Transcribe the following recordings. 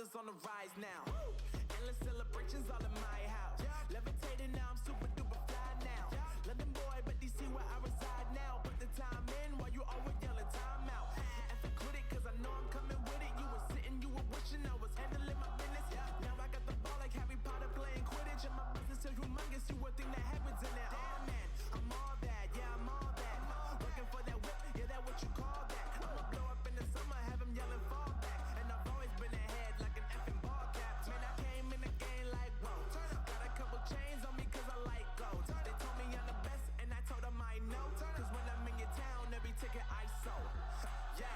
brothers on the rise now. Endless celebrations all in my house. Levitating now, I'm super duper fly now. London boy, but DC where I reside now. Put the time in while you always yelling time out. And to quit it, cause I know I'm coming with it. You were sitting, you were wishing I was handling my business. Now I got the ball like Harry Potter playing Quidditch. And my business is humongous, you would think that heaven's in it. Oh man, I'm all that, yeah, I'm all that. Working for that whip, yeah, that what you call that. I'ma blow up in the summer, have him yelling fall back. And I've always been ahead like an effing ball cap. Man, I came in the game like, whoa. Got a couple chains on me cause I like gold. They told me I'm the best and I told them I know. Cause when I'm in your town, every ticket I sold. Yeah,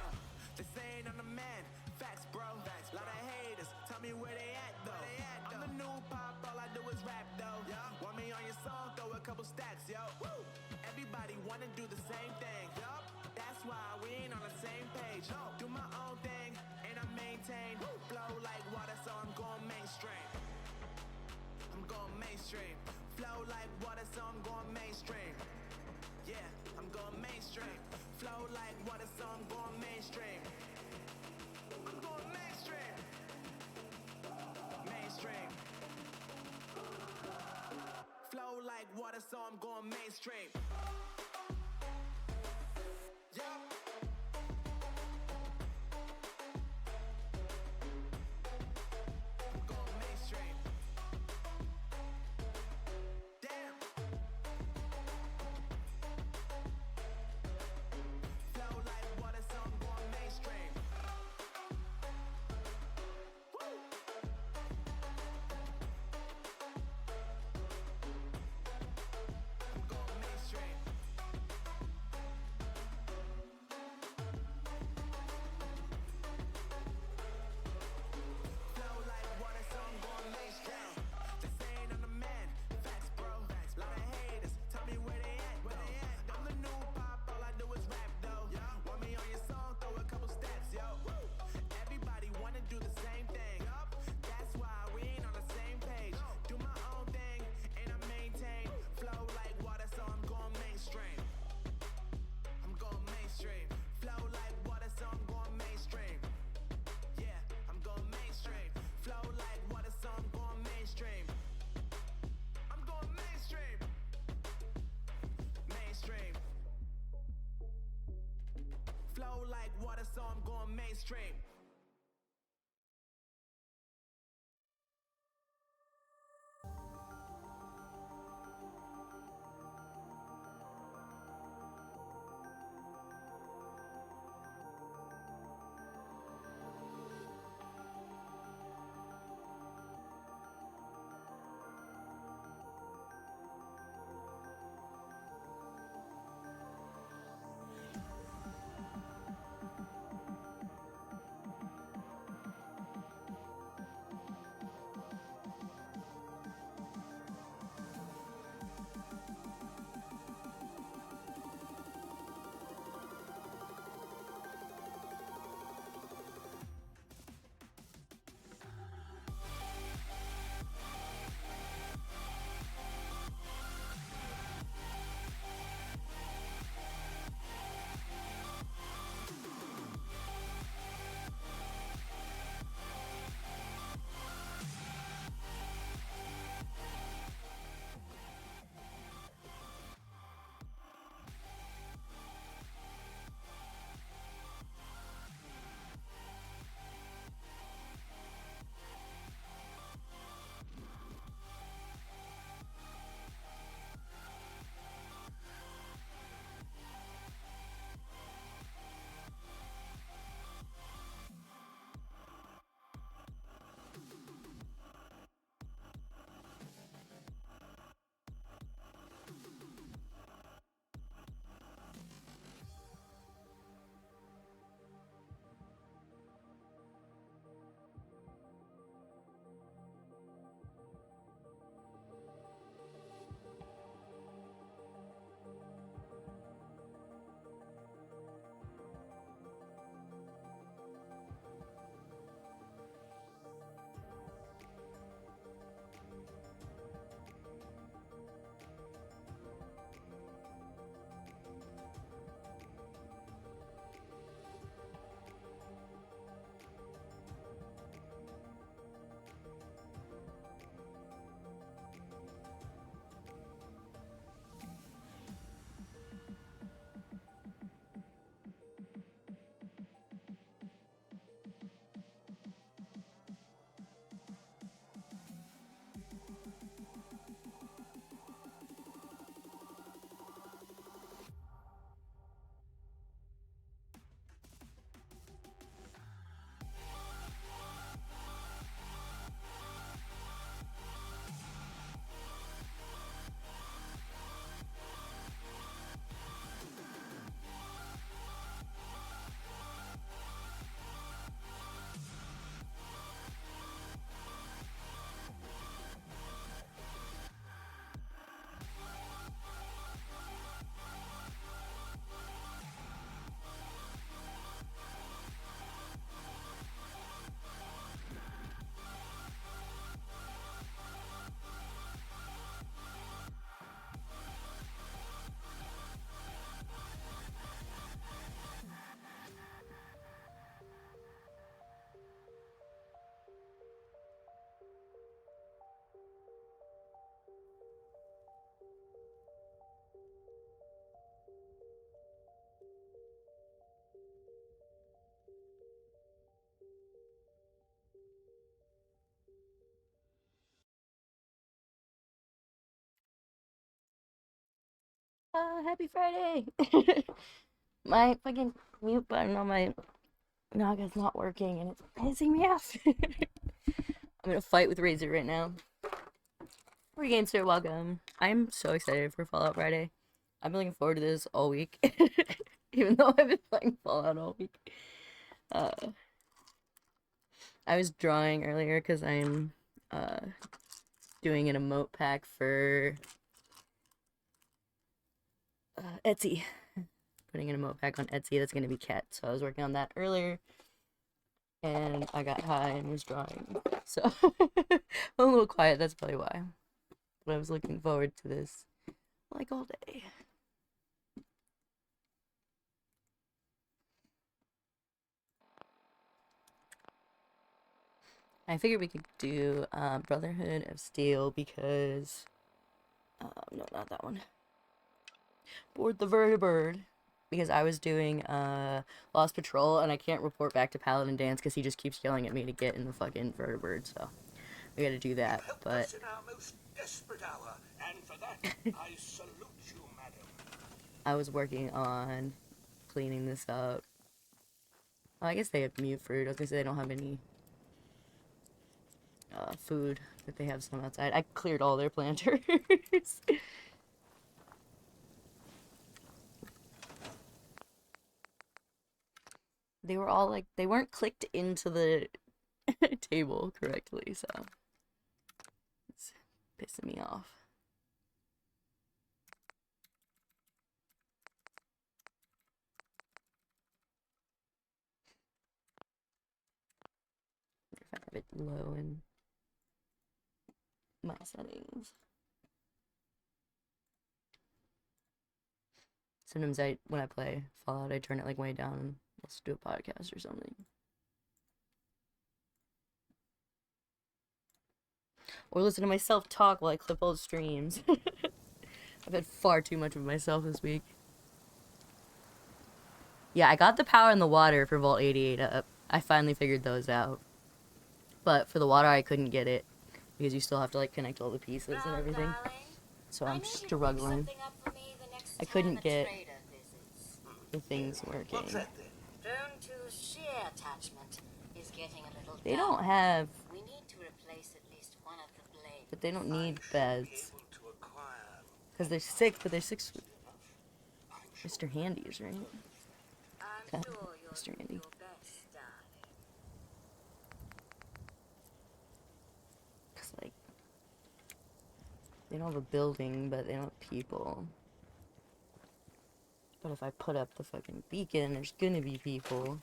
they saying I'm the man. Facts, bro. Lot of haters, tell me where they at though. I'm the new pop, all I do is rap though. Want me on your song, throw a couple stacks, yo. Everybody wanna do the same thing. That's why we ain't on the same page. Do my own thing and I maintain. Flow like water, so I'm going mainstream. I'm going mainstream. Flow like water, so I'm going mainstream. Yeah, I'm going mainstream. Flow like water, so I'm going mainstream. I'm going mainstream. Mainstream. Flow like water, so I'm going mainstream. Yeah. I'm going mainstream. Damn. Flow like water, so I'm going mainstream. Woo. I'm going mainstream. Flow like water, so I'm going mainstream. They saying I'm the man. Facts, bro. Lot of haters, tell me where they at though. I'm the new pop, all I do is rap though. Want me on your song, throw a couple stats, yo. Everybody wanna do the same thing. That's why we ain't on the same page. Do my own thing and I maintain. Flow like water, so I'm going mainstream. I'm going mainstream. Flow like water, so I'm going mainstream. Yeah, I'm going mainstream. Flow like water, so I'm going mainstream. I'm going mainstream. Mainstream. Flow like water, so I'm going mainstream. Happy Friday! My fucking mute button on my Naga's not working and it's pissing me off. I'm gonna fight with Razor right now. Free Gamester, welcome. I'm so excited for Fallout Friday. I've been looking forward to this all week. Even though I've been playing Fallout all week. I was drawing earlier because I'm doing an emote pack for Etsy. Putting an emote pack on Etsy that's gonna be cat. So I was working on that earlier. And I got high and was drawing. So I'm a little quiet, that's probably why. But I was looking forward to this like all day. I figured we could do Brotherhood of Steel because no, not that one. Board the Vertibird. Because I was doing Lost Patrol and I can't report back to Paladin Dance because he just keeps yelling at me to get in the fucking Vertibird, so we gotta do that. But in our most desperate hour, and for that I salute you, madam. I was working on cleaning this up. Well, I guess they have mute fruit. I was gonna say they don't have any food, but they have some outside. I cleared all their planters. They were all like, they weren't clicked into the table correctly, so it's pissing me off. If I have it low in my settings. Sometimes when I play Fallout, I turn it like way down and let's do a podcast or something. Or listen to myself talk while I clip old streams. I've had far too much of myself this week. Yeah, I got the power and the water for Vault 88 up. I finally figured those out. But for the water, I couldn't get it because you still have to like connect all the pieces and everything. So I'm struggling. I couldn't get the things working. They don't have. We need to replace at least one of the blades. But they don't need beds. Because they're sick, but they're sick. Mr. Handy's, right? I'm sure you'll Mr. do Handy. your best, darling. Because, like, they don't have a building, but they don't have people. But if I put up the fucking beacon, there's gonna be people.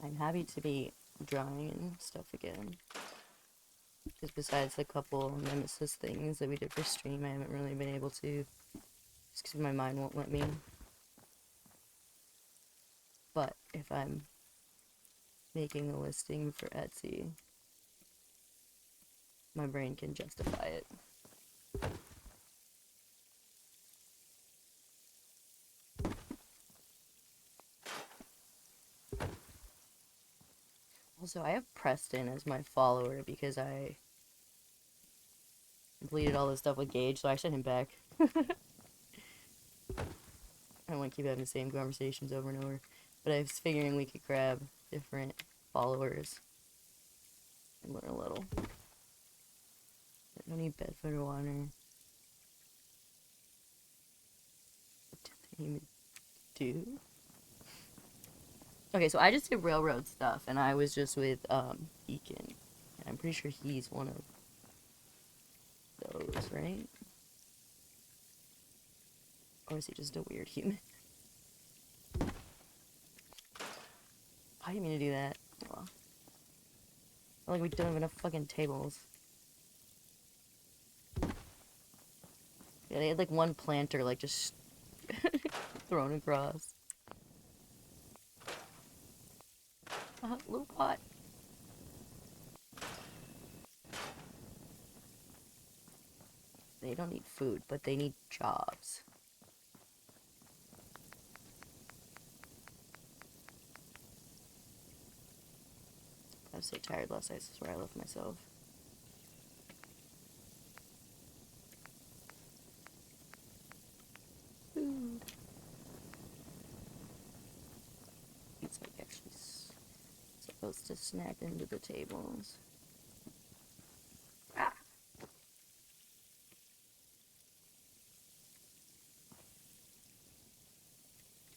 I'm happy to be drawing and stuff again. Because besides the couple Nemesis things that we did for stream, I haven't really been able to. Just because my mind won't let me. But if I'm making a listing for Etsy, my brain can justify it. Also, I have Preston as my follower because I completed all this stuff with Gage, so I sent him back. I don't want to keep having the same conversations over and over. But I was figuring we could grab different followers and learn a little. I don't need Bedford or water. What did they even do? Okay, so I just did railroad stuff, and I was just with Beacon. And I'm pretty sure he's one of those, right? Or is he just a weird human? I didn't mean to do that. Oh. Like we don't have enough fucking tables. Yeah, they had like one planter like just thrown across. Little pot. They don't need food, but they need jobs. I was so tired last night, this is where I left myself. Food. It's like actually supposed to snap into the tables. Ah!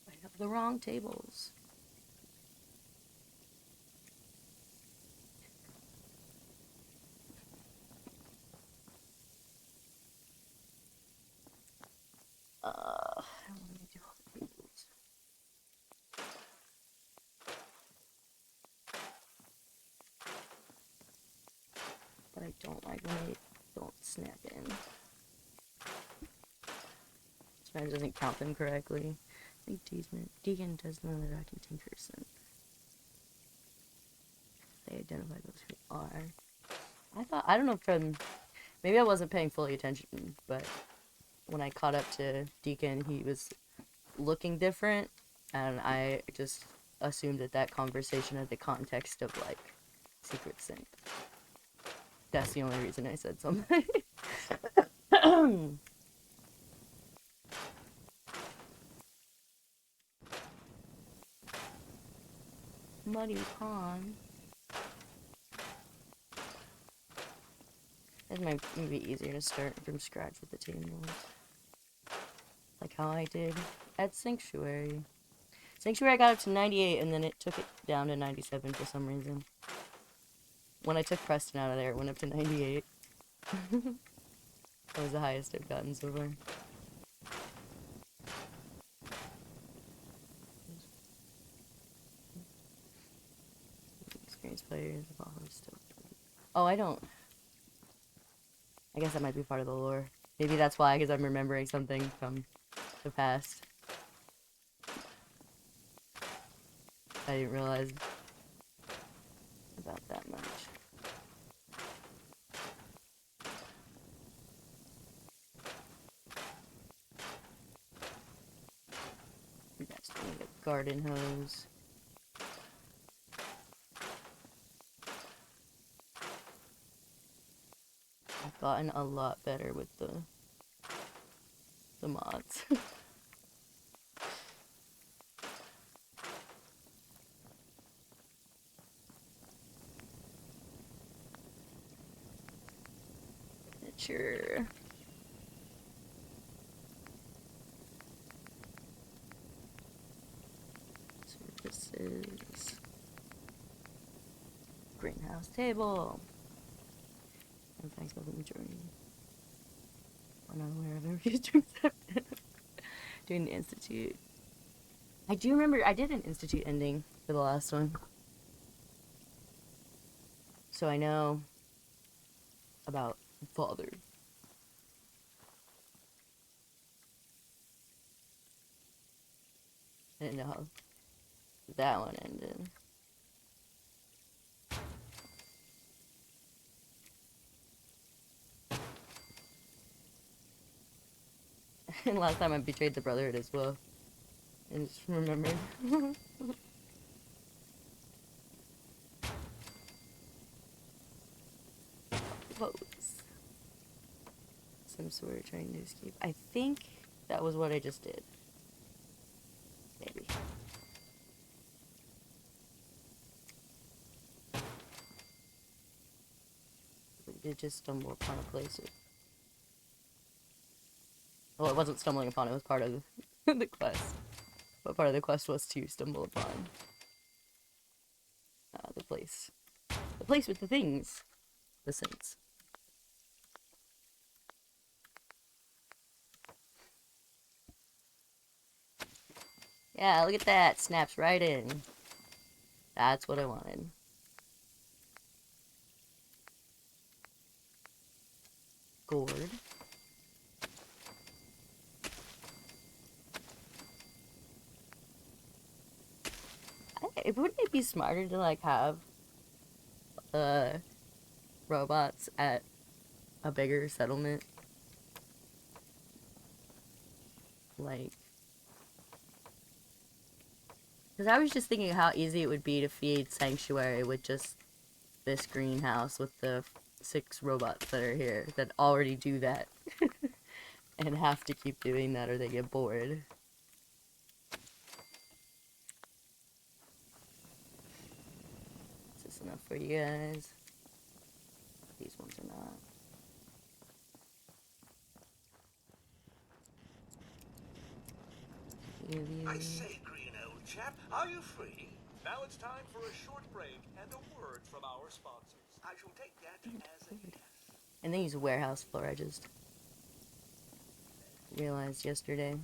I have the wrong tables. I don't want to do all the tables. But I don't like when they don't snap in. Sometimes it doesn't count them correctly. I think Deacon does know that I can tinker some. They identify those who are. I don't know from, maybe I wasn't paying fully attention, but when I caught up to Deacon, he was looking different, and I just assumed that conversation had the context of, like, Secret Sync. That's the only reason I said something. Muddy Pond. It might be easier to start from scratch with the tables. Like how I did at Sanctuary. Sanctuary I got up to 98 and then it took it down to 97 for some reason. When I took Preston out of there, it went up to 98. That was the highest I've gotten so far. Experienced players have always still. Oh, I don't. I guess that might be part of the lore. Maybe that's why, because I'm remembering something from the past. I didn't realize about that much. That's doing a garden hose. I've gotten a lot better with the mods. Sure. Services. Greenhouse table. And thanks for the majority. We're not aware of every to accept. Doing the Institute. I do remember I did an Institute ending for the last one. So I know about Father. I didn't know how that one ended. And last time I betrayed the Brotherhood as well. And just remembered. Pose. Some sort of trying to escape. I think that was what I just did. Maybe. We did just stumble upon a place. Well, it wasn't stumbling upon, it was part of the quest. But part of the quest was to stumble upon the place. The place with the things. The saints. Yeah, look at that. Snaps right in. That's what I wanted. Gourd. Wouldn't it be smarter to, like, have robots at a bigger settlement? like... Because I was just thinking how easy it would be to feed Sanctuary with just this greenhouse with the 6 robots that are here that already do that. And have to keep doing that or they get bored. Is this enough for you guys? These ones are not. I say, green old chap, are you free? Now it's time for a short break and a word from our sponsors. I shall take that as a yes. And they use a warehouse floor, I just realized yesterday.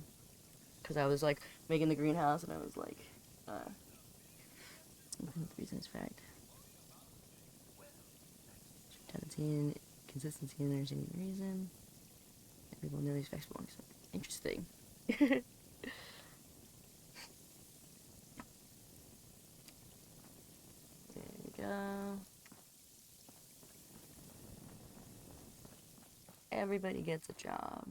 Because I was like making the greenhouse and I was like, the reason is fact. Tendency and consistency and there's any reason. And people know these facts belong. So interesting. There we go. Everybody gets a job.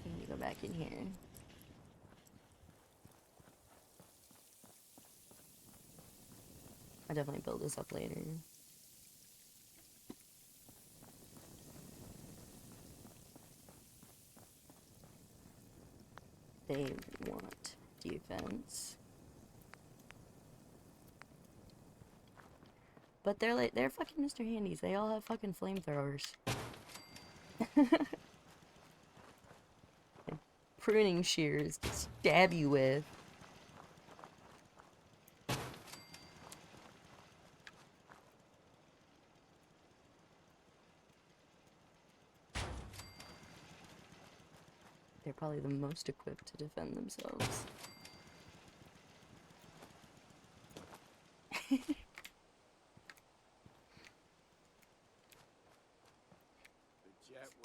I need to go back in here. I'll definitely build this up later. They want defense. But they're fucking Mr. Handies. They all have fucking flamethrowers. And pruning shears to stab you with. They're probably the most equipped to defend themselves.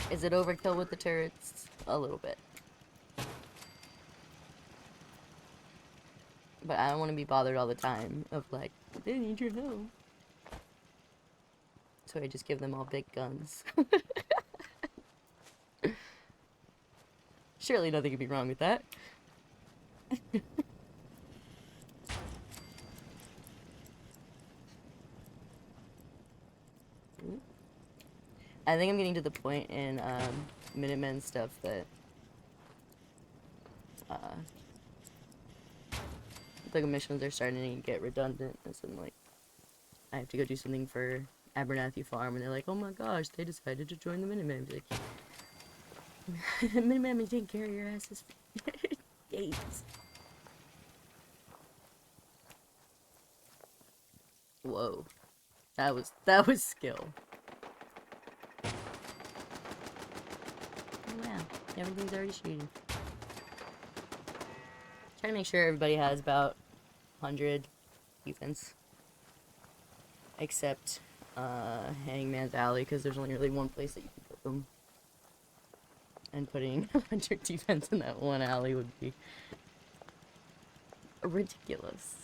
Is it overkill with the turrets? A little bit. But I don't want to be bothered all the time of like, they need your help. So I just give them all big guns. Surely nothing could be wrong with that. I think I'm getting to the point in Minutemen stuff that the missions are starting to get redundant. As in, like, I have to go do something for Abernathy Farm, and they're like, "Oh my gosh, they decided to join the Minutemen." Like, Minutemen been taking care of your asses for days. Whoa, that was skill. Oh, wow, everything's already shooting. Try to make sure everybody has about 100 defense. Except Hangman's Alley, because there's only really one place that you can put them. And putting 100 defense in that one alley would be ridiculous.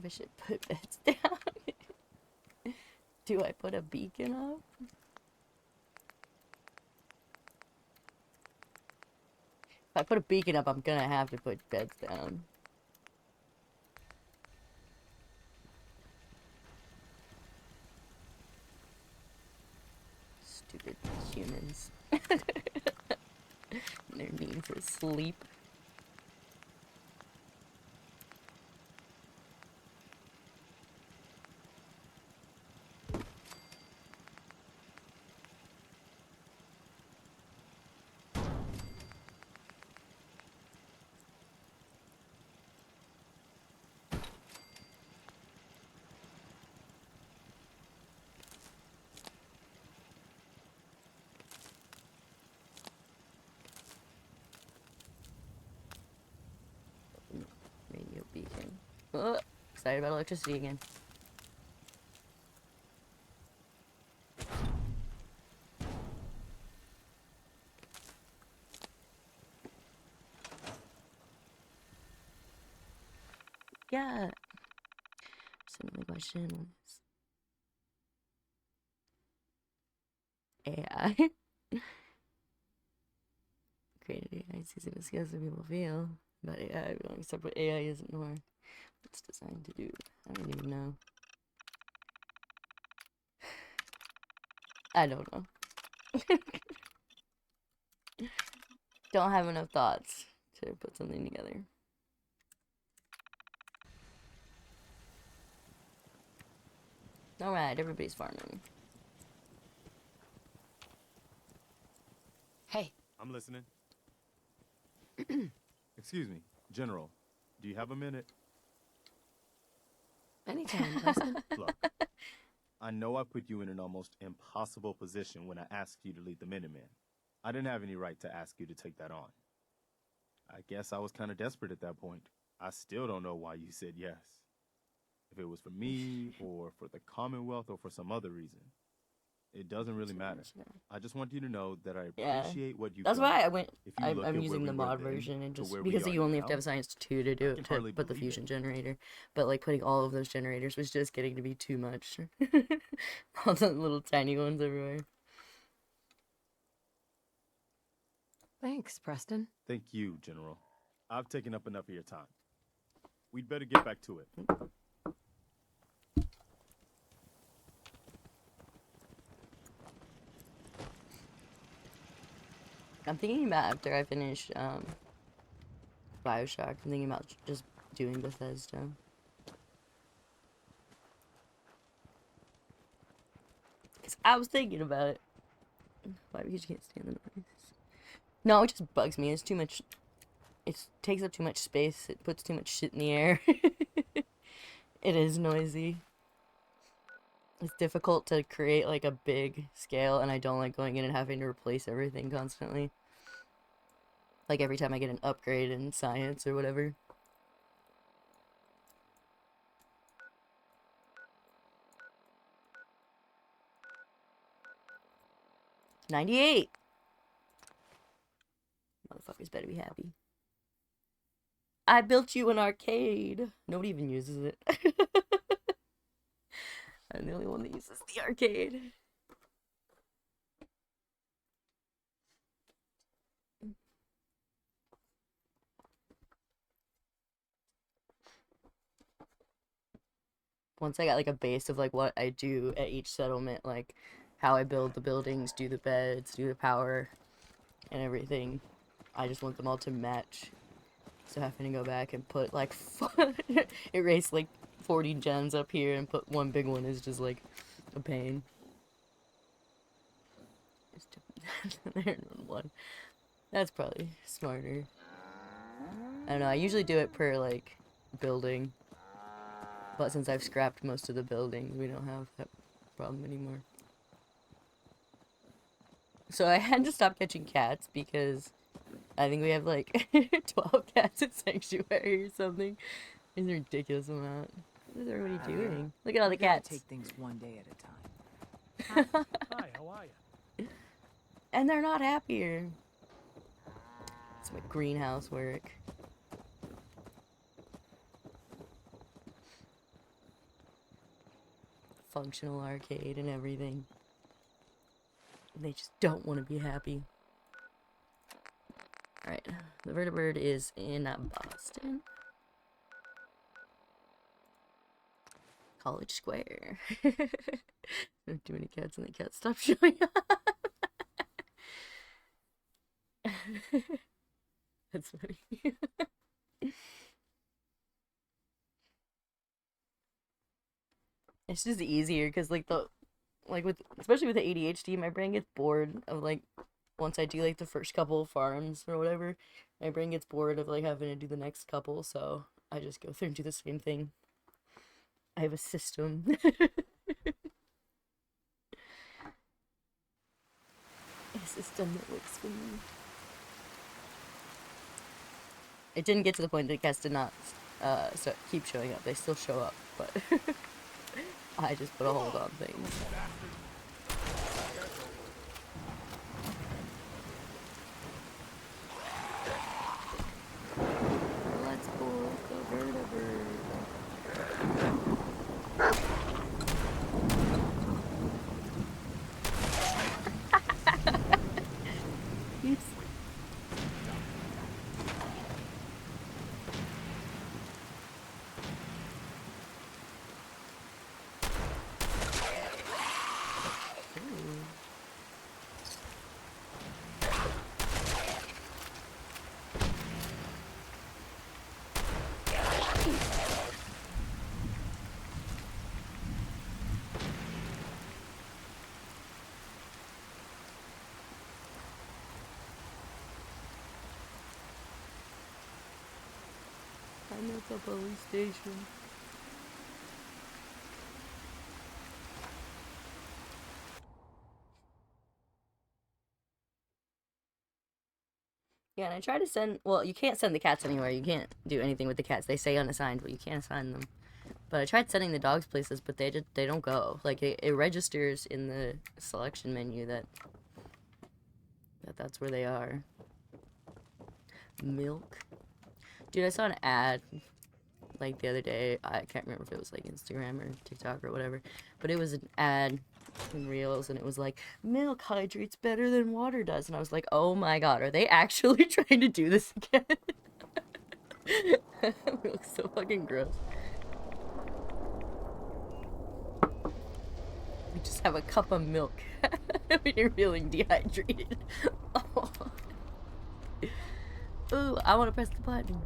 I should put beds down. Do I put a beacon up? If I put a beacon up, I'm gonna have to put beds down. Stupid humans. Their need for sleep. Excited about electricity again. Yeah. So another question is AI. Created AI using the skills that people feel. But AI, except what AI isn't nor it's designed to do. I don't even know. I don't know. Don't have enough thoughts to put something together. Alright, everybody's farming. Hey, I'm listening. Excuse me, General. Do you have a minute? anytime, Preston. Look, I know I put you in an almost impossible position when I asked you to lead the Minutemen. I didn't have any right to ask you to take that on. I guess I was kind of desperate at that point. I still don't know why you said yes. If it was for me, or for the Commonwealth, or for some other reason. It doesn't really matter. I just want you to know that I appreciate what you've That's done. why I went. If you look I'm at using where the we were mod then version, and to just where we because are you only have to now, have a science 2 to do I it can to hardly put the believe fusion it. generator. But like putting all of those generators was just getting to be too much. All the little tiny ones everywhere. Thanks, Preston. Thank you, General. I've taken up enough of your time. We'd better get back to it. I'm thinking about after I finish Bioshock, I'm thinking about just doing Bethesda. Because I was thinking about it. Why? Because you can't stand the noise. No, it just bugs me. It's too much. It takes up too much space. It puts too much shit in the air. It is noisy. It's difficult to create like a big scale, and I don't like going in and having to replace everything constantly. Like every time I get an upgrade in science or whatever. $98! Motherfuckers better be happy. I built you an arcade. Nobody even uses it. I'm the only one that uses the arcade. Once I got like a base of like what I do at each settlement, like how I build the buildings, do the beds, do the power, and everything, I just want them all to match. So having to go back and put like erase like 40 gems up here and put one big one is just like a pain. There's one. That's probably smarter. I don't know, I usually do it per like building. But since I've scrapped most of the buildings, we don't have that problem anymore. So I had to stop catching cats because I think we have like 12 cats at Sanctuary or something. It's a ridiculous amount. What is everybody doing? Look at all the cats. Take things one day at a time. Hi, how are you? And they're not happier. It's my greenhouse work. Functional arcade and everything. They just don't want to be happy. Alright, the vertibird is in Boston. College Square. There are too many cats and the cats stop showing up. That's funny. It's just easier because especially with the ADHD, my brain gets bored of like once I do like the first couple of farms or whatever, my brain gets bored of like having to do the next couple, so I just go through and do the same thing. I have a system. A system that works for me. It didn't get to the point that cats did not so keep showing up. They still show up, but I just put a hold on things. Let's pull the vertebrae. Yes. I'm at the police station. Yeah, and I try to send, well, you can't send the cats anywhere. You can't do anything with the cats. They say unassigned, but you can't assign them. But I tried sending the dogs places, but they don't go. Like, it registers in the selection menu that's where they are. Milk. Dude, I saw an ad, like, the other day. I can't remember if it was, like, Instagram or TikTok or whatever. But it was an ad in Reels, and it was like, milk hydrates better than water does. And I was like, oh my god, are they actually trying to do this again? Milk's so fucking gross. We just have a cup of milk when you're feeling dehydrated. Oh. Ooh, I want to press the button.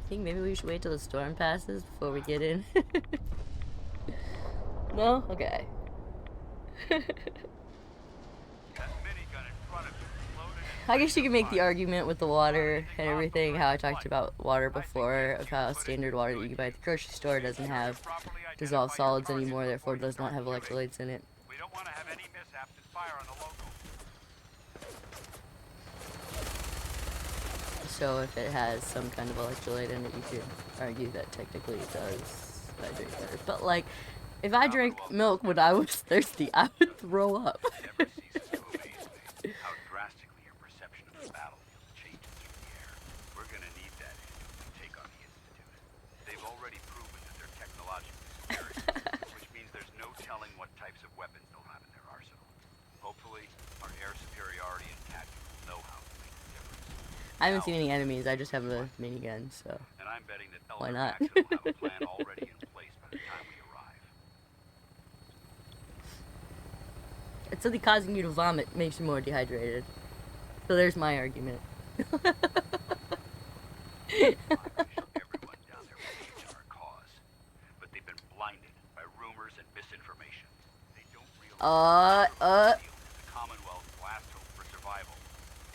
I think maybe we should wait till the storm passes before we get in. No? Okay. I guess you can make the argument with the water and everything, how I talked about water before, of how standard water that you can buy at the grocery store doesn't have dissolved solids anymore, therefore does not have electrolytes in it. We don't want to have any mishaps and fire on the local. So if it has some kind of electrolyte in it, you could argue that technically it does hydrate better. But like, if I drank milk when I was thirsty, I would throw up. Never ceases to amaze me how drastically your perception of the battlefield changes through the air. We're gonna need that when we take on the Institute. They've already proven that they're technologically superior, which means there's no telling what types of weapons they'll have in their arsenal. Hopefully, our air superiority and tactical know-how will make the difference. I haven't seen any enemies, I just have a minigun, so And I'm betting that why Elder not? Maxon will have a plan already in place by the time we arrive. It's something causing you to vomit makes you more dehydrated. So there's my argument. Everyone down there believes in our cause, but they've been blinded by rumors and misinformation. They don't realize the Commonwealth's last hope for survival.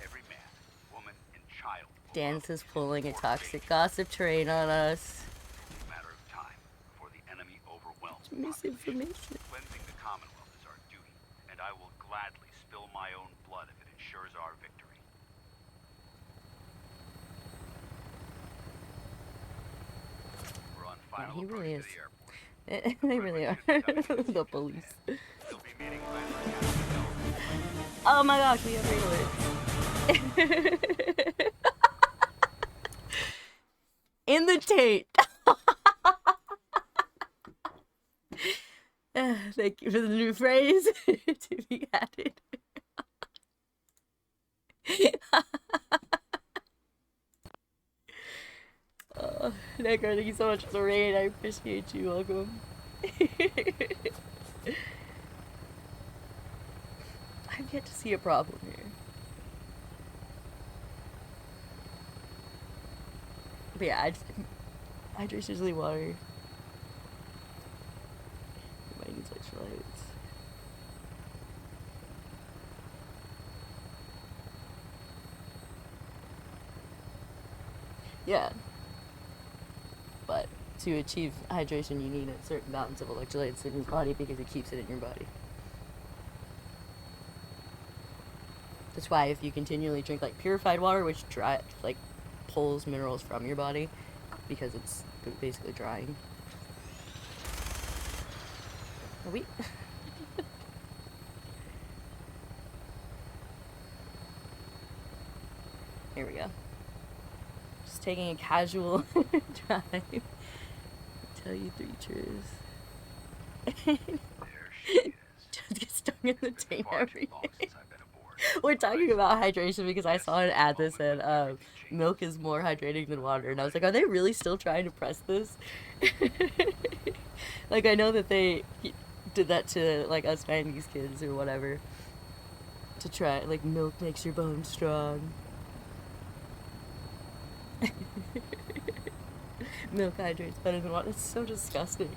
Every man, woman, and child will Dance love is pulling a toxic gossip train on us. It's a matter of time before the enemy overwhelms the Misinformation. Cleansing the Commonwealth is our duty, and I will gladly spill my own blood if it ensures our victory. We're on Yeah, final he approach really to is. the airport. They really are. The police. You'll be meeting Valentine. Oh my gosh, we have regulars. In the tape. Thank you for the new phrase to be added. Necker, thank you so much for the raid. I appreciate you. Welcome. I've yet to see a problem here. But yeah, hydration's usually water. You might need electrolytes. Yeah. But to achieve hydration, you need a certain balance of electrolytes in your body because it keeps it in your body. That's why if you continually drink like purified water, which like pulls minerals from your body, because it's basically drying. Are we? Here we go. Just taking a casual drive. Tell you 3 truths. There she is. Just get stung in the taint Far too every long day. since I've been aboard. We're talking about hydration because I saw an ad that said milk is more hydrating than water, and I was like, are they really still trying to press this? Like, I know that they did that to like us 90s kids or whatever, to try, like, milk makes your bones strong. Milk hydrates better than water. It's so disgusting.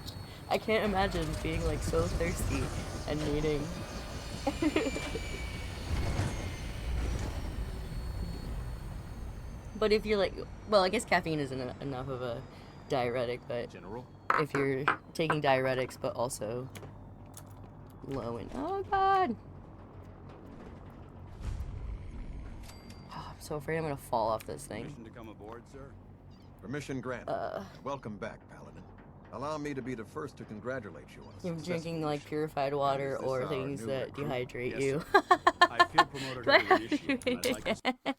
I can't imagine being like so thirsty and needing. But if you're like, well, I guess caffeine isn't enough of a diuretic, but General? if you're taking diuretics but also low in, oh god, oh, I'm so afraid I'm gonna fall off this thing. Permission to come aboard, sir? Permission granted. Welcome back, Paladin. Allow me to be the first to congratulate you on You're successful drinking like mission. purified water Is this or our things new that recruit? dehydrate Yes, you. I feel promoted Do I to have initiate, to and I'd like to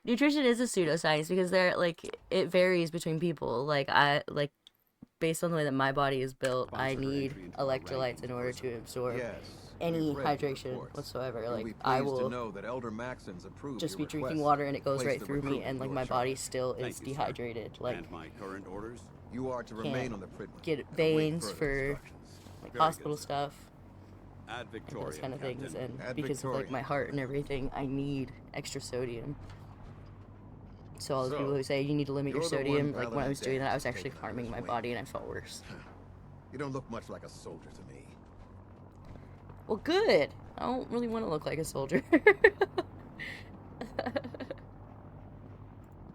Nutrition is a pseudoscience because they're like, it varies between people. Like based on the way that my body is built, I Sponsor need entry into our electrolytes in rankings, order first to absorb Yes. any we've read your hydration reports. whatsoever. You'll Like be I pleased to will know that Elder Maxon's approved just your be drinking request water and it to goes place right the through me, recruit in and like your my body charge. still is Thank you, sir. dehydrated. Like And my current orders? You are to remain on the Pridman. get and await veins further for instructions. like Very hospital good, sir. stuff Ad and Victoria, those kind of things, Captain. and Ad because of like my Victoria. heart and everything, I need extra sodium. So all the people So, who say you need to limit your you're the one sodium, like when I Paladin was doing that, I Dan was has actually taken under harming his my wing. body and I felt worse. You don't look much like a soldier to me. Well, good. I don't really want to look like a soldier.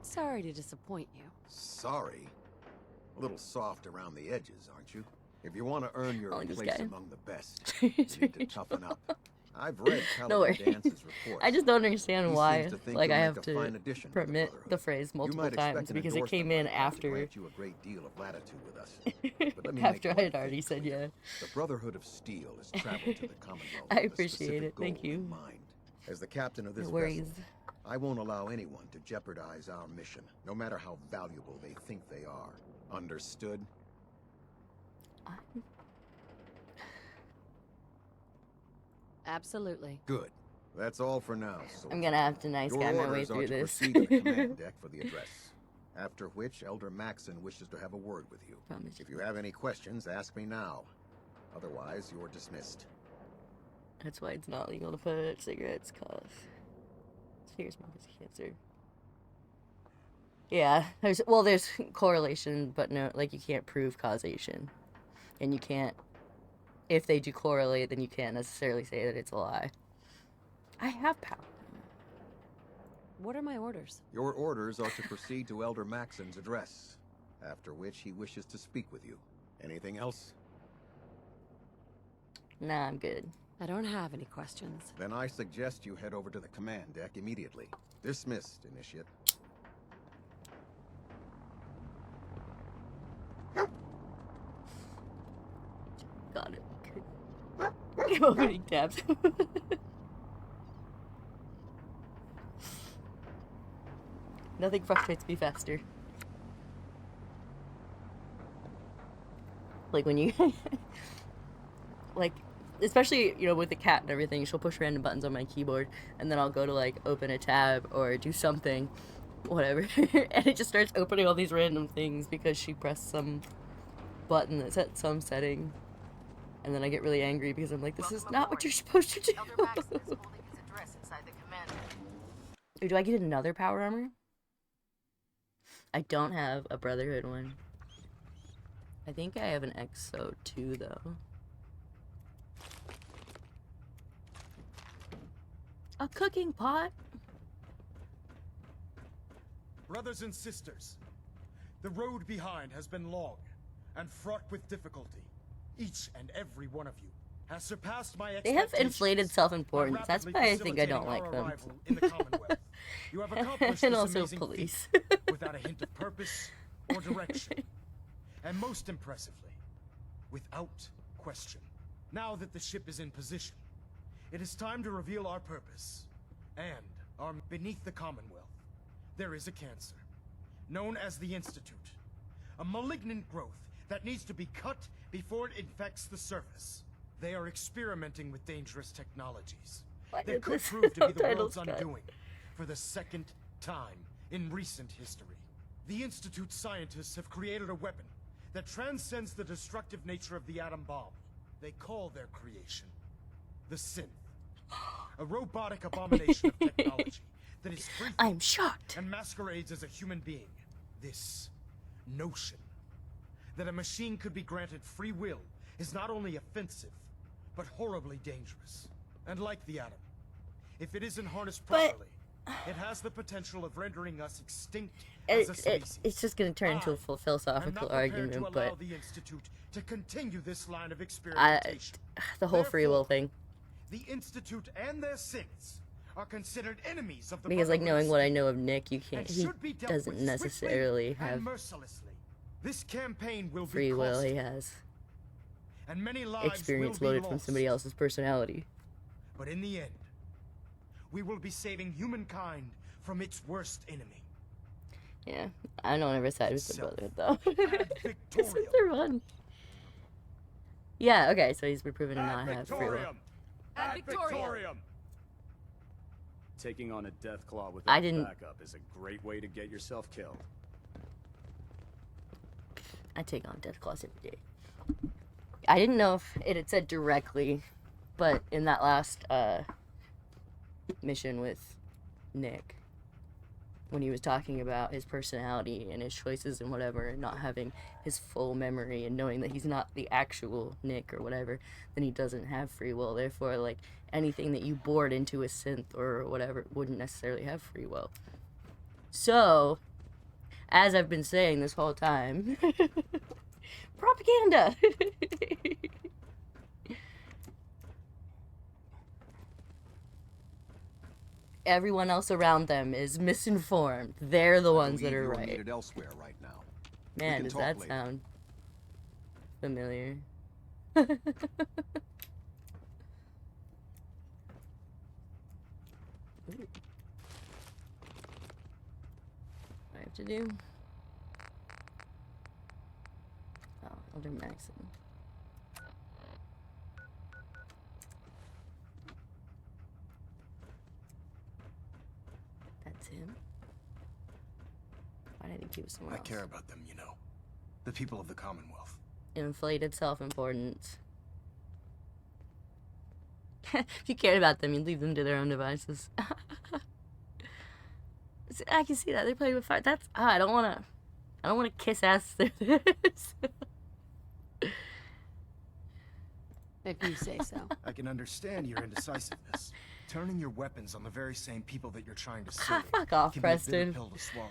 Sorry to disappoint you. Sorry. A little soft around the edges, aren't you? If you want to earn your I like this place guy. among the best, you need to toughen up. I've read No Paladin worries. Dance's reports. I just don't understand He why, seems to think like, you'll I make have a fine to addition to the permit Brotherhood. the phrase You multiple might expect times an because it came endorsement in like that to after grant you a great deal of latitude with us. But let me make after I one had already thing said clear. yeah. The Brotherhood of Steel has traveled to the Commonwealth I with a appreciate specific it. Thank goal in you. mind. As the captain of this No worries. vessel, I won't allow anyone to jeopardize our mission, no matter how valuable they think they are. Understood? Absolutely. Good. That's all for now. I'm gonna have to nice Your guy my way orders are through to this. proceed to the command deck for the address. After which, Elder Maxon wishes to have a word with you. Promise If you have any questions, ask me now. Otherwise, you're dismissed. That's why it's not legal to put cigarettes, cause cigarette smoke is cancer. Yeah, there's correlation, but no, like, you can't prove causation, and you can't. If they do correlate, then you can't necessarily say that it's a lie. I have power. What are my orders? Your orders are to proceed to Elder Maxon's address, after which he wishes to speak with you. Anything else? Nah, I'm good. I don't have any questions. Then I suggest you head over to the command deck immediately. Dismissed, Initiate. Got it. Keep opening tabs. Nothing frustrates me faster. Like when you, like, especially, you know, with the cat and everything, she'll push random buttons on my keyboard, and then I'll go to, like, open a tab or do something, whatever, and it just starts opening all these random things because she pressed some button that's at some setting, and then I get really angry because I'm like, this is not what you're supposed to do. Elder Maxon is holding his address inside the command. Ooh, do I get another power armor? I don't have a Brotherhood one. I think I have an XO2 though. A cooking pot? Brothers and sisters, the road behind has been long and fraught with difficulty. Each and every one of you has surpassed my They have expectations inflated by self-importance. That's rapidly why I think I don't facilitating like our them. arrival in the Commonwealth. You have accomplished And this also amazing police. feat without a hint of purpose or direction. And most impressively, without question. Now that the ship is in position, it is time to reveal our purpose. And beneath the Commonwealth, there is a cancer, known as the Institute. A malignant growth that needs to be cut before it infects the surface. They are experimenting with dangerous technologies that could prove to be the world's undoing for the second time in recent history. The Institute scientists have created a weapon that transcends the destructive nature of the atom bomb. They call their creation the Synth. A robotic abomination of technology that is free I'm shocked. and masquerades as a human being. This notion that a machine could be granted free will is not only offensive, but horribly dangerous. And like the atom, if it isn't harnessed properly, it has the potential of rendering us extinct as a species. It's just gonna turn into a full philosophical argument, to but allow the Institute to continue this line of experimentation. the whole free will thing. The Institute and their synths are considered enemies of the Because like Brotherhood knowing what I know of Nick, you can't. and He should be dealt doesn't with necessarily swiftly have and mercilessly. This campaign will free be will. costly, He has and many lives experience will be loaded from lost. somebody else's personality. But in the end, we will be saving humankind from its worst enemy. Yeah, I don't ever side with the Brotherhood though. Ad This is Victoriam. the run. Yeah. Okay. So he's been proven to not have free will. Victorium! Ad Victorium! Taking on a death claw I without didn't- backup is a great way to get yourself killed. I take on death claws every day. I didn't know if it had said directly, but in that last mission with Nick, when he was talking about his personality and his choices and whatever, and not having his full memory and knowing that he's not the actual Nick or whatever, then he doesn't have free will. Therefore, like, anything that you bored into a synth or whatever wouldn't necessarily have free will. So, as I've been saying this whole time, propaganda! Everyone else around them is misinformed. They're the ones that are You're right. needed elsewhere right now. Man, can does talk that later. sound familiar? Ooh. What I have to do? Oh, I'll do maximum. That's him? Why did I think he was somewhere I else? care about them, you know. The people of the Commonwealth. Inflated self-importance. If you cared about them, you'd leave them to their own devices. See, I can see that they're playing with fire. That's I don't wanna kiss ass through this. If you say so. I can understand your indecisiveness. Turning your weapons on the very same people that you're trying to Ah, save fuck off, can be a bitter Preston. pill to swallow.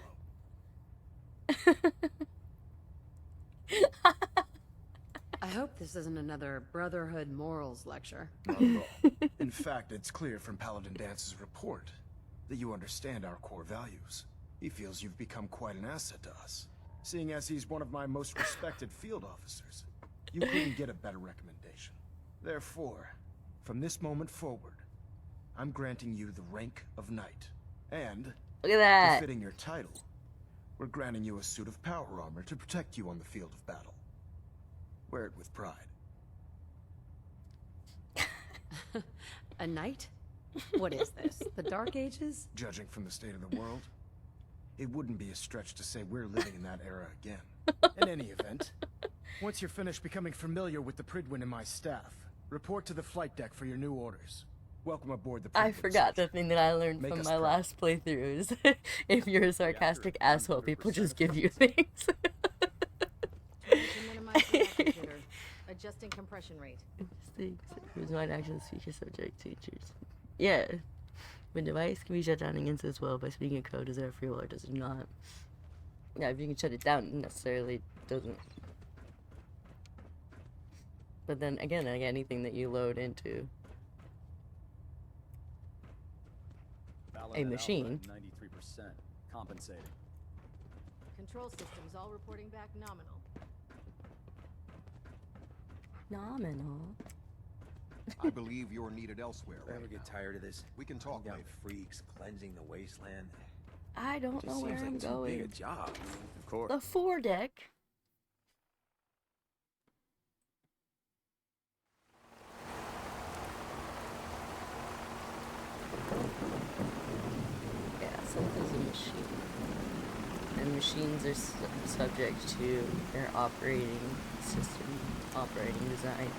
I hope this isn't another Brotherhood morals lecture. Not at all. In fact, it's clear from Paladin Dance's report that you understand our core values. He feels you've become quite an asset to us. Seeing as he's one of my most respected field officers, you couldn't get a better recommendation. Therefore, from this moment forward, I'm granting you the rank of knight. And, Look at that. befitting your title, we're granting you a suit of power armor to protect you on the field of battle. Wear it with pride. A knight? What is this? The Dark Ages? Judging from the state of the world, it wouldn't be a stretch to say we're living in that era again. In any event, once you're finished becoming familiar with the Pridwin and my staff, report to the flight deck for your new orders. Welcome aboard the Pridwin. I forgot the thing that I learned Make from us my proud. last playthrough is if you're a sarcastic asshole, people just give you things. To minimize the computer. Adjusting compression rate. Who's not actually speaker subject features. Yeah. When device can be shut down against as well by speaking a code, does it have free will or does it not? Yeah, if you can shut it down, it necessarily doesn't. But then again, like anything that you load into a machine. 93%. Compensating. Control systems all reporting back nominal. Nominal. I believe you're needed elsewhere. Ever Right get now. tired of this? We can talk Young later. freaks cleansing the wasteland. I don't know Just where seems I'm like too big a going. job. Of course. The foredeck. Yeah, so this is a machine. And machines are subject to their operating system, operating design,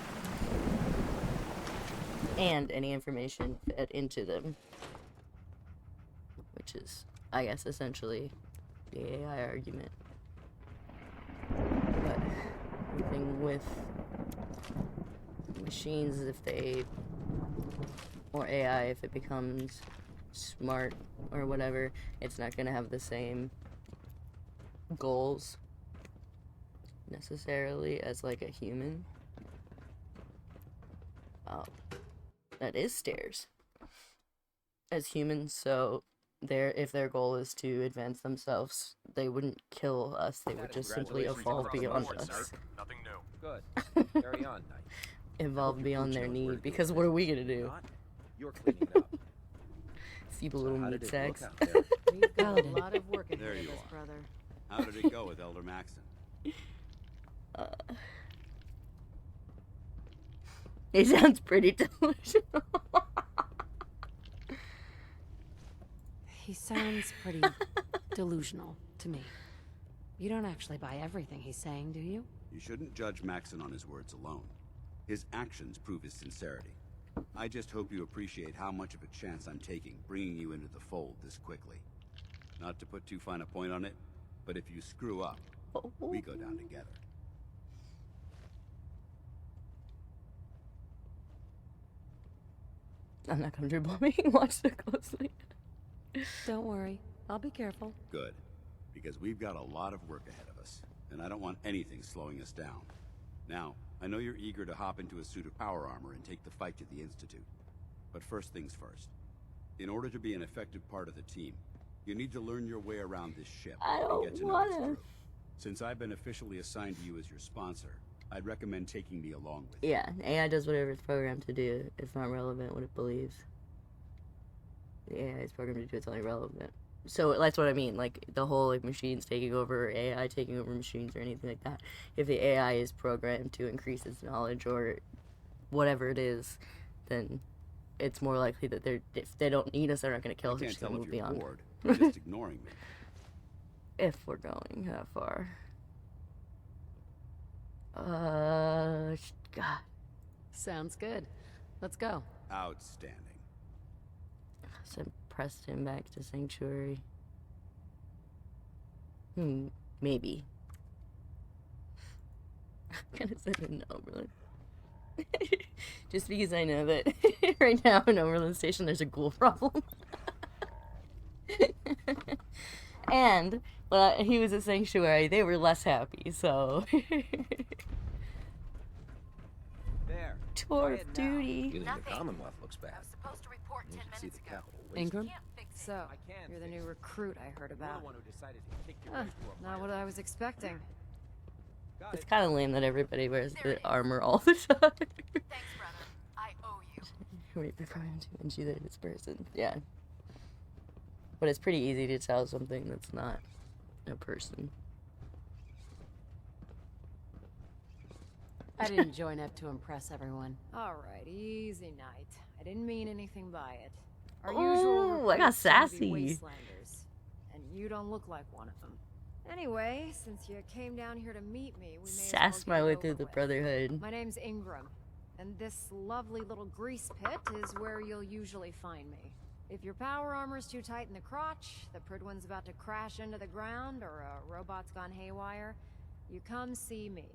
and any information fed into them. Which is, I guess, essentially the AI argument. But the thing with machines, if they, or AI, if it becomes smart or whatever, it's not going to have the same goals necessarily as like a human. That is stairs. As humans, so if their goal is to advance themselves, they wouldn't kill us. They would just simply evolve beyond us. Nothing new. Good. Carry on, Knight. Evolve beyond their Puccio need. Because what are we gonna do? Not, you're cleaning it up. Feeble little How meat did it look sacks. out there? We've got a Paladin. lot of work ahead There of you us, are. brother. How did it go with Elder Maxon? He sounds pretty delusional. He sounds pretty delusional to me. You don't actually buy everything he's saying, do you? You shouldn't judge Maxon on his words alone. His actions prove his sincerity. I just hope you appreciate how much of a chance I'm taking bringing you into the fold this quickly. Not to put too fine a point on it, but if you screw up, we go down together. I'm not comfortable being watched so closely. Don't worry. I'll be careful. Good, because we've got a lot of work ahead of us, and I don't want anything slowing us down. Now, I know you're eager to hop into a suit of power armor and take the fight to the Institute. But first things first. In order to be an effective part of the team, you need to learn your way around this ship I and don't get to know its wanna. crew. Since I've been officially assigned to you as your sponsor, I'd recommend taking me along with you. Yeah, AI does whatever it's programmed to do. It's not relevant what it believes. The AI is programmed to do, it's only relevant. So that's what I mean, like the whole like machines taking over, or AI taking over machines or anything like that. If the AI is programmed to increase its knowledge or whatever it is, then it's more likely that if they don't need us, they're not going to kill I us. They're can't just going tell to if move you're beyond. bored. You're just ignoring me. If we're going that far. God. Sounds good. Let's go. Outstanding. So pressed him back to Sanctuary. Maybe. I'm gonna say in Oberlin. Just because I know that right now in Oberlin Station there's a ghoul problem. And when he was at Sanctuary, they were less happy, so. There. Tour Quiet of now. duty. Feeling the Commonwealth looks bad. Supposed to report You 10 should see minutes the ago. Capitol waste. Ingram? So, I can't You're the fix new it. recruit I heard You're about. the one who decided to kick your Huh, way through a not fire. what I was expecting. Got It's it. kind of lame that everybody wears There the it is. armor all the time. thanks, brother. I owe you. Wait for Brian to mention that it's person. Yeah. But it's pretty easy to tell something that's not a person. I didn't join up to impress everyone. All right, easy night. I didn't mean anything by it. Our Ooh, usual I got recruits seem to sassy. be wastelanders, and you don't look like one of them. Anyway, since you came down here to meet me, we may Sass as my well way get it through over the with. Brotherhood. My name's Ingram, and this lovely little grease pit is where you'll usually find me. If your power armor's too tight in the crotch, the Pridwin's about to crash into the ground, or a robot's gone haywire, you come see me.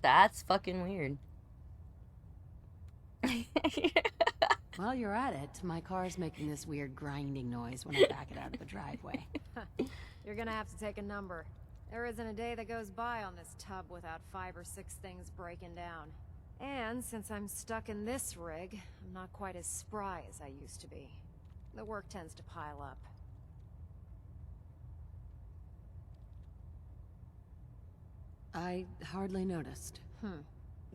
That's fucking weird. While you're at it, my car's making this weird grinding noise when I back it out of the driveway. You're gonna have to take a number. There isn't a day that goes by on this tub without 5 or 6 things breaking down. And since I'm stuck in this rig, I'm not quite as spry as I used to be. The work tends to pile up. I hardly noticed.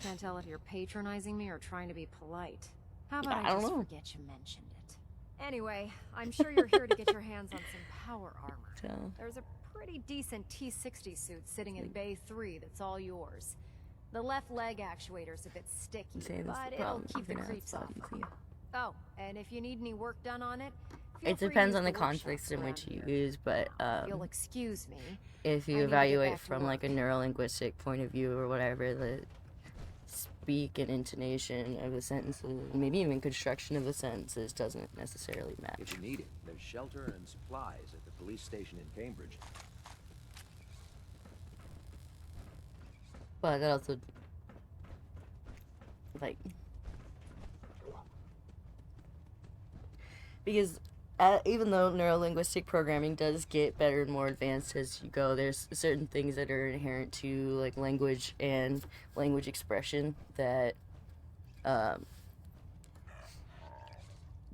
Can't tell if you're patronizing me or trying to be polite. How about I I don't just know. forget you mentioned it? Anyway, I'm sure you're here to get your hands on some power armor. So, There's a pretty decent T-60 suit sitting in Bay 3 that's all yours. The left leg actuator's a bit sticky, I'm saying that's but the it'll problem. keep the You're gonna have creeps to off. stop using it. Oh, and if you need any work done on it, feel It free to depends use on the workshops context in around which you here. use, but If you'll excuse me. if I you need to get evaluate back to from like a work. neurolinguistic point of view or whatever, the speak and intonation of the sentences, maybe even construction of the sentences doesn't necessarily match. If you need it, there's shelter and supplies at the police station in Cambridge. But that also, like, because even though neurolinguistic programming does get better and more advanced as you go, there's certain things that are inherent to like language and language expression that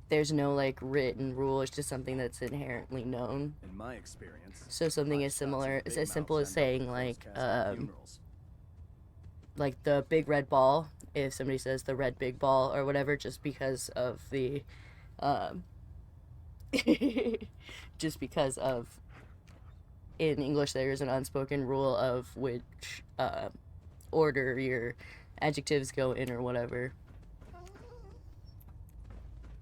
there's no like written rule. It's just something that's inherently known. In my experience, So something as similar, it's as simple as saying like the big red ball. If somebody says the red big ball or whatever, just because of the just because of in English there's an unspoken rule of which order your adjectives go in or whatever.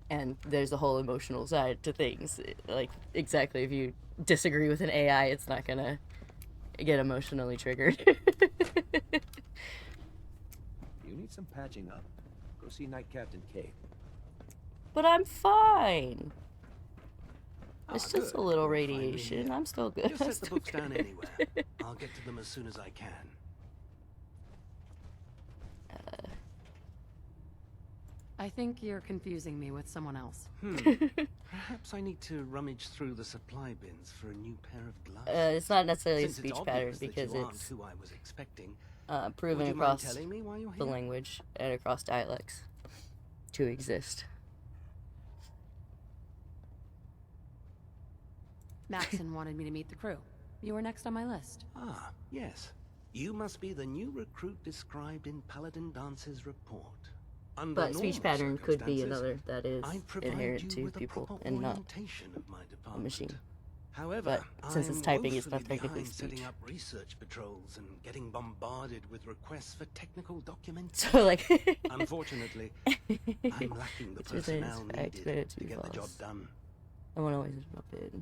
And there's a whole emotional side to things. Like, exactly, if you disagree with an AI, it's not gonna get emotionally triggered. you need some patching up. Go see Night Captain K. But I'm fine. It's Ah, just good. a little You'll find me radiation. here. I'm still good. Just I'm set the still books down good. anywhere. I'll get to them as soon as I can. I think you're confusing me with someone else. Perhaps I need to rummage through the supply bins for a new pair of gloves. It's not necessarily a Since speech it's pattern obvious that because you aren't it's who I was expecting. proven Would you mind across telling me why you're the here? language and across dialects to exist. Maxon wanted me to meet the crew. You were next on my list. Ah, yes. You must be the new recruit described in Paladin Dance's report. Under But speech normal pattern could be circumstances, another that is I'd provide inherent you to with a people proper and not orientation of my a department. machine. However, But since it's I'm typing, it's not woefully technically behind speech. setting up research patrols and getting bombarded with requests for technical documents. So, like, Unfortunately, I'm lacking the It's just that it's personnel activated needed to to get the job false. done. I won't always interrupt it.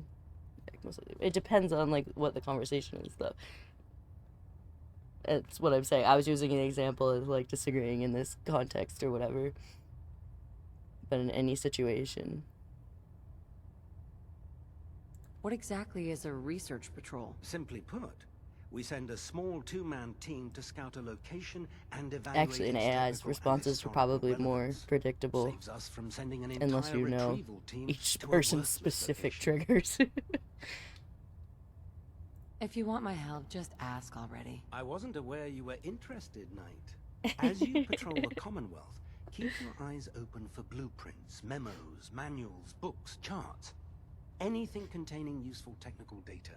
Like, it depends on like what the conversation is, though. That's what I'm saying. I was using an example of like disagreeing in this context or whatever. But in any situation, What exactly is a research patrol? Simply put, we send a small two-man team to scout a location and evaluate actually, an its AI's technical and responses are historical probably more relevance. predictable Saves us from sending an unless entire you know retrieval team each to a person's worthless specific location. triggers. If you want my help, just ask already. I wasn't aware you were interested, Knight. As you patrol the Commonwealth, keep your eyes open for blueprints, memos, manuals, books, charts. Anything containing useful technical data.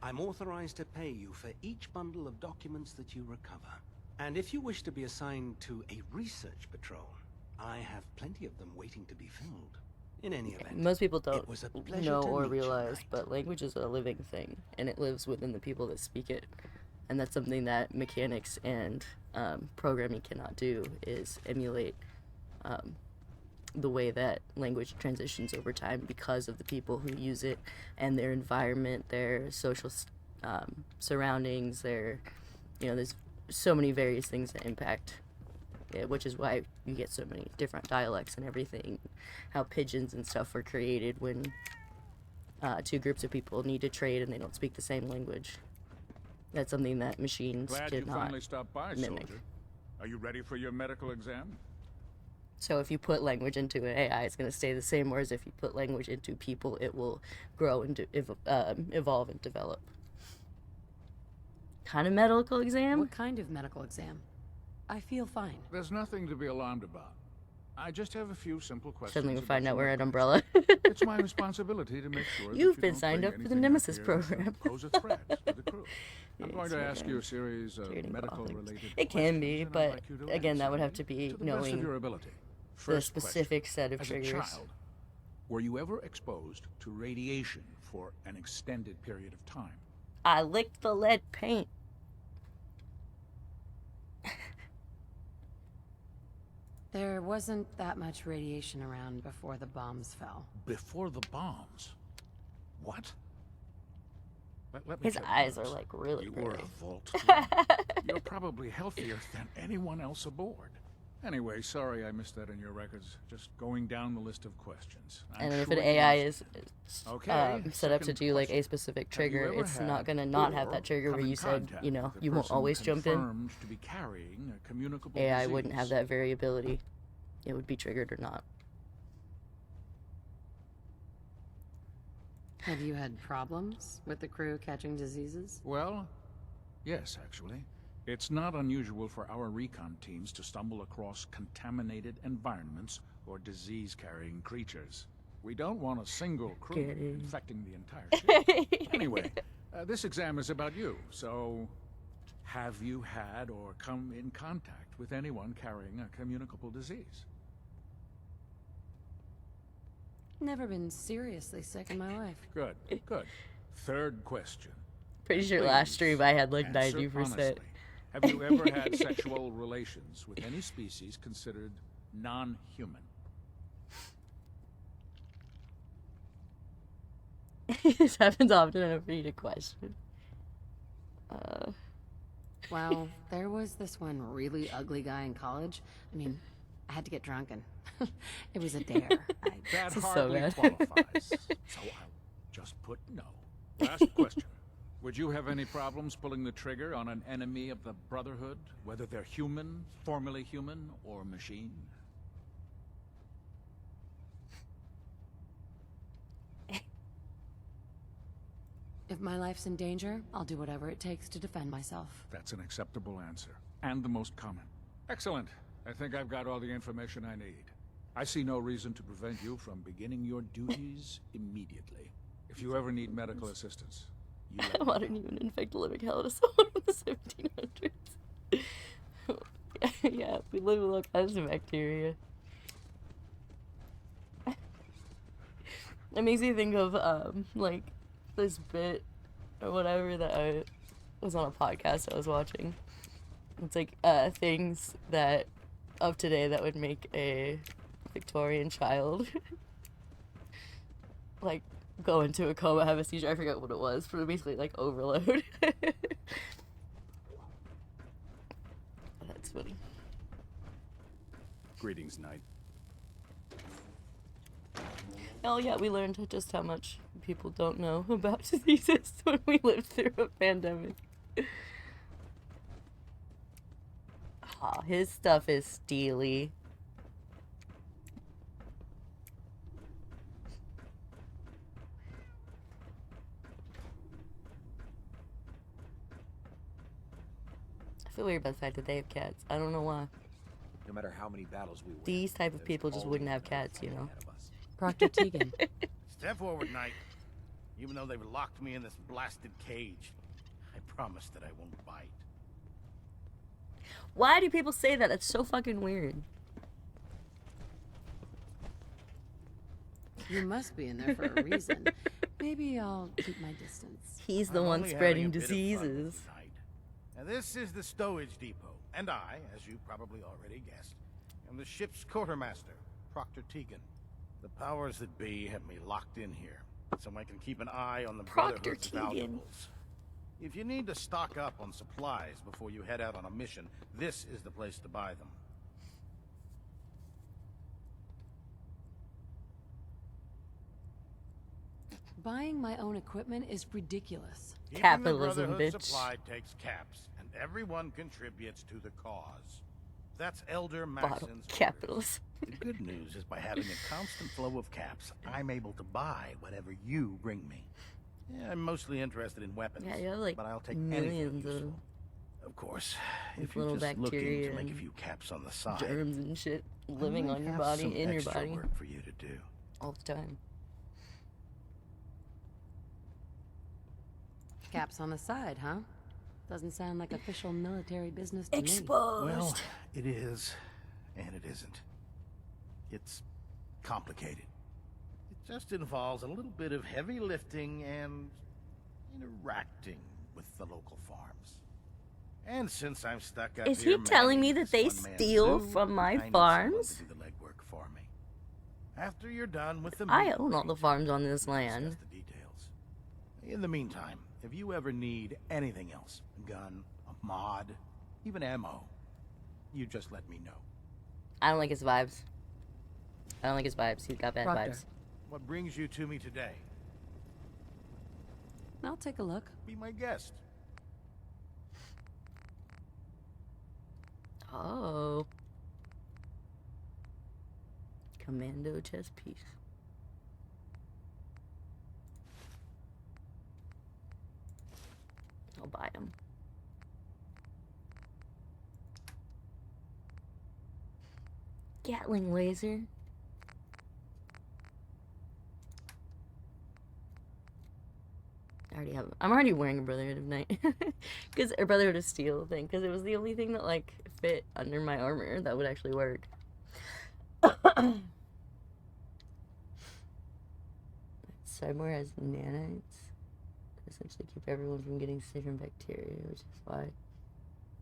I'm authorized to pay you for each bundle of documents that you recover. And if you wish to be assigned to a research patrol, I have plenty of them waiting to be filled. In any event, Most people it don't was a pleasure know to or meet you, realize, Knight. but language is a living thing, and it lives within the people that speak it. And that's something that mechanics and programming cannot do, is emulate the way that language transitions over time because of the people who use it and their environment, their social surroundings, their, there's so many various things that impact it, which is why you get so many different dialects and everything, how pigeons and stuff were created when two groups of people need to trade and they don't speak the same language. That's something that machines Glad you cannot finally stopped by, mimic. soldier. Are you ready for your medical exam? So if you put language into an AI, it's going to stay the same, whereas if you put language into people, it will grow and evolve and develop. Kind of medical exam? What kind of medical exam? I feel fine. There's nothing to be alarmed about. I just have a few simple questions. Suddenly we about find out your we're at records. Umbrella. It's my responsibility to make sure that You've you been don't signed bring up for the anything Nemesis up here that program. could pose a threat to the crew. I'm going to Yes, ask you a series of Trading medical-related politics. questions. It can be, and I'd but like you to again, that answer would have them to be to the best of knowing your ability. the First specific question. set of As triggers. a child, were you ever exposed to radiation for an extended period of time? I licked the lead paint. There wasn't that much radiation around before the bombs fell. Before the bombs? What? Let me His check eyes notes. are like really You were gray. a vault drunk. You're probably healthier than anyone else aboard. Anyway, sorry I missed that in your records. Just going down the list of questions. And if sure an you AI understand. is Okay, set up to second do like a question. specific Have you trigger, ever it's had not gonna not have or that trigger where come in you said, contact you know, with a you won't person always jump in. confirmed to be carrying a communicable AI disease? wouldn't have that variability. It would be triggered or not. Have you had problems with the crew catching diseases? Well, yes, actually. It's not unusual for our recon teams to stumble across contaminated environments or disease-carrying creatures. We don't want a single crew infecting the entire ship. Anyway, this exam is about you, so have you had or come in contact with anyone carrying a communicable disease? Never been seriously sick in my life. Good, good. Third question. Pretty sure last stream I had like Answer 90%. honestly. Have you ever had sexual relations with any species considered non-human? This happens often enough for you to question. Well, there was this one really ugly guy in college. I mean, I had to get drunk and it was a dare. That This is so hardly bad. qualifies. So I'll just put no. Last question. Would you have any problems pulling the trigger on an enemy of the Brotherhood, whether they're human, formerly human, or machine? If my life's in danger, I'll do whatever it takes to defend myself. That's an acceptable answer, and the most common. Excellent. I think I've got all the information I need. I see no reason to prevent you from beginning your duties immediately. If you ever need medical assistance, you let me know. Modern human infect a living hell to someone in the 1700s. Yeah, we live with all kinds of bacteria. It makes me think of like this bit or whatever that I was on a podcast I was watching. It's like things that of today that would make a Victorian child like go into a coma, have a seizure. I forget what it was, but basically like overload. That's funny. Greetings, Knight. Oh yeah, we learned just how much people don't know about diseases when we lived through a pandemic. Ah, his stuff is steely. I feel weird about the fact that they have cats. I don't know why. No matter how many battles we win, These type of there's people just always wouldn't have another cats, fight you know. ahead of us. Proctor Tegan. Step forward, Knight. Even though they've locked me in this blasted cage, I promise that I won't bite. Why do people say that? That's so fucking weird. You must be in there for a reason. Maybe I'll keep my distance. He's the I'm one only spreading having a bit of fun with diseases. you, Knight. Now, this is the stowage depot, and I, as you probably already guessed, am the ship's quartermaster, Proctor Tegan. The powers that be have me locked in here, so I can keep an eye on the Proctor Brotherhood's Tegan. valuables. If you need to stock up on supplies before you head out on a mission, this is the place to buy them. Buying my own equipment is ridiculous. Keeping Capitalism, the Brotherhood bitch. supplied takes caps, and everyone contributes to the cause. That's Elder Bottom Maxon's capitalism. The good news is by having a constant flow of caps, I'm able to buy whatever you bring me. Yeah, I'm mostly interested in weapons, Yeah, you have like but I'll take anything millions of useful. Of course, With if you're little just looking bacteria to make a and few caps on the side, germs and shit I living might on your have body, some in your extra body, work for you to do. all the time. Caps on the side, huh? Doesn't sound like official military business to me. Exposed. Well, it is, and it isn't. It's complicated. It just involves a little bit of heavy lifting and interacting with the local farms. And since I'm stuck up Is here he telling me manning that they this one-man steal zoo, from my I need farms? someone to do the legwork for me. After you're done with the I meat own all the farms on this discuss land. the details. In the meantime, if you ever need anything else, a gun, a mod, even ammo, you just let me know. I don't like his vibes. I don't like his vibes. He's got bad Proctor. vibes. What brings you to me today? I'll take a look. Be my guest. Oh. Commando chess piece. I'll buy him. Gatling laser. I already have. I'm already wearing a Brotherhood of Night, because a Brotherhood of Steel thing, because it was the only thing that like fit under my armor that would actually work. Cyborg has nanites. Essentially keep everyone from getting sick from bacteria, which is why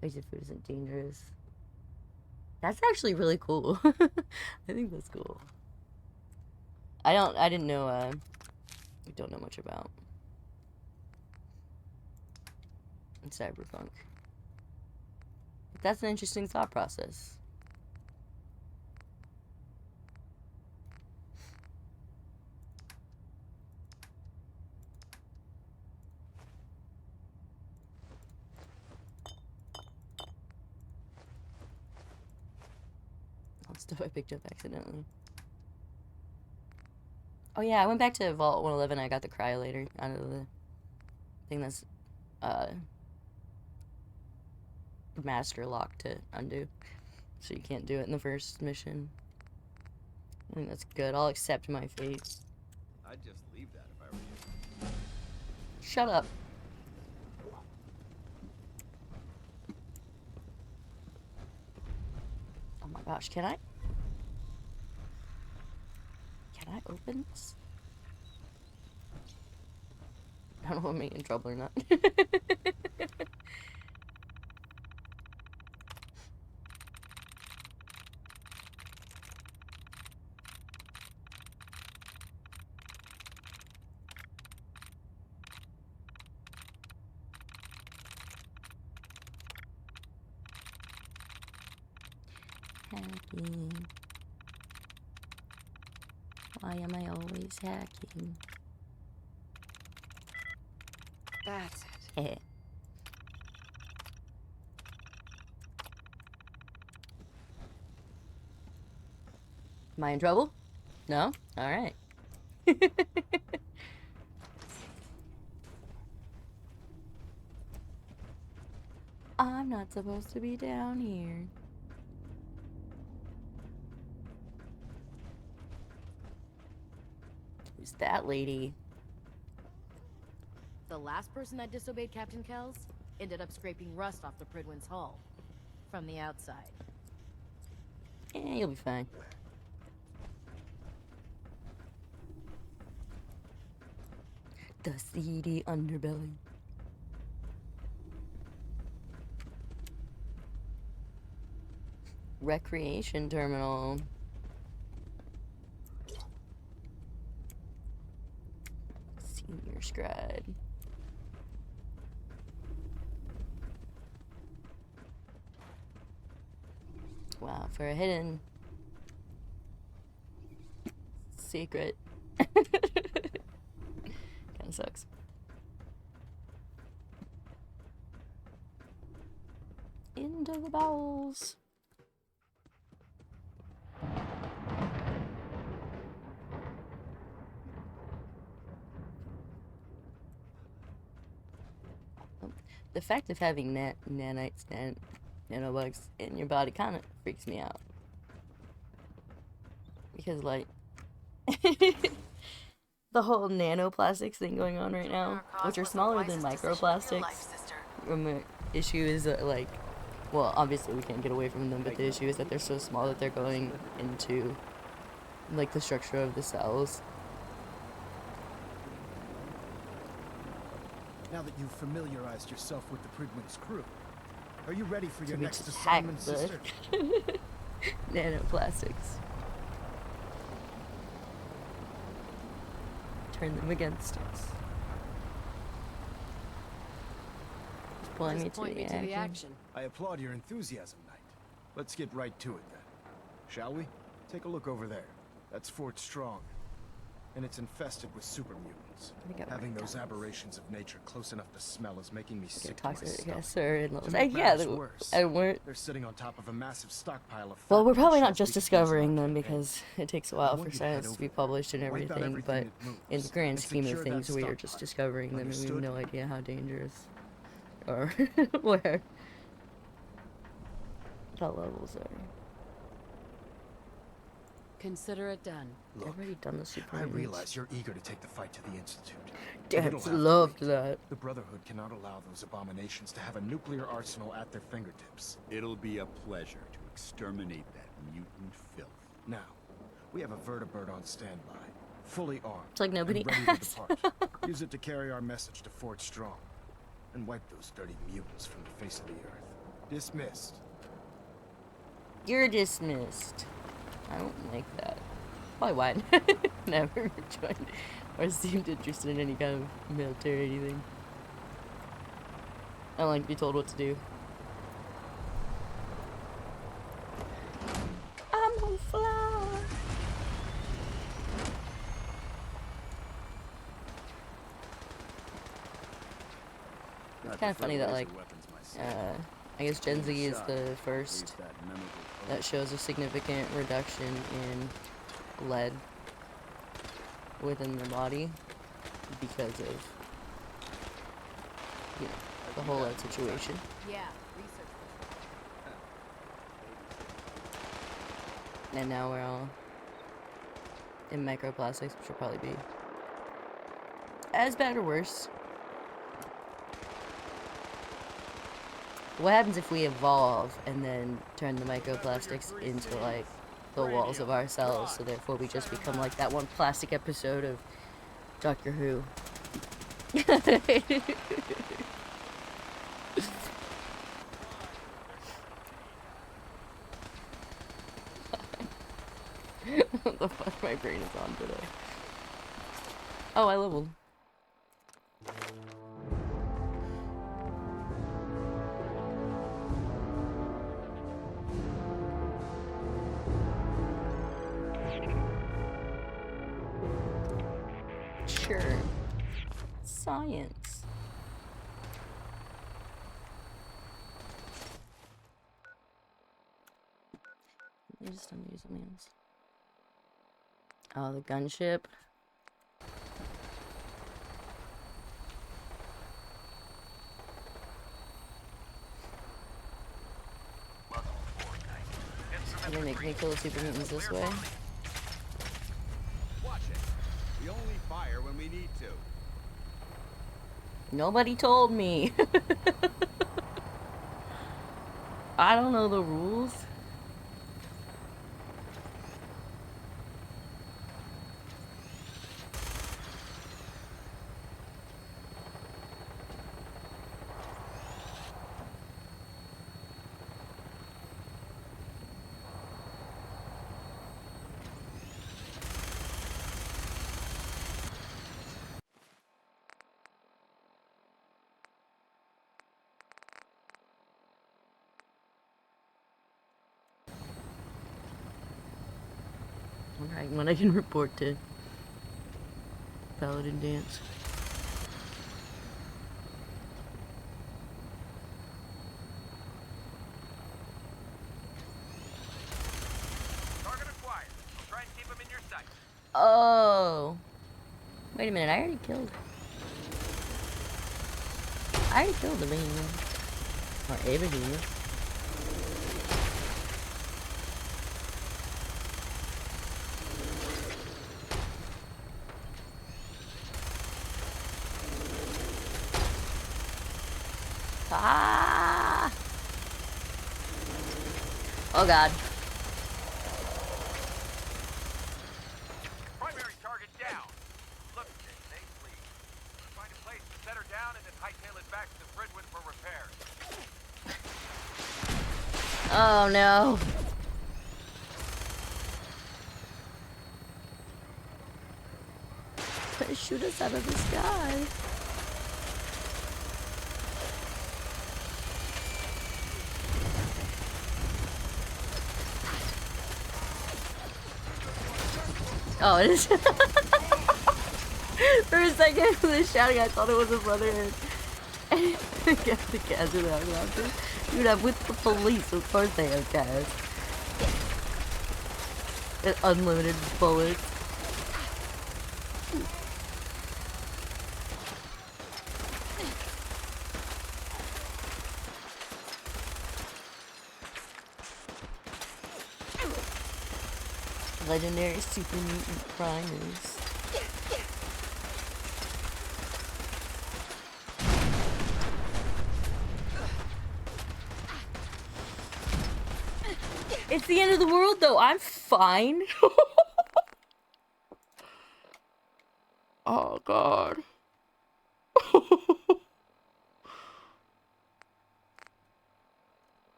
basic food isn't dangerous. That's actually really cool. I think that's cool. I didn't know, I don't know much about cyberpunk. But that's an interesting thought process. All stuff I picked up accidentally. Oh yeah, I went back to Vault 111. I got the cryolator out of the thing that's master lock to undo, so you can't do it in the first mission. I think that's good. I'll accept my fate. I'd just leave that if I were you. Shut up. Oh my gosh, can I open this? I don't know if I'm in trouble or not. Hacking. Why am I always hacking? That's it. Am I in trouble? No? Alright. I'm not supposed to be down here. Who's that lady? The last person that disobeyed Captain Kells ended up scraping rust off the Pridwin's hull from the outside. Eh, you'll be fine. The seedy underbelly. Recreation terminal. Senior scribe. Wow, for a hidden secret. Kinda sucks. Into the bowels. the fact of having nanites and nanobugs in your body kind of freaks me out. Because, like, the whole nanoplastics thing going on right now, which are smaller than microplastics. The issue is that, like, well, obviously we can't get away from them, but the issue is that they're so small that they're going into, like, the structure of the cells. Now that you've familiarized yourself with the Prydwen's crew, are you ready for your So we next just hack assignment, the sister? nanoplastics. Turn them against us. Point me to the action. I applaud your enthusiasm, Knight. Let's get right to it then. Shall we? Take a look over there. That's Fort Strong. And it's infested with super mutants. Having those aberrations of nature close enough to smell is making me sick to my stomach. Yes, sir. And To like, make yeah, matters worse, and we're they're sitting on top of a massive stockpile of well, fat we're probably and not shells just we can use in our discovering them campaign. because it takes a I while want for you to head science to over be there, published and wipe out everything, everything but that moves, in the grand and scheme of secure that things, we are stockpile. just discovering them and we have Understood? no idea how dangerous or where the levels are. Consider it done. I've already done the super I mutants. realize you're eager to take the fight to the Institute. But it'll Dads have to loved wait. that. The Brotherhood cannot allow those abominations to have a nuclear arsenal at their fingertips. It'll be a pleasure to exterminate that mutant filth. Now, we have a vertibird on standby, fully armed. It's like nobody and ready asked. to depart. Use it to carry our message to Fort Strong, and wipe those dirty mutants from the face of the earth. Dismissed. You're dismissed. I don't like that. Probably why I never joined or seemed interested in any kind of military or anything. I don't like to be told what to do. I'm on fly. It's kind of funny that, like, I guess Gen Z is the first that shows a significant reduction in lead within the body because of, you know, the whole lead situation. Yeah, research. And now we're all in microplastics, which will probably be as bad or worse. What happens if we evolve and then turn the microplastics into, like, the walls of our cells, so therefore we just become like that one plastic episode of Doctor Who? What the fuck my brain is on today? Oh, I leveled. Sure. Science. I just don't use something else. Oh, the gunship. Can they make me kill the super mutants this way? Watch it. We only fire when we need to. Nobody told me. I don't know the rules. Alright, when I can report to Paladin Dance. Target acquired. I'll try and keep him in your sight. Oh. Wait a minute, I already killed. I already killed the behemoth. Or a behemoth. Ah! Oh god. Primary target down. Look, stay please. Find a place to set her down and then hightail it back to the Brotherhood for repairs. Oh no. They shoot us out of the sky. Oh, it is. For a second, the shouting, I thought it was a Brotherhood. Get the gas without laughter. Dude, I'm with the police. Of course they have gas. And unlimited bullets. Legendary super mutant primers. It's the end of the world though, I'm fine. Oh god.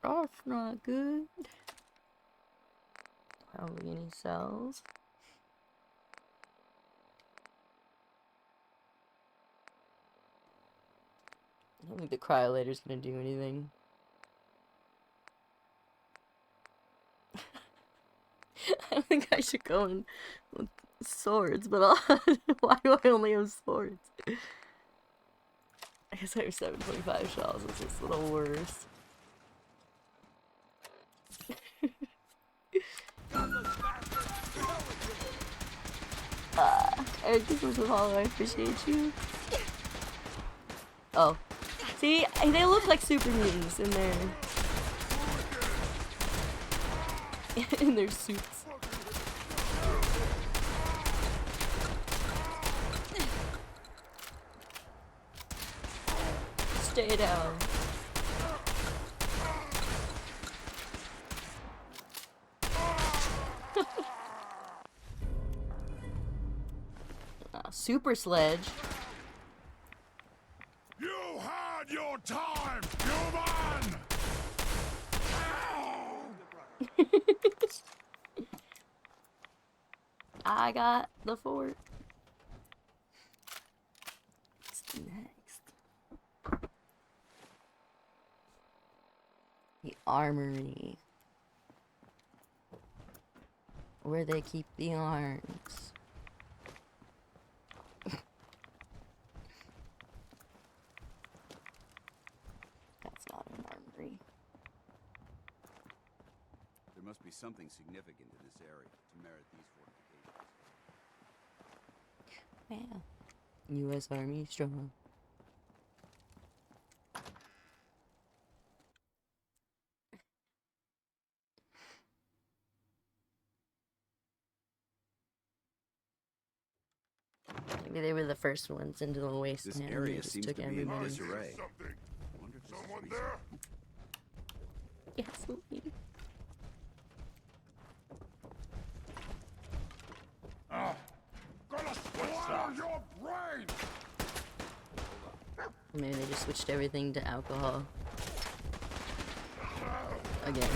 That's not good. Have we any cells? I don't think the cryolator's gonna do anything. I don't think I should go in with swords, but why do I only have swords? I guess I have 725 shells, it's just a little worse. Eric, this was a follow, I appreciate you. Oh. See, they look like super mutants in their suits. Stay down. Super sledge. You had your time, human! I got the fort. What's next? The armory. Where they keep the arms. That's not an armory. There must be something significant in this area to merit these fortifications. Yeah. U.S. Army strong. Maybe they were the first ones into the wasteland. This area just seems took to be in everybody. disarray. Someone there? Yes, me. Gonna splatter your brain! Maybe they just switched everything to alcohol. Again.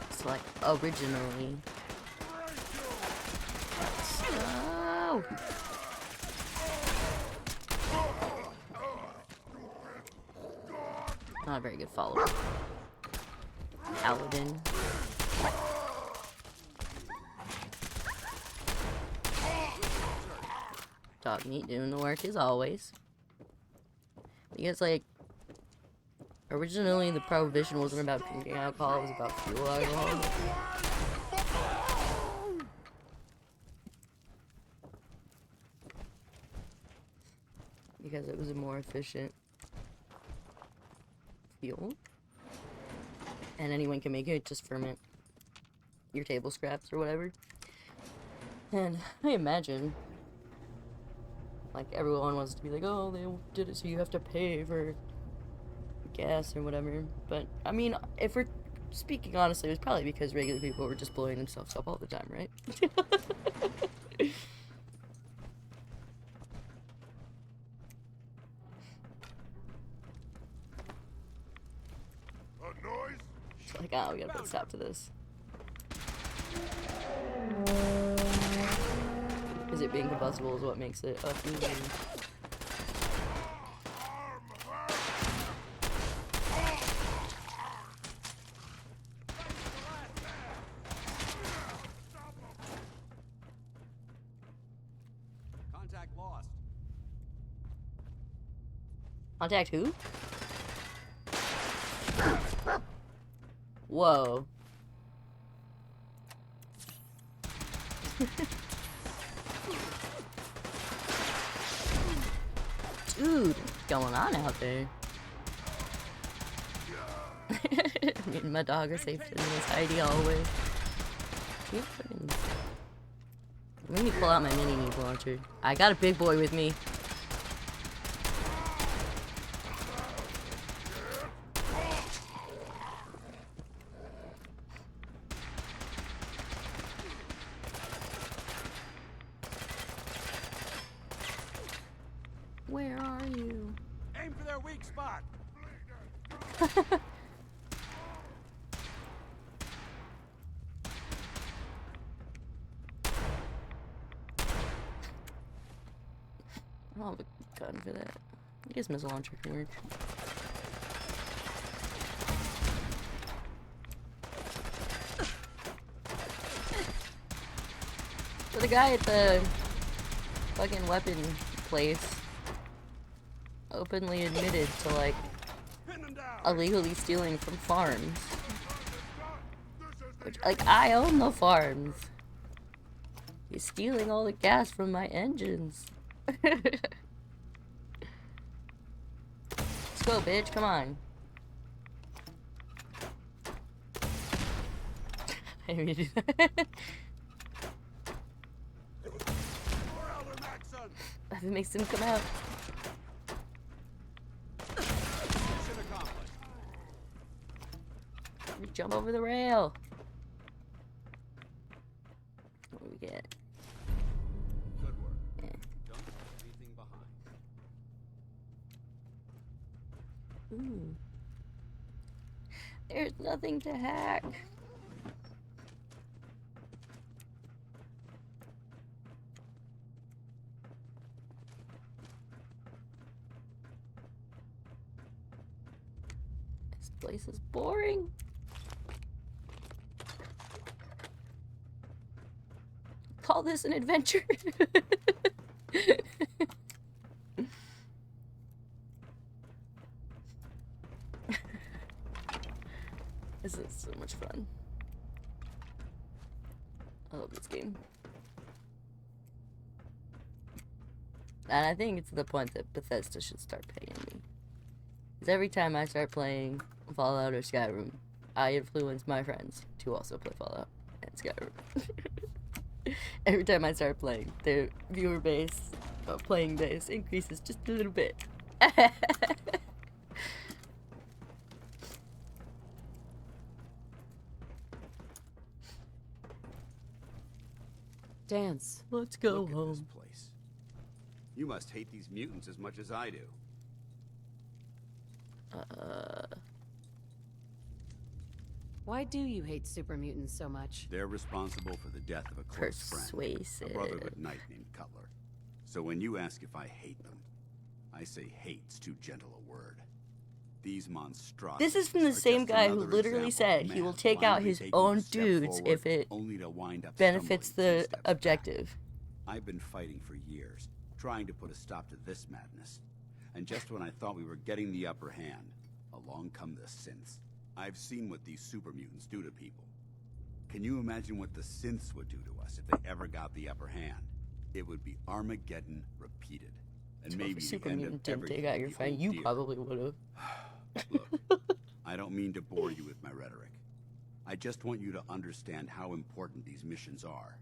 It's like originally. Oh! Not a very good follower. Paladin. Dog meat doing the work as always. You guys like Originally, the prohibition wasn't about drinking alcohol, it was about fuel alcohol. Because it was a more efficient fuel. And anyone can make it, just ferment your table scraps or whatever. And I imagine, like, everyone wants to be like, oh, they did it so you have to pay for gas or whatever. But, I mean, if we're speaking honestly, it was probably because regular people were just blowing themselves up all the time, right? It's like, oh, we gotta put a stop to this. Because it being combustible is what makes it unmoving. Contact lost. Contact who? Whoa. Dude, what's going on out there? Me and my dog are safe in this hidey hallway. Let me pull out my mini needle launcher. I got a big boy with me. Where are you? Aim for their weak spot. I don't have a gun for that. I guess missile launcher can work. So the guy at the fucking weapon place openly admitted to, like, illegally stealing from farms. Which, like, I own the farms. He's stealing all the gas from my engines. Let's go, bitch, come on. I didn't mean to do that. If it makes him come out. Jump over the rail. What do we get? Good work. Yeah. Don't leave anything behind. Ooh. There's nothing to hack. This place is boring. Call this an adventure. This is so much fun. I love this game. And I think it's to the point that Bethesda should start paying me. Because every time I start playing Fallout or Skyrim, I influence my friends to also play Fallout and Skyrim. Every time I start playing, their viewer base, playing base, increases just a little bit. Dance. Let's go Look at home. this place. You must hate these mutants as much as I do. Why do you hate super mutants so much? They're responsible for the death of a close friend, Persuasive. a Brotherhood knight named Cutler. So when you ask if I hate them, I say hate's too gentle a word. These monstrosities. This is from the same guy who literally said he will take out his own dudes if it benefits the objective. I've been fighting for years, trying to put a stop to this madness. And just when I thought we were getting the upper hand, along come the synths. I've seen what these super mutants do to people. Can you imagine what the synths would do to us if they ever got the upper hand? It would be Armageddon repeated. And maybe the super end of mutant didn't everything take out would your be, friend. oh You dear. probably would have. Look, I don't mean to bore you with my rhetoric. I just want you to understand how important these missions are.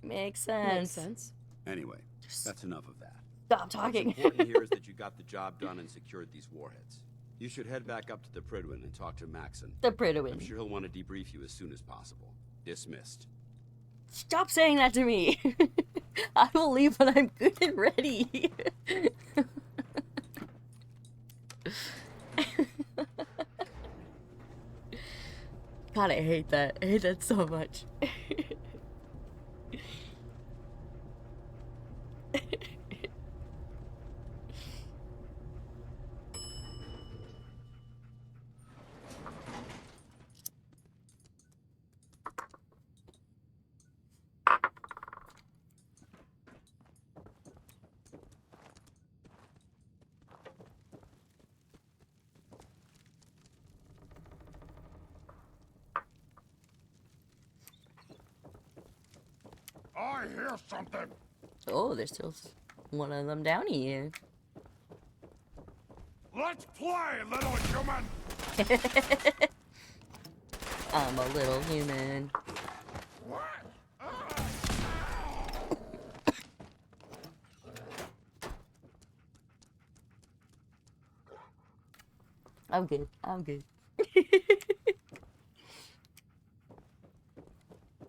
Makes sense. Anyway, that's enough of that. Stop talking. What's important here is that you got the job done and secured these warheads. You should head back up to the Prydwen and talk to Maxon. The Prydwen. I'm sure he'll want to debrief you as soon as possible. Dismissed. Stop saying that to me. I will leave when I'm good and ready. God, I hate that. I hate that so much. I hear something. Oh, there's still one of them down here. Let's play, little human. I'm a little human. I'm good. I'm good.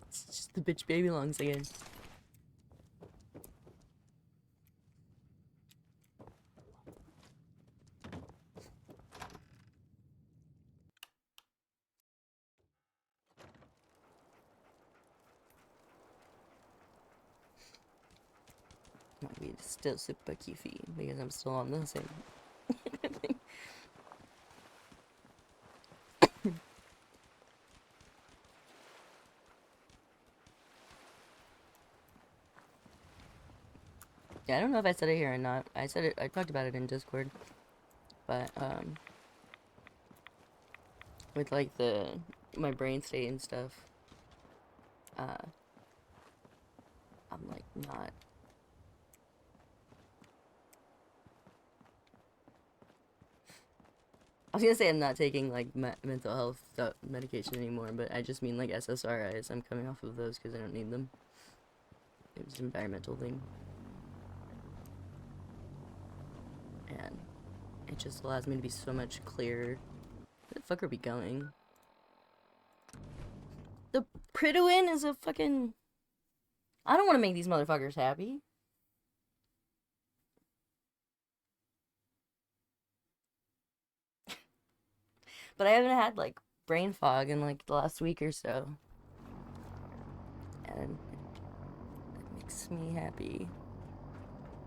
It's just the bitch baby longs again. Might be still super cutey because I'm still on the same. Yeah, I don't know if I said it here or not. I said it. I talked about it in Discord, but with like my brain state and stuff, I'm like not. I was gonna say I'm not taking like mental health medication anymore, but I just mean like SSRIs. I'm coming off of those because I don't need them. It was an environmental thing. And it just allows me to be so much clearer. Where the fuck are we going? The Prydwen is a fucking... I don't want to make these motherfuckers happy. But I haven't had like brain fog in like the last week or so. And it makes me happy.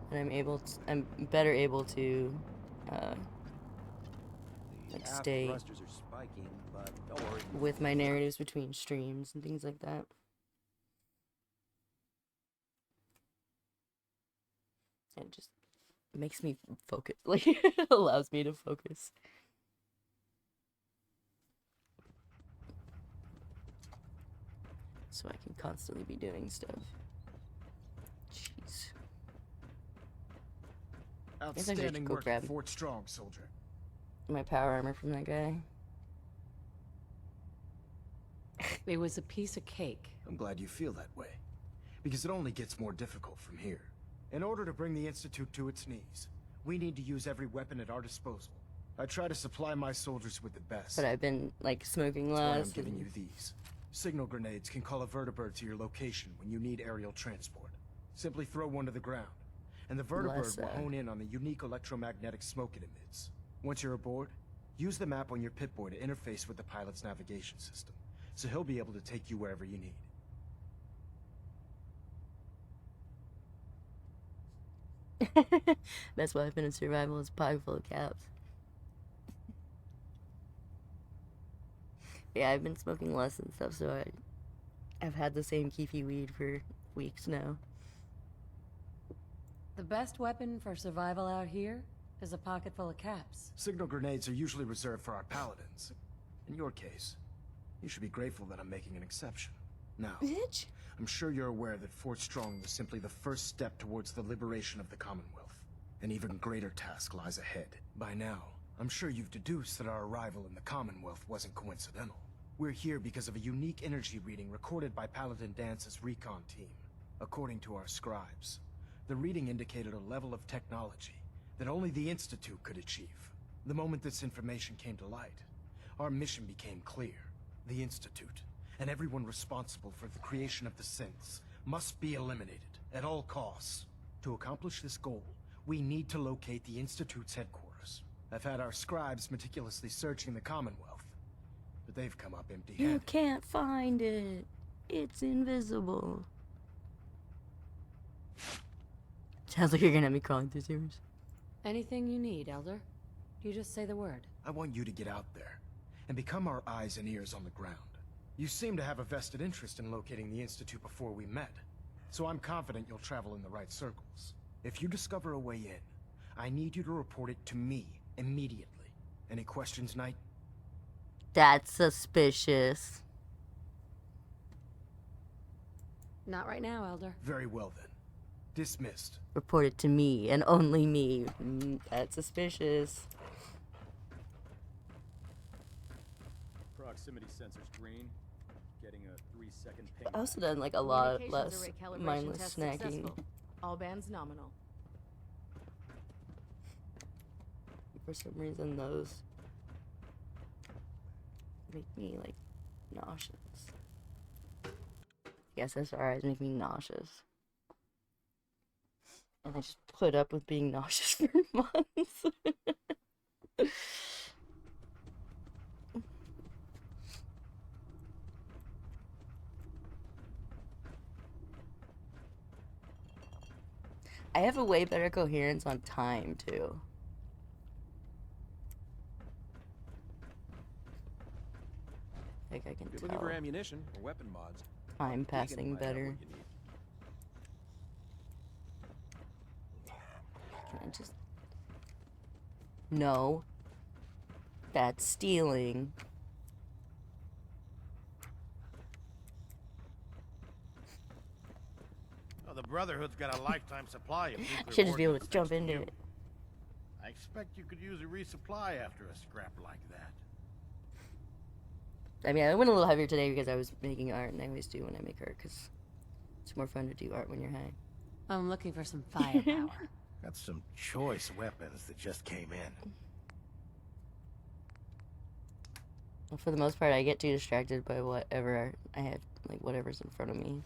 And I'm better able to like stay thrusters are spiking, but don't worry. with my narratives between streams and things like that. It just makes me focus, like it allows me to focus. So I can constantly be doing stuff. Jeez. Outstanding go work, grab Fort Strong, soldier. my power armor from that guy. It was a piece of cake. I'm glad you feel that way, because it only gets more difficult from here. In order to bring the Institute to its knees, we need to use every weapon at our disposal. I try to supply my soldiers with the best. But I've been like smoking That's why I'm less. giving you these. Signal grenades can call a vertibird to your location when you need aerial transport. Simply throw one to the ground, and the vertibird will hone in on the unique electromagnetic smoke it emits. Once you're aboard, use the map on your Pip-Boy to interface with the pilot's navigation system, so he'll be able to take you wherever you need. Best weapon in survival is a pocket full of caps. Yeah, I've been smoking less and stuff, so I've had the same keefy weed for weeks now. The best weapon for survival out here is a pocket full of caps. Signal grenades are usually reserved for our paladins. In your case, you should be grateful that I'm making an exception. Now, Bitch. I'm sure you're aware that Fort Strong was simply the first step towards the liberation of the Commonwealth. An even greater task lies ahead. By now, I'm sure you've deduced that our arrival in the Commonwealth wasn't coincidental. We're here because of a unique energy reading recorded by Paladin Dance's recon team. According to our scribes, the reading indicated a level of technology that only the Institute could achieve. The moment this information came to light, our mission became clear. The Institute, and everyone responsible for the creation of the synths, must be eliminated at all costs. To accomplish this goal, we need to locate the Institute's headquarters. I've had our scribes meticulously searching the Commonwealth, but they've come up empty-handed. You can't find it. It's invisible. Sounds like you're gonna have me crawling through sewers. Anything you need, Elder. You just say the word. I want you to get out there and become our eyes and ears on the ground. You seem to have a vested interest in locating the Institute before we met, so I'm confident you'll travel in the right circles. If you discover a way in, I need you to report it to me immediately. Any questions, Knight? That's suspicious. Not right now, Elder. Very well then. Dismissed. Report it to me and only me. That's suspicious. Proximity sensor's green. Getting a 3-second ping. I also done like a lot Communications less array calibration mindless test snacking. successful. All bands nominal. For some reason, those make me like nauseous. Yes, SRIs make me nauseous. And I just put up with being nauseous for months. I have a way better coherence on time, too. Like I can If you're tell. looking for ammunition or weapon mods, Time Tegan passing might have better. what you need. Can I just... No. That's stealing. Oh, the Brotherhood's got a lifetime supply of nuclear I should just be able to ordnance jump thanks into you. it. I expect you could use a resupply after a scrap like that. I mean, I went a little heavier today because I was making art, and I always do when I make art, because it's more fun to do art when you're high. I'm looking for some firepower. Got some choice weapons that just came in. Well, for the most part, I get too distracted by whatever I have, like, whatever's in front of me.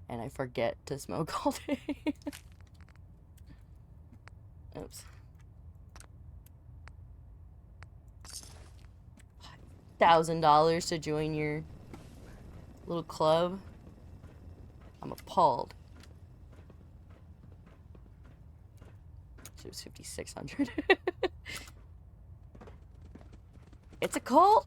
And I forget to smoke all day. Oops. $1,000 to join your little club. I'm appalled. It was $5,600. It's a cult.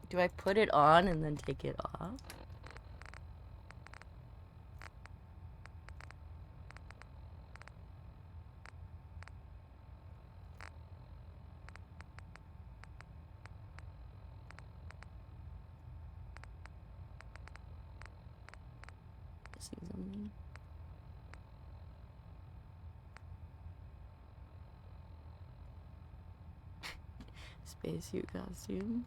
Do I put it on and then take it off? See something. Spacesuit costume.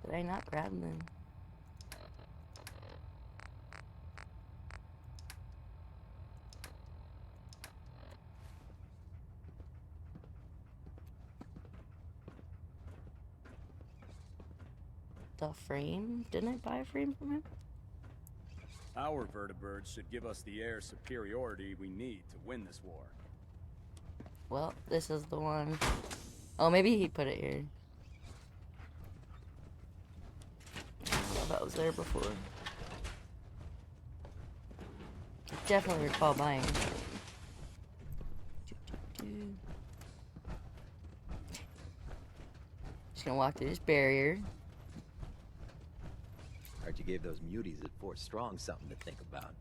Did I not grab them? The frame? Didn't I buy a frame from him? Our vertibirds should give us the air superiority we need to win this war. Well, this is the one. Oh, maybe he put it here. I don't know if I was there before. I definitely recall buying it. Just gonna walk through this barrier. Heard you gave those muties at Fort Strong something to think about.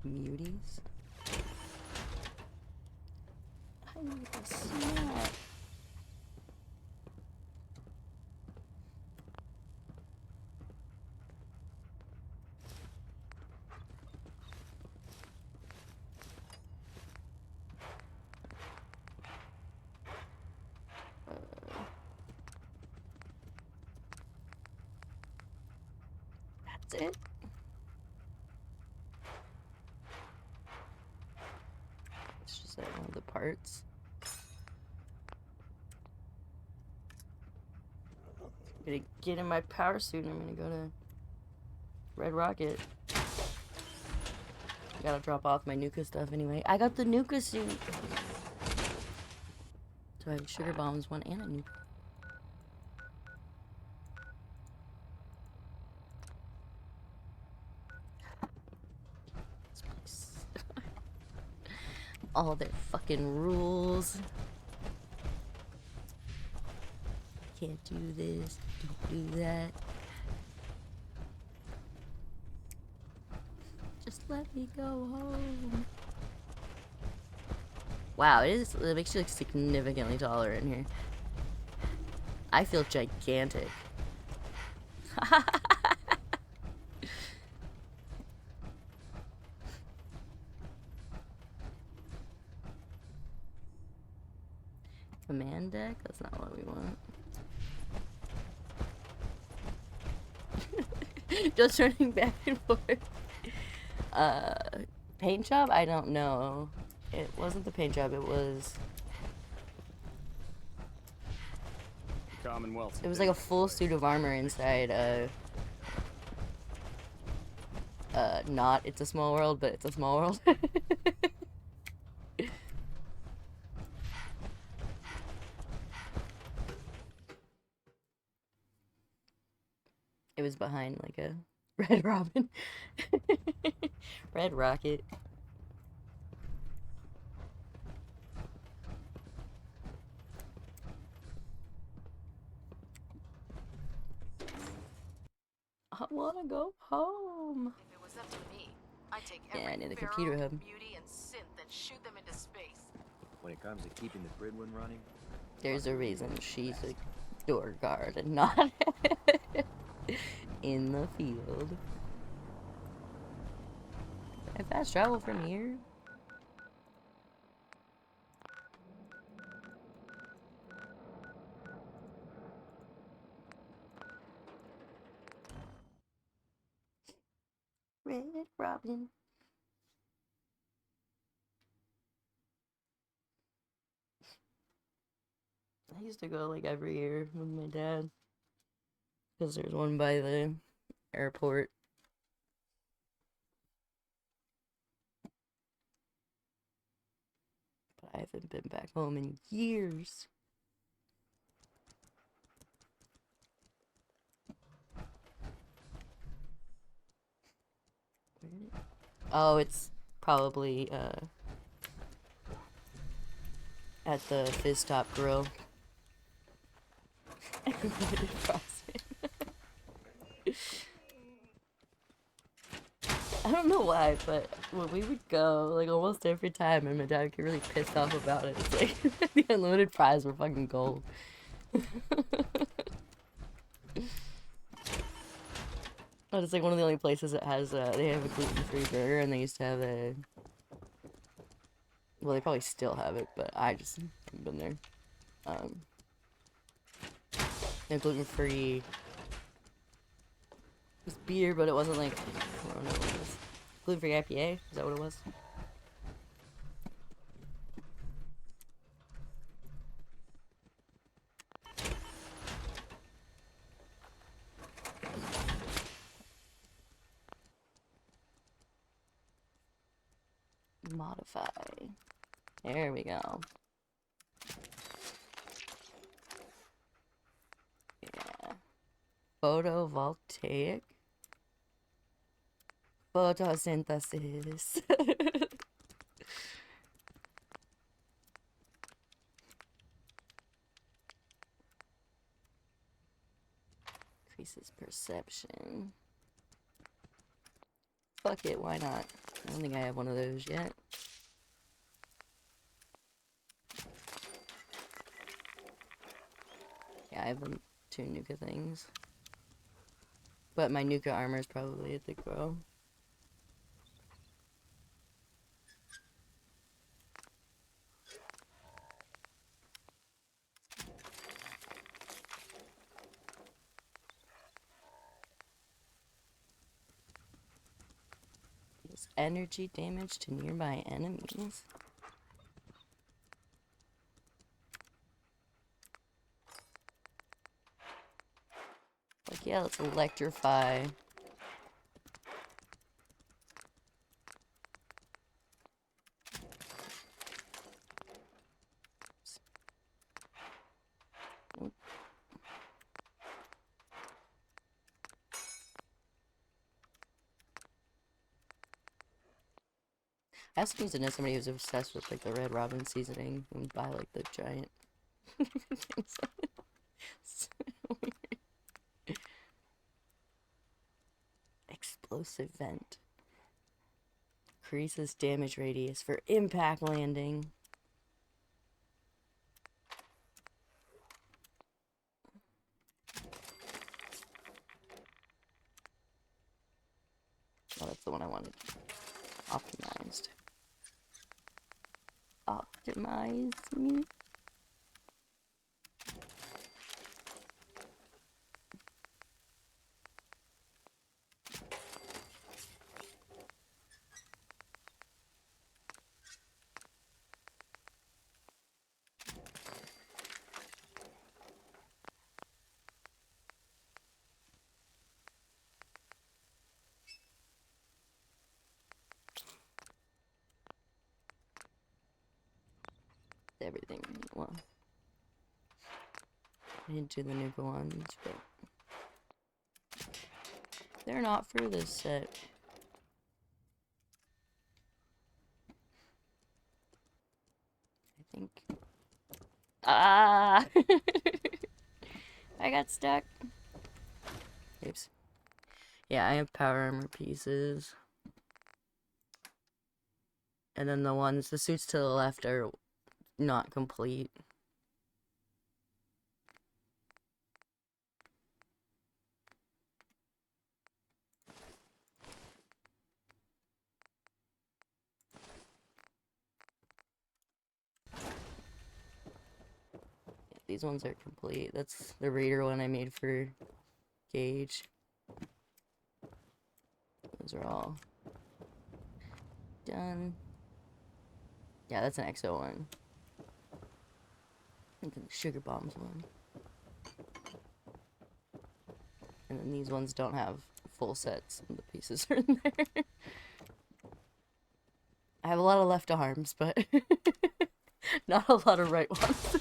Muties? I need a snack. That's it. It's just like one of the parts. I'm gonna get in my power suit and I'm gonna go to Red Rocket. I gotta drop off my Nuka stuff anyway. I got the Nuka suit. So I have sugar bombs, one and a Nuka. All their fucking rules. Can't do this, don't do that. Just let me go home. Wow, it makes you look significantly taller in here. I feel gigantic. Command deck? That's not what we want. Just running back and forth. Paint job? I don't know. It wasn't the paint job, it was... Commonwealth. It was like a full suit of armor inside, not It's a Small World, but It's a Small World. It was behind like a Red Robin. Red Rocket. I wanna go home. If it was up to me, I'd take Yeah, every I need the pharaoh, computer hub. beauty, and synth and shoot them into space. When it comes to keeping the Bridwin running, There's a reason she's a door guard and not in the field. Can I fast travel from here? Red Robin. I used to go like every year with my dad. Because there's one by the airport. But I haven't been back home in years. Oh, it's probably at the Fizz Top Grill. I don't know why, but when we would go, like almost every time, and my dad would get really pissed off about it. It's like the unlimited fries were fucking gold. But it's like one of the only places that has they have a gluten-free burger, and they used to have a. Well, they probably still have it, but I just haven't been there. The gluten-free. It was beer, but it wasn't like. I don't know what it was. Gluten-free IPA? Is that what it was? Modify. There we go. Photovoltaic? Photosynthesis. Increases perception. Fuck it, why not? I don't think I have one of those yet. Yeah, I have the 2 Nuka things. But my Nuka armor is probably at the grow. Deals energy damage to nearby enemies. Like, yeah, let's electrify. Nope. I also need to know somebody who's obsessed with like the Red Robin seasoning and buy like the giant things. So weird. Explosive vent. Increases damage radius for impact landing. Oh, that's the one I wanted. Optimized. Optimize me. Everything. Well, I didn't do the Nuka ones, but they're not for this set. I think. Ah! I got stuck. Oops. Yeah, I have power armor pieces. And then the suits to the left are not complete. Yeah, these ones are complete. That's the Raider one I made for Gage. Those are all done. Yeah, that's an XO one. And then the Sugar Bombs one. And then these ones don't have full sets, and the pieces are in there. I have a lot of left arms, but not a lot of right ones.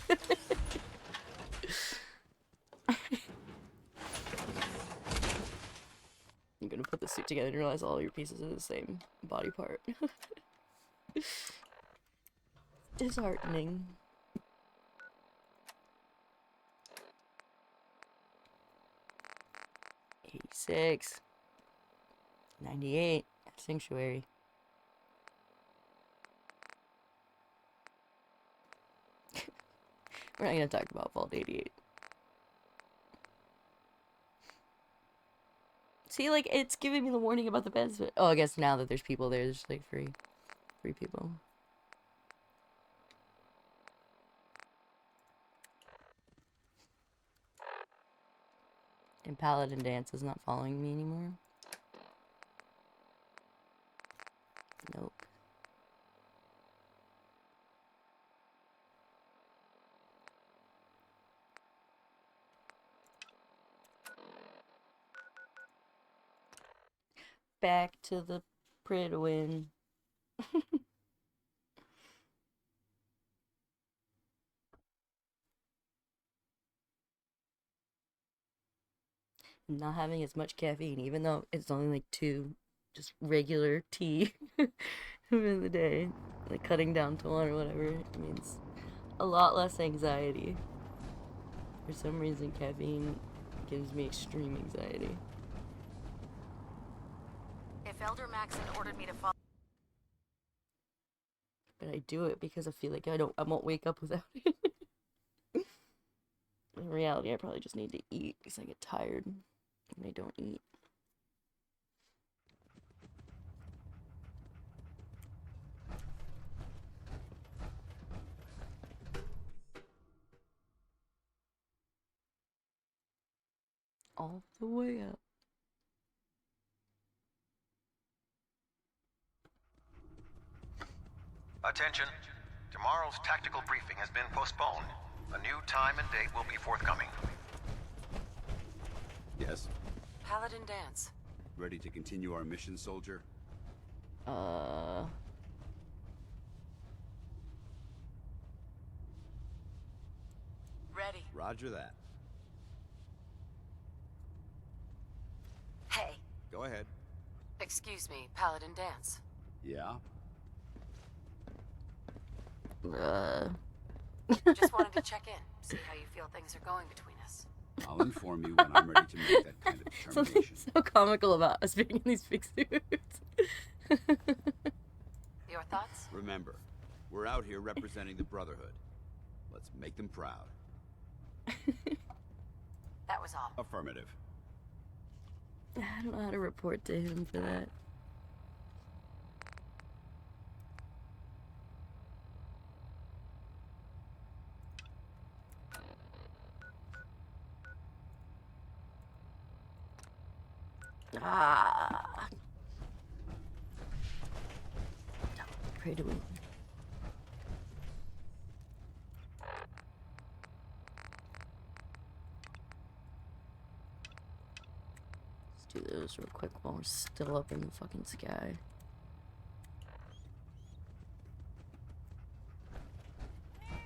You're gonna put the suit together and realize all your pieces are the same body part. Disheartening. $86. $98. Sanctuary. We're not gonna talk about Vault 88. See, like, it's giving me the warning about the beds, but... Oh, I guess now that there's people there, there's, like, free people. And Paladin Dance is not following me anymore. Nope. Back to the Pridwin. not having as much caffeine, even though it's only like 2 just regular tea in the day, like cutting down to 1 or whatever, it means a lot less anxiety. For some reason, caffeine gives me extreme anxiety. If Elder Maxon ordered me to follow... But I do it because I feel like I won't wake up without it. In reality, I probably just need to eat because I get tired when I don't eat. All the way up. Attention. Tomorrow's tactical briefing has been postponed. A new time and date will be forthcoming. Yes? Paladin Dance. Ready to continue our mission, soldier? Ready. Roger that. Hey. Go ahead. Excuse me, Paladin Dance. Yeah? Just wanted to check in, see how you feel things are going between us. I'll inform you when I'm ready to make that kind of determination. Something so comical about us being in these big suits. Your thoughts? Remember, we're out here representing the Brotherhood. Let's make them proud. That was all. Affirmative. I don't know how to report to him for that. Ah. Pray to win. Let's do this real quick while we're still up in the fucking sky.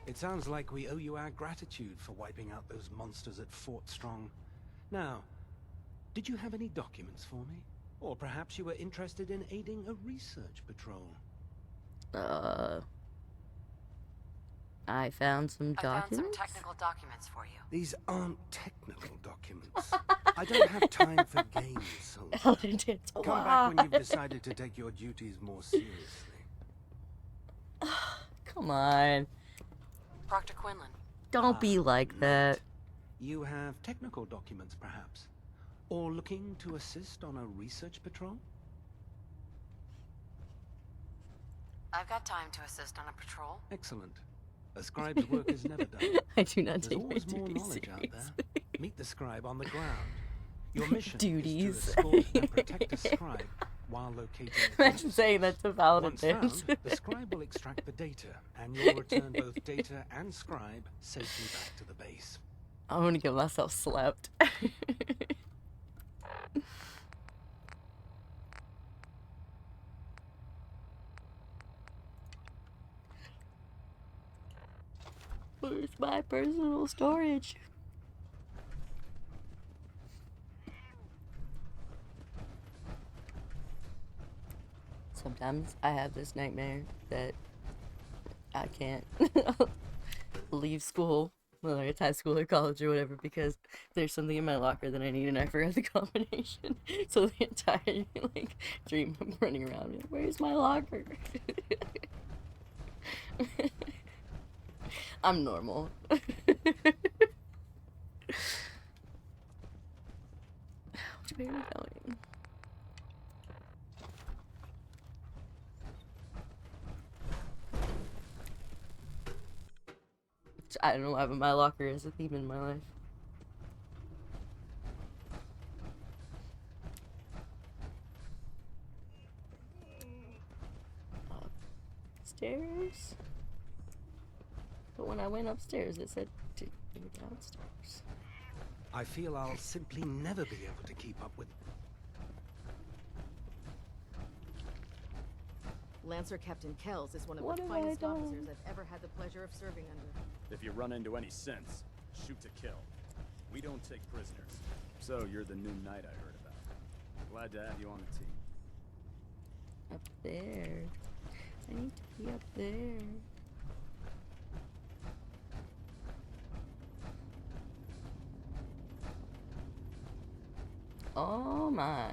It sounds like we owe you our gratitude for wiping out those monsters at Fort Strong. Now, did you have any documents for me? Or perhaps you were interested in aiding a research patrol? I found some documents. I found some technical documents for you. These aren't technical documents. I don't have time for games, soldier. Come back when you've decided to take your duties more seriously. Come on. Proctor Quinlan. Don't be like that. You have technical documents, perhaps? Or looking to assist on a research patrol? I've got time to assist on a patrol. Excellent. A scribe's work is never done. I do not There's take my always more duties knowledge out seriously. there. Meet the scribe on the ground. Your mission Duties. is to escort and protect a scribe while locating a Imagine host. saying that to Valentine. Once found, the scribe will extract the data, and you'll return both data and scribe safely back to the base. I'm gonna get myself slapped. Where's my personal storage? Sometimes I have this nightmare that I can't leave school, whether it's high school or college or whatever, because there's something in my locker that I need and I forgot the combination. So the entire dream I'm running around like, where's my locker? I'm normal. Which way are we going? I don't know why, but my locker is a theme in my life. Upstairs? But when I went upstairs, it said to go downstairs. I feel I'll simply never be able to keep up with... Lancer Captain Kells is one of What the have I finest done? officers I've ever had the pleasure of serving under. If you run into any sense, shoot to kill. We don't take prisoners. So you're the new knight I heard about. Glad to have you on the team. Up there. I need to be up there. Oh my.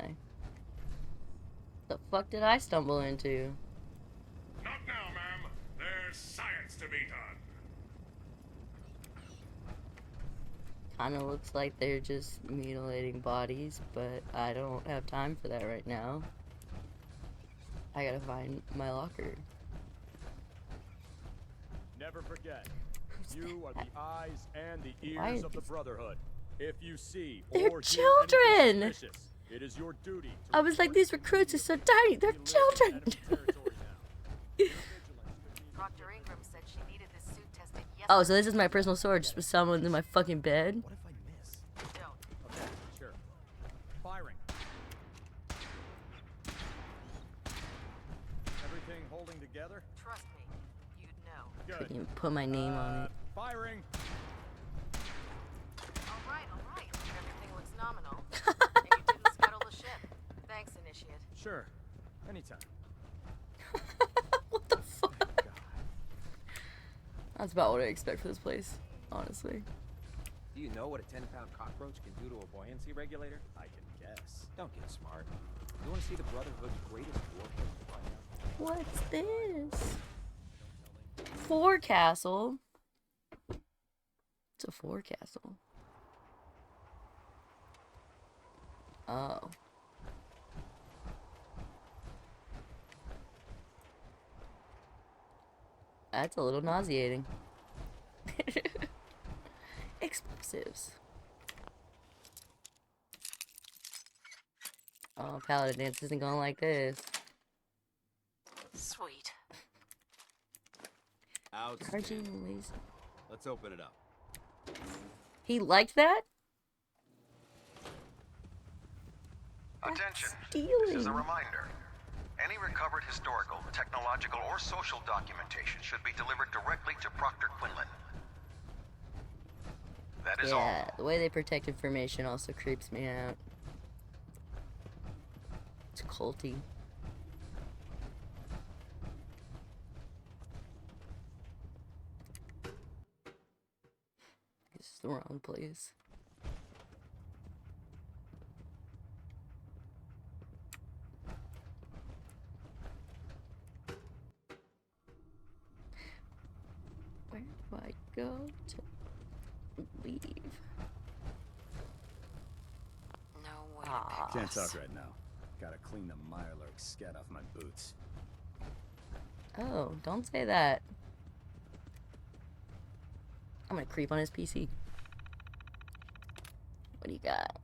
The fuck did I stumble into? Not now, ma'am. There's science to be done. Kinda looks like they're just mutilating bodies, but I don't have time for that right now. I gotta find my locker. Never forget, you are the eyes and the Why ears are of the these- Brotherhood. If you see They're or hear children! anything suspicious, it is your duty to I was like, these recruits are so tiny, they're children! Dr. Ingram said she needed this suit tested yesterday. Oh, so this is my personal sword, just with someone in my fucking bed? What if I miss? Don't. Okay, sure. Firing. Everything holding together? Trust me, you'd know. Good. Couldn't even put my name on it. Firing. All right. Everything looks nominal. And you didn't scuttle the ship. Thanks, Initiate. Sure. Anytime. What the fuck? That's about what I expect for this place, honestly. Do you know what a 10-pound cockroach can do to a buoyancy regulator? I can guess. Don't get smart. You want to see the Brotherhood's greatest warhead to find out? What's this? Forecastle? It's a forecastle. Oh. That's a little nauseating. Explosives. Oh, Paladin Dance isn't going like this. Sweet. Charging Outstanding. laser. Let's open it up. He liked that? Attention. Stealing. This is a reminder. Any recovered historical, technological, or social documentation should be delivered directly to Proctor Quinlan. That is all. Yeah, the way they protect information also creeps me out. It's culty. This is the wrong place. Where do I go to leave? No way. Ah, Can't talk right now. Gotta clean the Mirelurk scat off my boots. oh, don't say that. I'm gonna creep on his PC. What do you got?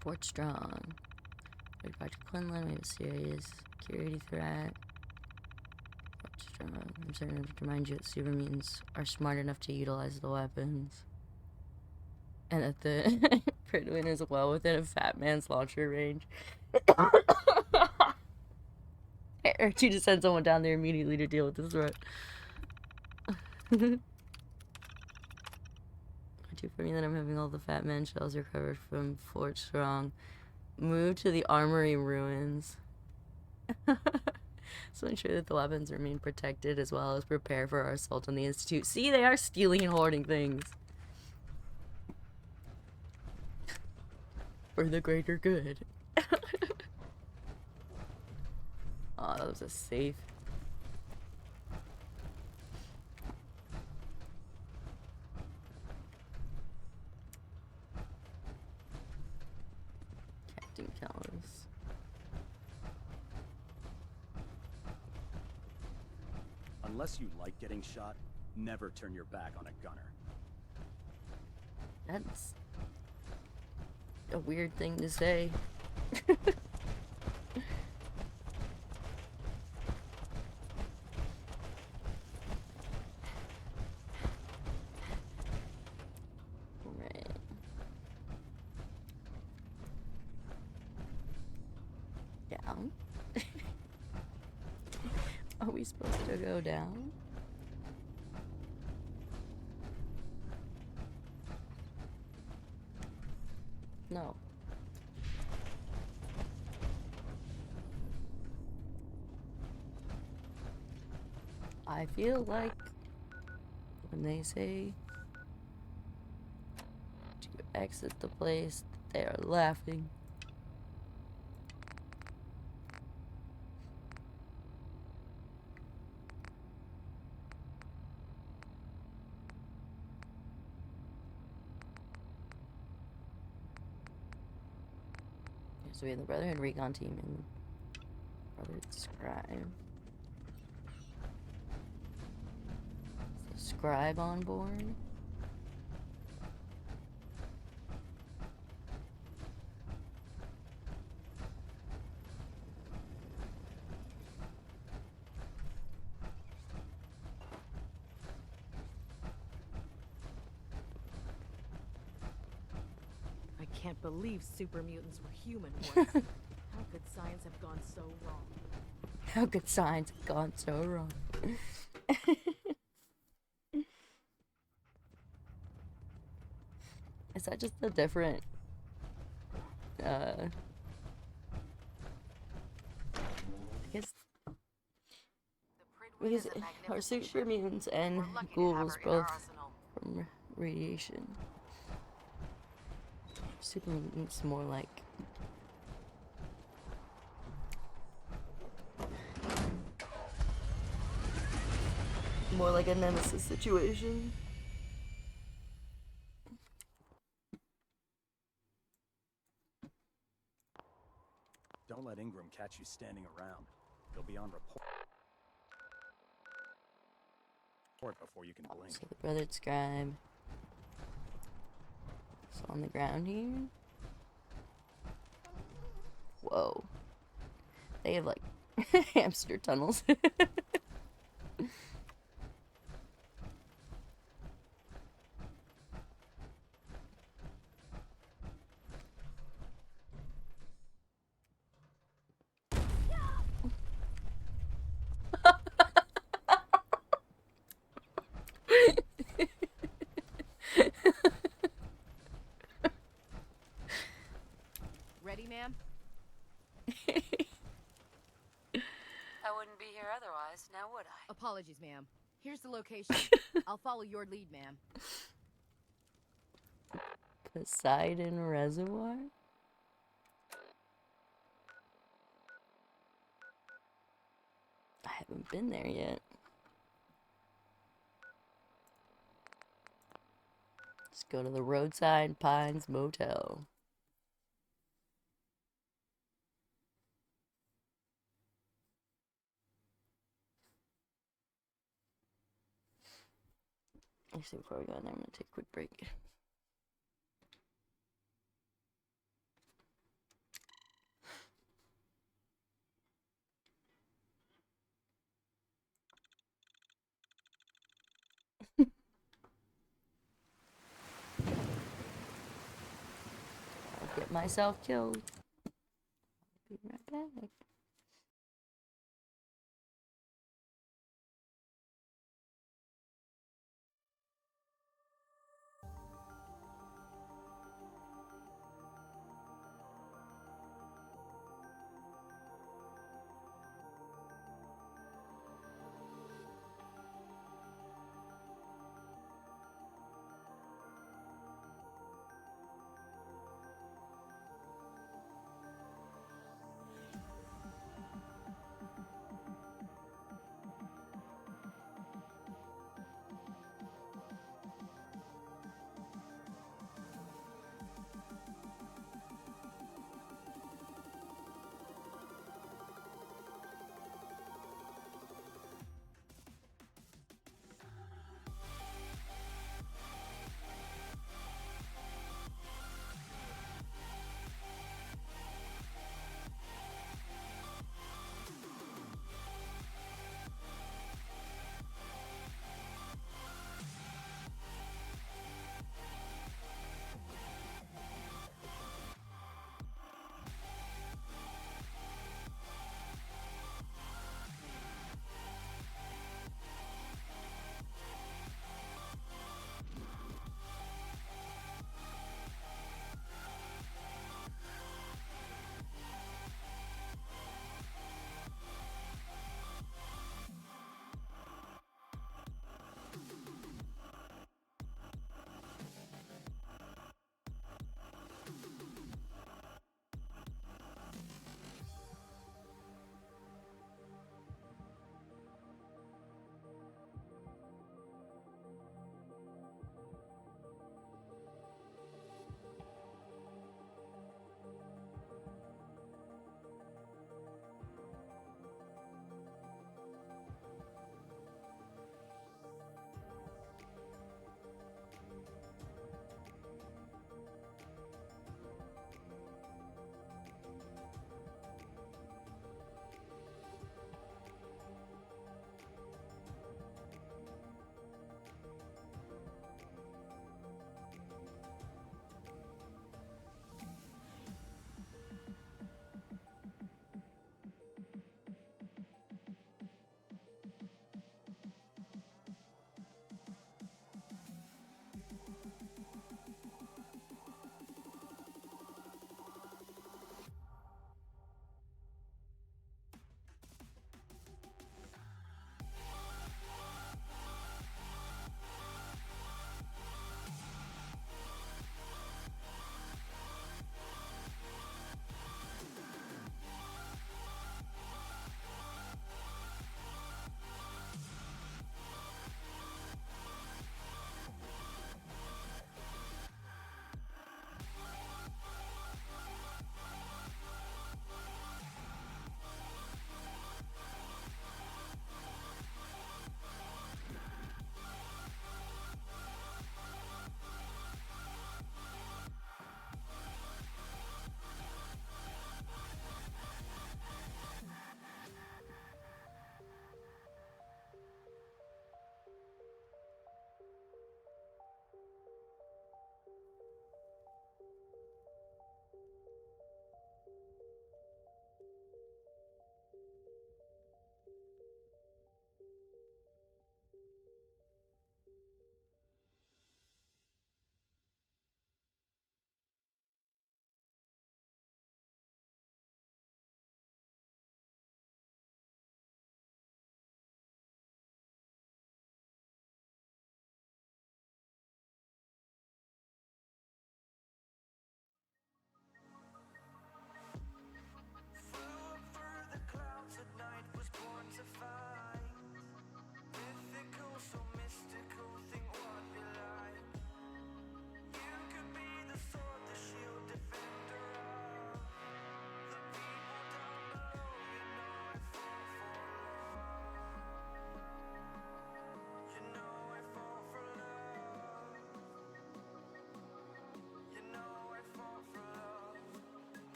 Fort Strong. Dr. Quinlan made a serious security threat. Fort Strong. I'm certain to remind you that super mutants are smart enough to utilize the weapons. And that the Pridwin is well within a fat man's launcher range. I urge you to send someone down there immediately to deal with this threat. Do for me that I'm having all the fat man shells recovered from Fort Strong moved to the armory ruins. So ensure that the weapons remain protected as well as prepare for our assault on the Institute. See, they are stealing and hoarding things. For the greater good. Oh, that was a safe. Captain Callus. Unless you like getting shot, never turn your back on a gunner. That's a weird thing to say. Right. Down? Are we supposed to go down? I feel like when they say to exit the place, they are laughing. So we have the Brotherhood recon team and Brotherhood scribe. Is the scribe on board? I can't believe super mutants were human once. How could science have gone so wrong? How could science have gone so wrong? Is that just a different I guess because our super mutants and ghouls both from radiation. Super mutants more like a nemesis situation. Don't let Ingram catch you standing around. You'll be on report before you can blink. So the Brotherhood scribe is on the ground here. Whoa. They have like hamster tunnels. Ready, ma'am? I wouldn't be here otherwise, now would I? Apologies, ma'am. Here's the location. I'll follow your lead, ma'am. Poseidon Reservoir? I haven't been there yet. Let's go to the Roadside Pines Motel. Actually, before we go in there, I'm going to take a quick break. I'll get myself killed. Be right back.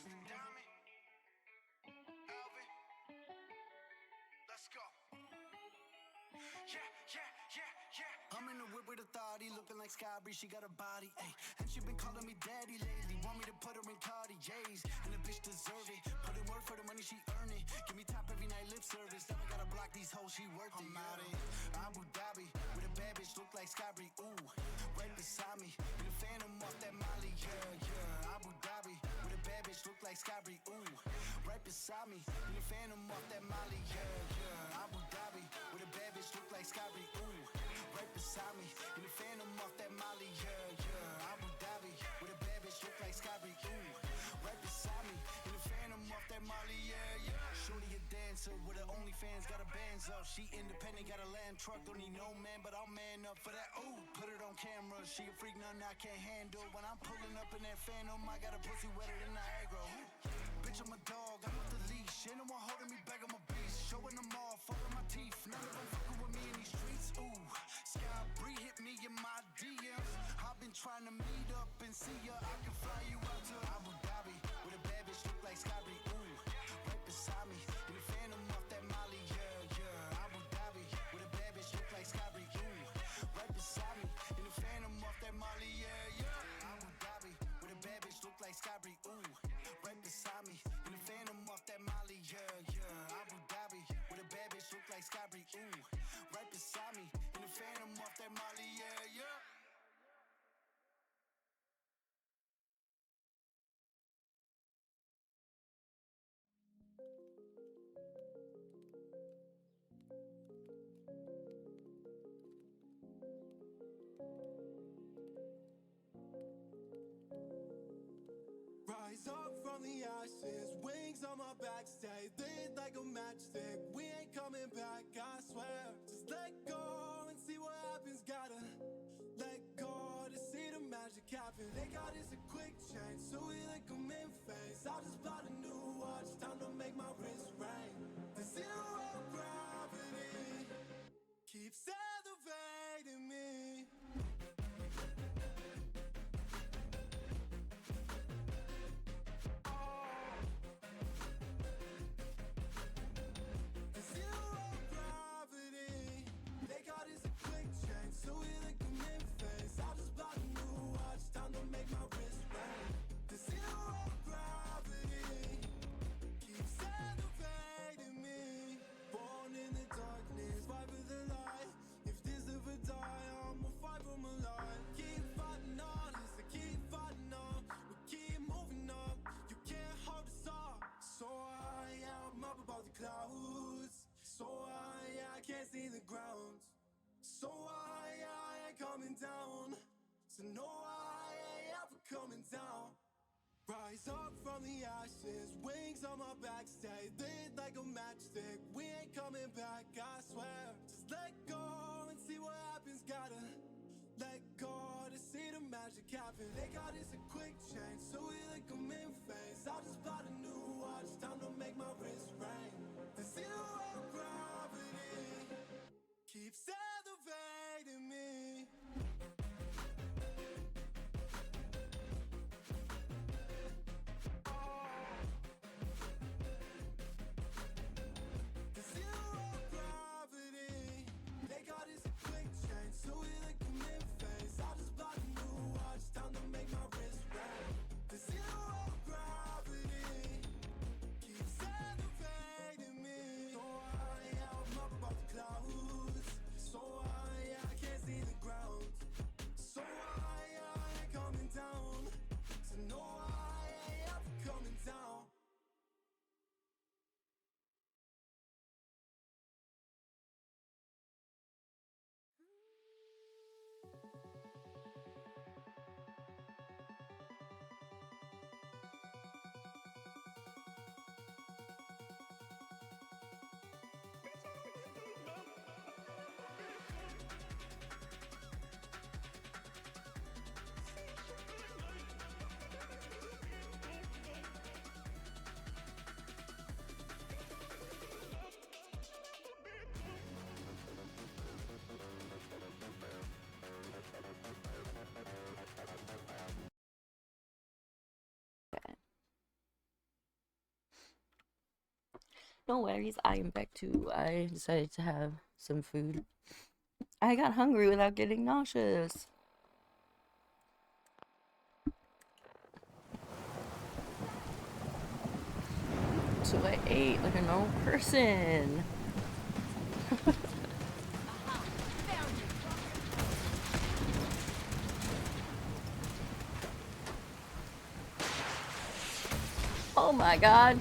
Diamond, Alvin, let's go. Yeah. I'm in the whip with authority, looking like Sky Bree, she got a body, ayy. And she been calling me daddy lately, want me to put her in Cartiers, and the bitch deserve it. Put in work for the money, she earn it. Give me top every night, lip service. Never gotta block these hoes, she worth it. I'm out in Abu Dhabi, with a bad bitch, look like Sky Bree, ooh. Right beside me, in a phantom off that Molly, yeah. Abu Dhabi, with a bad bitch, look like Sky Bree, ooh. Right beside me, in a phantom off that Molly, yeah. Abu Dhabi, with a bad bitch, look like Sky Bree, ooh. Right beside me, in the phantom off that Molly, yeah. Abu Dhabi, with a bad bitch, look like Sky Bree, ooh. Right beside me, in the phantom off that Molly, yeah. Shorty a dancer with her OnlyFans, got her bands up. She independent, got a land truck, don't need no man, but I'll man up for that, ooh. Put it on camera, she a freak, nothing I can't handle. When I'm pulling up in that phantom, I got a pussy wetter than Niagara. Bitch, I'm a dog, I'm off the leash. Ain't no one holding me back, I'm a beast. Showing them all, falling my teeth. None of them fucking with me in these streets, ooh. Sky Bree hit me in my DMs. I've been trying to meet up and see ya. I can fly you out to Abu Dhabi, with a bad bitch look like Sky Bree, ooh. Right beside me, in the phantom off that Molly, yeah. Abu Dhabi, with a bad bitch look like Sky Bree, ooh. Right beside me, in the phantom off that Molly, yeah. Abu Dhabi, with a bad bitch look like Sky Bree, ooh. Right beside me, in the phantom off that Molly, yeah. Abu Dhabi, with a bad bitch look like Sky Bree, ooh. Right beside me, in the phantom off that Molly, yeah. Rise up from the ashes, wings on my back, stay lit like a matchstick. We ain't coming back, I swear. Just let go and see what happens. Gotta let go to see the magic happen. They got us a quick change, so we like them in phase. I'll just buy a new watch, time to make my wrist ring. The zero gravity keeps elevating me. So we like them in phase. I'll just buy a new watch, time to make my wrist ring. The zero gravity keeps elevating me. Born in the darkness, fight for the light. If this ever die, I'ma fight for my life. Keep fighting on, yes, I keep fighting on. We keep moving up, you can't hold us up. So I am up above the clouds. So I can't see the ground. So I ain't coming down. So no, I ain't ever coming down. Rise up from the ashes, wings on my back, stay lit like a matchstick. We ain't coming back, I swear. Just let go and see what happens. Gotta let go to see the magic happen. They got us a quick change, so we like them in phase. I'll just buy a new watch, time to make my wrist ring. The zero gravity keeps elevating me. The zero gravity, they got us a quick change, so we like them in phase. I'll just buy a new watch, time to make my wrist ring. The No worries, I am back too. I decided to have some food. I got hungry without getting nauseous. So I ate like a normal person. Oh my god.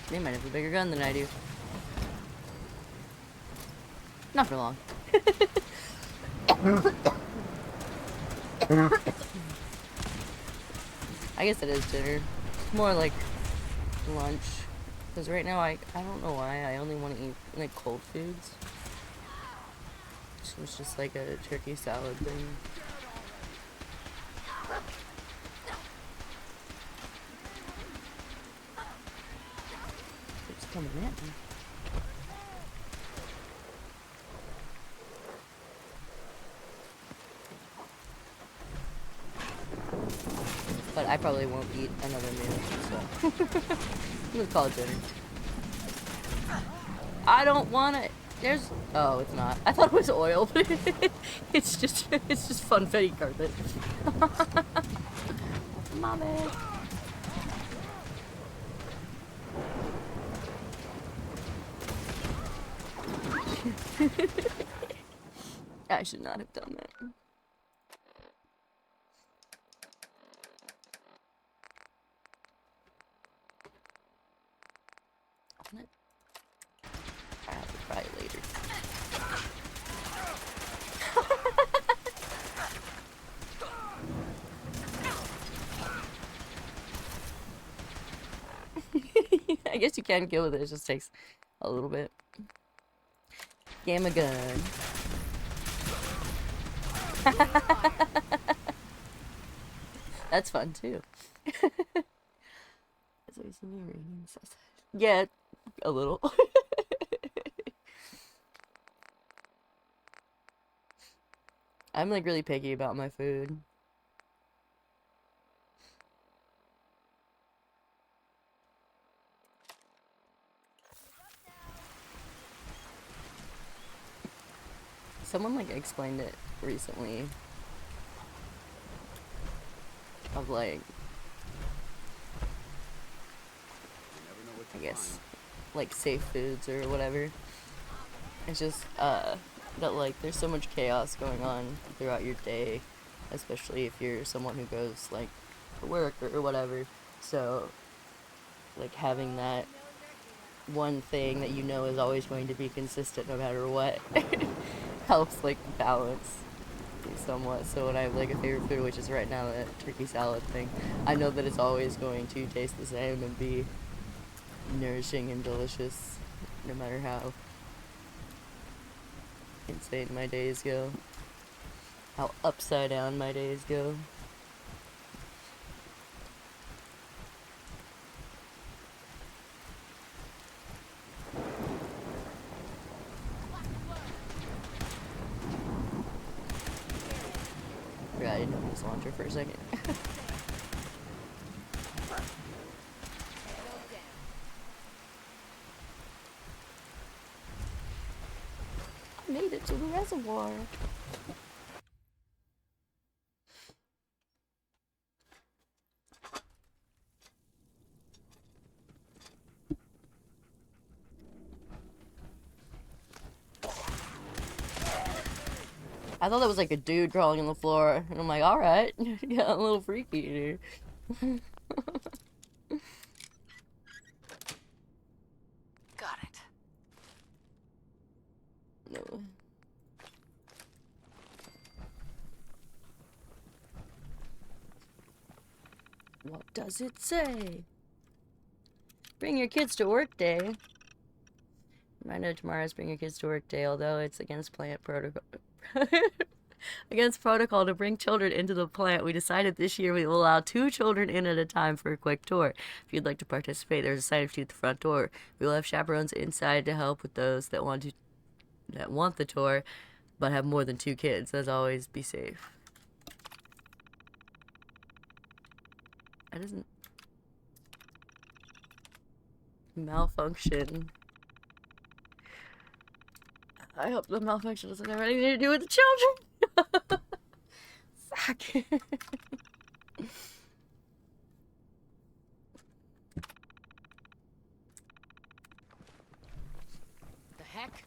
They might have a bigger gun than I do. Not for long. I guess it is dinner. It's more like lunch. Because right now I don't know why I only want to eat like cold foods. So it's just like a turkey salad thing. It's coming at me. But I probably won't eat another meal, so we'll call it dinner. I don't want it. There's oh, it's not. I thought it was oil, but it's just funfetti carpet. Mommy. I should not have done that. Open it. I have to try it later. I guess you can kill with it, it just takes a little bit. Gamma gun. That's fun too. Yeah, a little. I'm like really picky about my food. Someone like explained it recently. Of like, I guess, like safe foods or whatever. It's just, that like there's so much chaos going on throughout your day, especially if you're someone who goes like to work or whatever. So, like having that one thing that you know is always going to be consistent no matter what helps like balance somewhat. So when I have like a favorite food, which is right now that turkey salad thing, I know that it's always going to taste the same and be nourishing and delicious no matter how insane my days go, how upside down my days go. Yeah, I didn't know it was launcher for a second. I made it to the reservoir. I thought that was like a dude crawling on the floor, and I'm like, alright, got a little freaky here. Got it. No. What does it say? Bring your kids to work day. I know tomorrow's bring your kids to work day, although it's against plant protocol. Against protocol to bring children into the plant, we decided this year we will allow 2 children in at a time for a quick tour. If you'd like to participate, there's a sign up sheet at the front door. We will have chaperones inside to help with those that want the tour, but have more than 2 kids. As always, be safe. That isn't. Malfunction. I hope the malfunction doesn't have anything to do with the children. Fuck. The heck?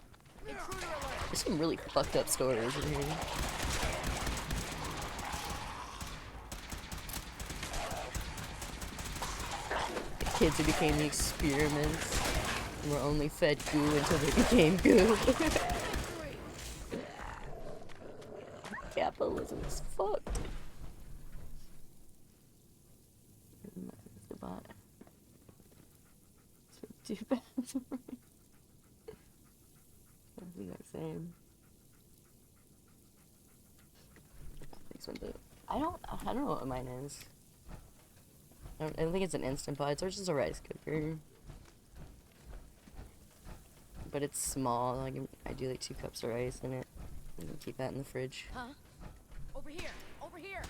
Intruder alert! There's some really fucked up stories in here. The kids who became the experiments and were only fed goo until they became goo. Capitalism is fucked. The bot. Too bad. Same. I don't know what mine is. I don't think it's an Instant Pot. It's just a rice cooker. But it's small. Like I do like 2 cups of rice in it. And keep that in the fridge. Huh? Over here! Over here!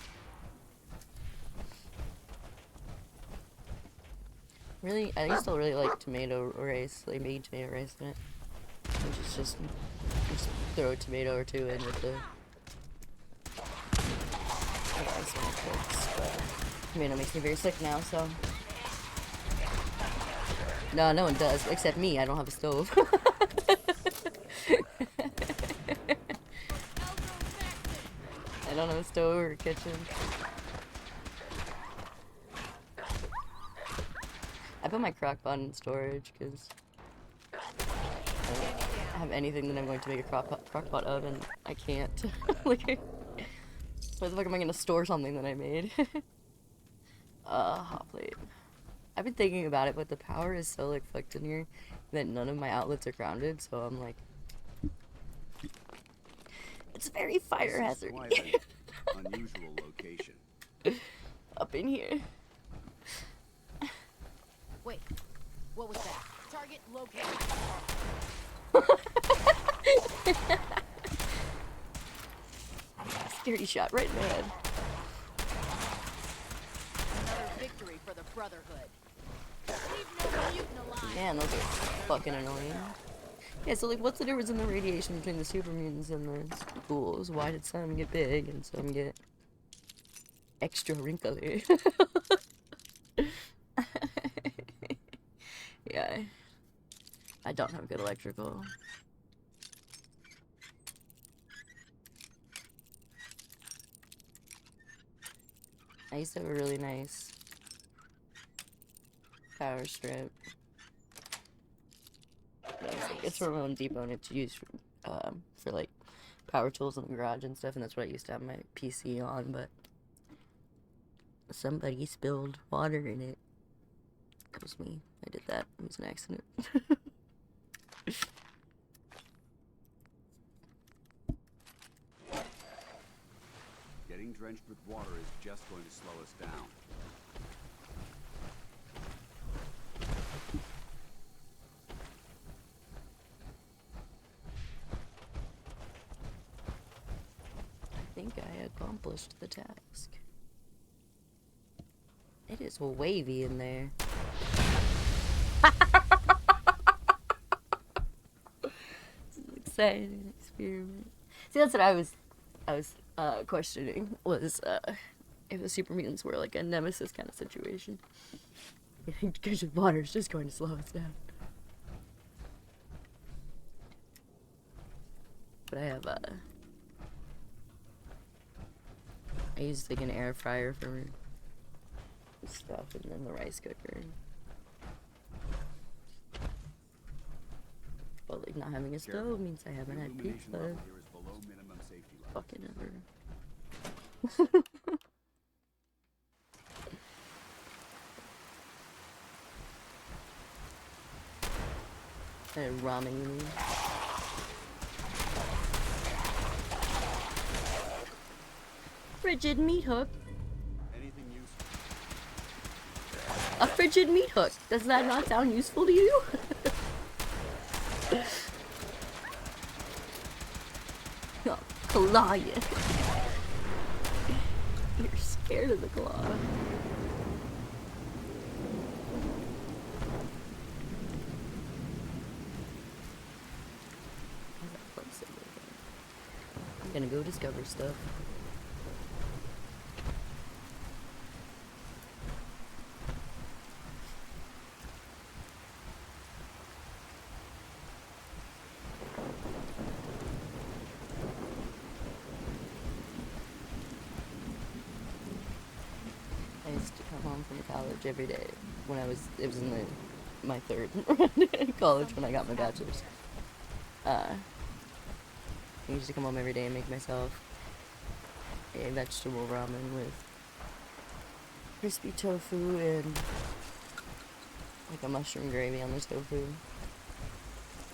Really, I used to really like tomato rice. Like making tomato rice in it. Which is just throw a tomato or 2 in with the rice when it cooks. But tomato makes me very sick now, so. No one does, except me. I don't have a stove. I don't have a stove or a kitchen. I put my crock pot in storage because I have anything that I'm going to make a crock pot of, and I can't. Like, where the fuck am I gonna store something that I made? Hot plate. I've been thinking about it, but the power is so like fucked in here that none of my outlets are grounded, so I'm like, it's very fire hazard. Unusual location. Up in here. Wait, what was that? Target located. Scaredy shot right in the head. Another victory for the Brotherhood. Leave no mutant alive. Man, those are fucking annoying. Yeah, so like, what's the difference in the radiation between the super mutants and the ghouls? Why did some get big and some get extra wrinkly? Yeah. I don't have good electrical. I used to have a really nice power strip. It's from Home Depot and it's used for like power tools in the garage and stuff, and that's what I used to have my PC on, but somebody spilled water in it. It was me. I did that. It was an accident. Getting drenched with water is just going to slow us down. I think I accomplished the task. It is wavy in there. This is exciting experiment. See, that's what I was questioning, was if the super mutants were like a nemesis kind of situation. Because water is just going to slow us down. But I have I use like an air fryer for stuff, and then the rice cooker. But like not having a stove means I haven't had pizza fucking ever. Ramen, you mean? Frigid meat hook. Anything useful? A frigid meat hook. Does that not sound useful to you? I'll claw you. You're scared of the claw. Gonna go discover stuff. I used to come home from college every day when it was in my third college when I got my bachelor's. I used to come home every day and make myself a vegetable ramen with crispy tofu and like a mushroom gravy on this tofu.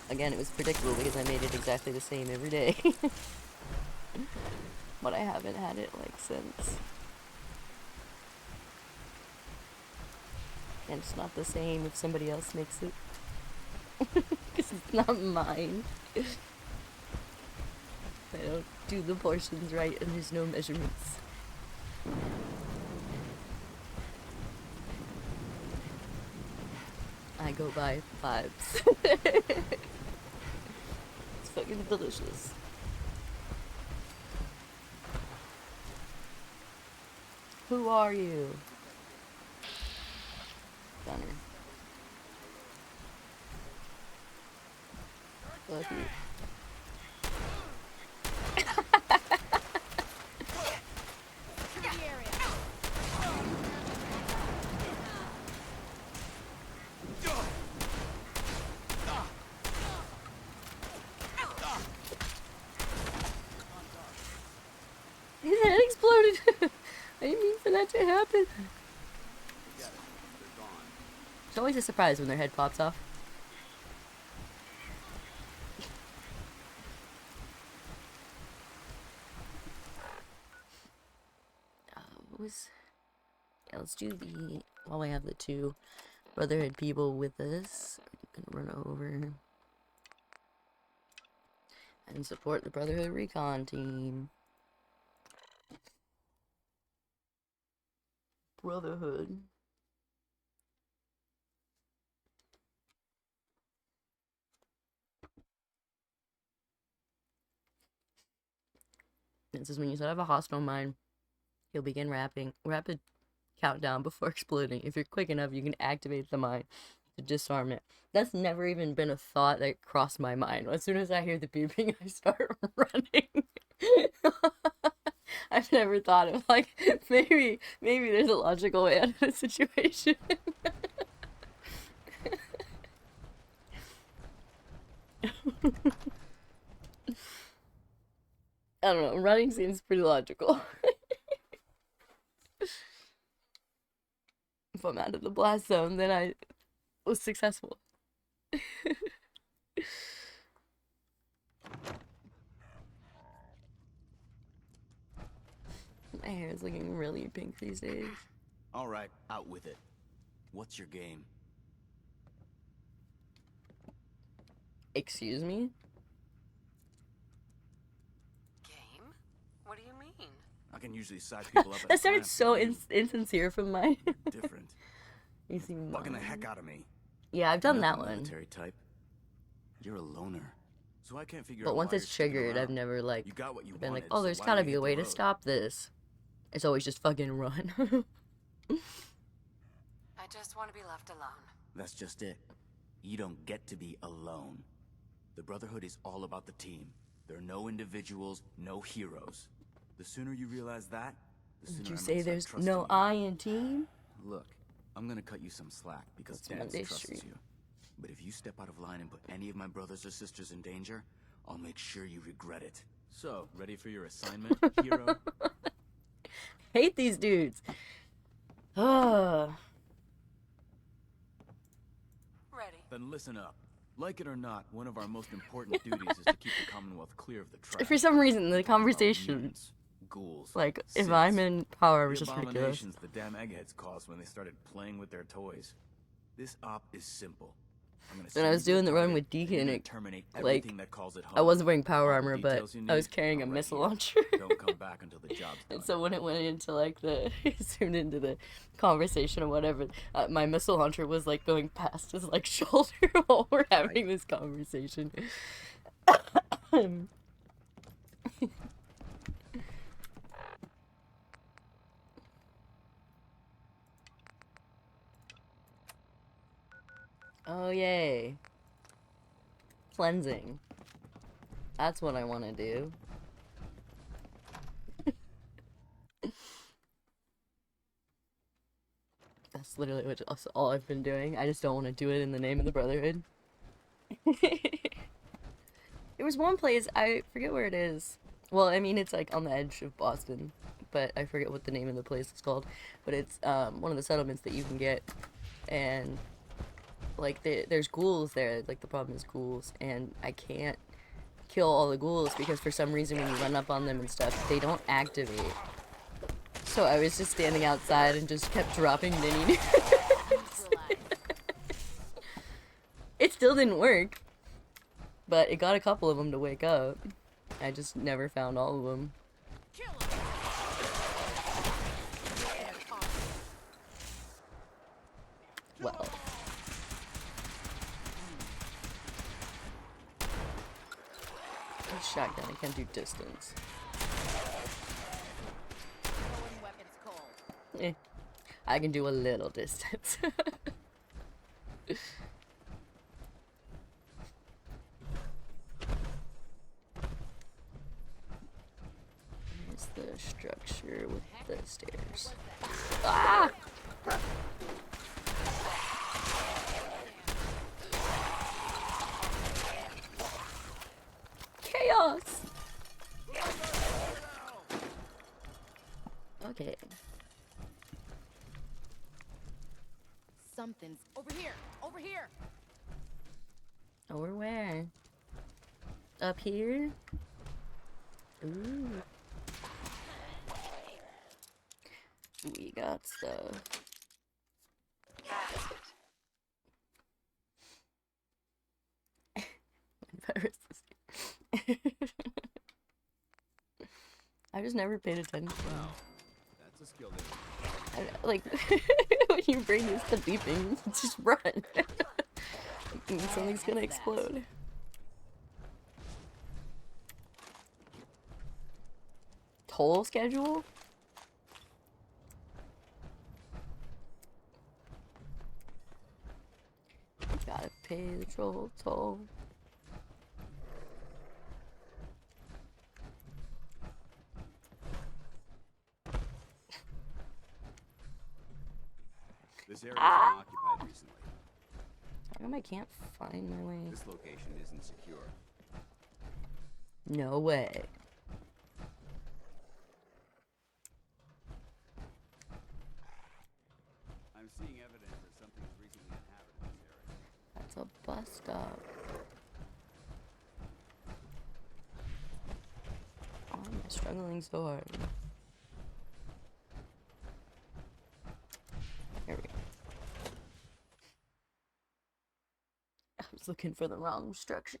Again, it was predictable because I made it exactly the same every day. But I haven't had it like since. And it's not the same if somebody else makes it. Because it's not mine. I don't do the portions right and there's no measurements. I go by vibes. It's fucking delicious. Who are you? Gunner. Fuck you. His head exploded. I didn't mean for that to happen. It's always a surprise when their head pops off. Yeah, let's do the, while we have the two Brotherhood people with us, I'm gonna run over and support the Brotherhood recon team. Brotherhood. This is when you set up a hostile mine, you'll begin rapid countdown before exploding. If you're quick enough, you can activate the mine to disarm it. That's never even been a thought that crossed my mind. As soon as I hear the beeping, I start running. I've never thought of, like, maybe there's a logical way out of the situation. I don't know, running seems pretty logical. If I'm out of the blast zone, then I was successful. My hair is looking really pink these days. All right, out with it. What's your game? Excuse me? Game? What do you mean? I can usually size people up. That sounded so insincere from my... Different. You seem bugging the heck out of me. Yeah, I've done You're that not the one. military type. You're a loner. So I can't figure But out once why it's you're sticking triggered, around. I've never, like, You got what you been like, wanted, oh, there's so why gotta do be you a hit way the to road? stop this. It's always just fucking run. I just want to be left alone. That's just it. You don't get to be alone. The Brotherhood is all about the team. There are no individuals, no heroes. The sooner you realize that, the sooner Did you I'm say gonna start there's trusting no you. I in team? Look, I'm gonna cut you some slack because It's Dad Monday trusts Street. you. But if you step out of line and put any of my brothers or sisters in danger, I'll make sure you regret it. So, ready for your assignment, hero? Hate these dudes. Ugh. Ready. Then listen up. Like it or not, one of our most important duties is to keep the Commonwealth clear of the trash. For some reason, the conversation, Ghouls, like, if Siths, I'm in power, was the just ridiculous. abominations the damn eggheads caused when they started playing with their toys. This op is simple. I'm gonna When I was send you doing to the a run target, with and you're Deacon, gonna it, terminate like, everything that calls it I home. wasn't wearing power All the armor, but details you I was need carrying a are right missile here. launcher. Don't come back until the job's done. And so when it went into, like, the, zoomed into the conversation or whatever, my missile launcher was, like, going past his, like, shoulder while we're having this conversation. Oh, yay. Cleansing. That's what I want to do. That's literally that's all I've been doing. I just don't want to do it in the name of the Brotherhood. There was one place, I forget where it is. Well, I mean, it's like on the edge of Boston, but I forget what the name of the place is called. But it's one of the settlements that you can get, and like there's ghouls there. Like the problem is ghouls, and I can't kill all the ghouls because for some reason when you run up on them and stuff, they don't activate. So I was just standing outside and just kept dropping mini nukes. It still didn't work, but it got a couple of them to wake up. I just never found all of them. Well. Shotgun, I can't do distance. Eh, I can do a little distance. Here's the structure with the stairs. Ah! Chaos! Okay. Something's over here! Over here! Over where? Up here? Ooh. We got stuff. I just never paid attention. Wow, that's a skill that... Like, when your brain is the beeping, just run. Something's gonna explode. Toll schedule? Gotta pay the toll. This area's been occupied recently. How come I can't find my way? This location isn't secure. No way. I'm seeing evidence that something's recently inhabited this area. That's a bus stop. Why am I struggling so hard? There we go. I was looking for the wrong structure.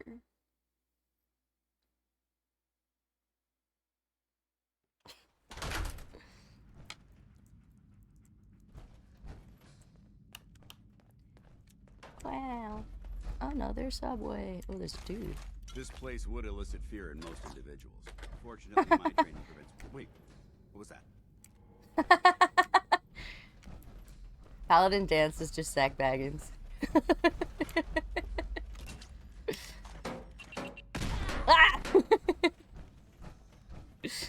Wow. Oh no, there's Subway. Oh, there's a dude. This place would elicit fear in most individuals. Fortunately, my training prevents... Wait, what was that? Paladin Dance is just Sack Baggins. Ah! He's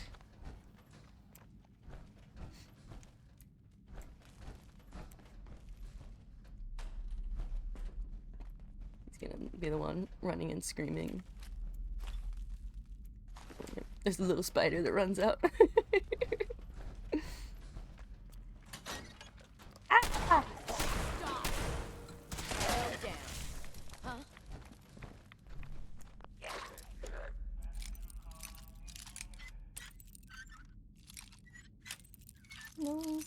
gonna be the one running and screaming. There's a little spider that runs out. Ah! No.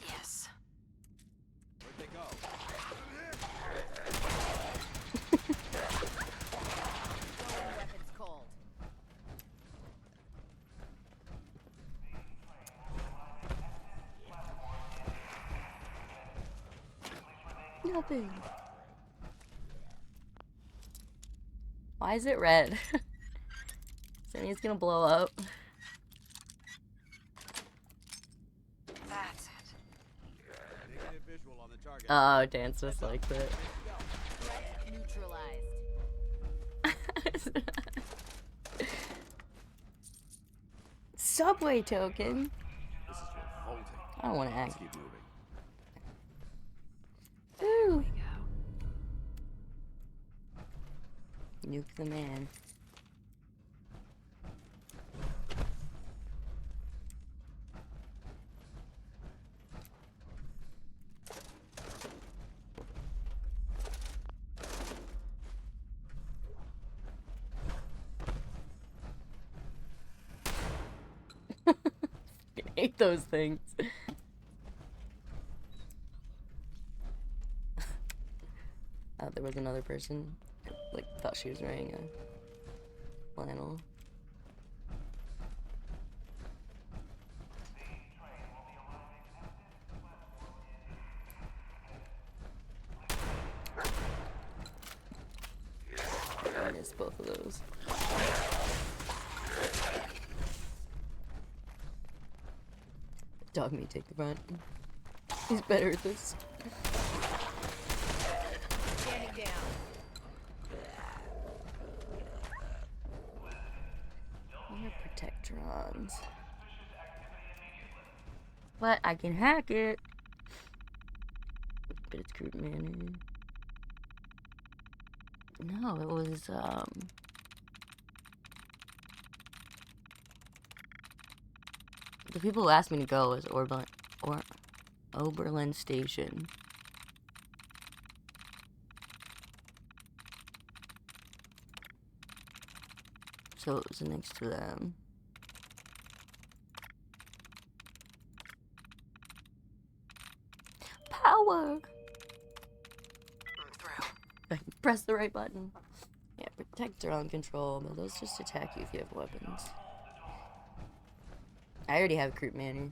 Yes. Where'd they go? Weapons cold. Nothing. Why is it red? Does that mean it's gonna blow up? That's it. Negative visual on the target. Oh, dance just like that. Threat neutralized. Subway token. This is revolting. I don't want to Let's act. keep moving. Ooh. Nuke the man. I hate those things. There was another person. Like, thought she was wearing a flannel. I missed both of those. Dog me take the front. He's better at this. Standing down. What are protectrons? But I can hack it. But it's crude manner. No, it was the people who asked me to go was Oberlin Station. So it was next to them. Power! Press the right button. Yeah, protectron control, but those just attack you if you have weapons. I already have crude manner.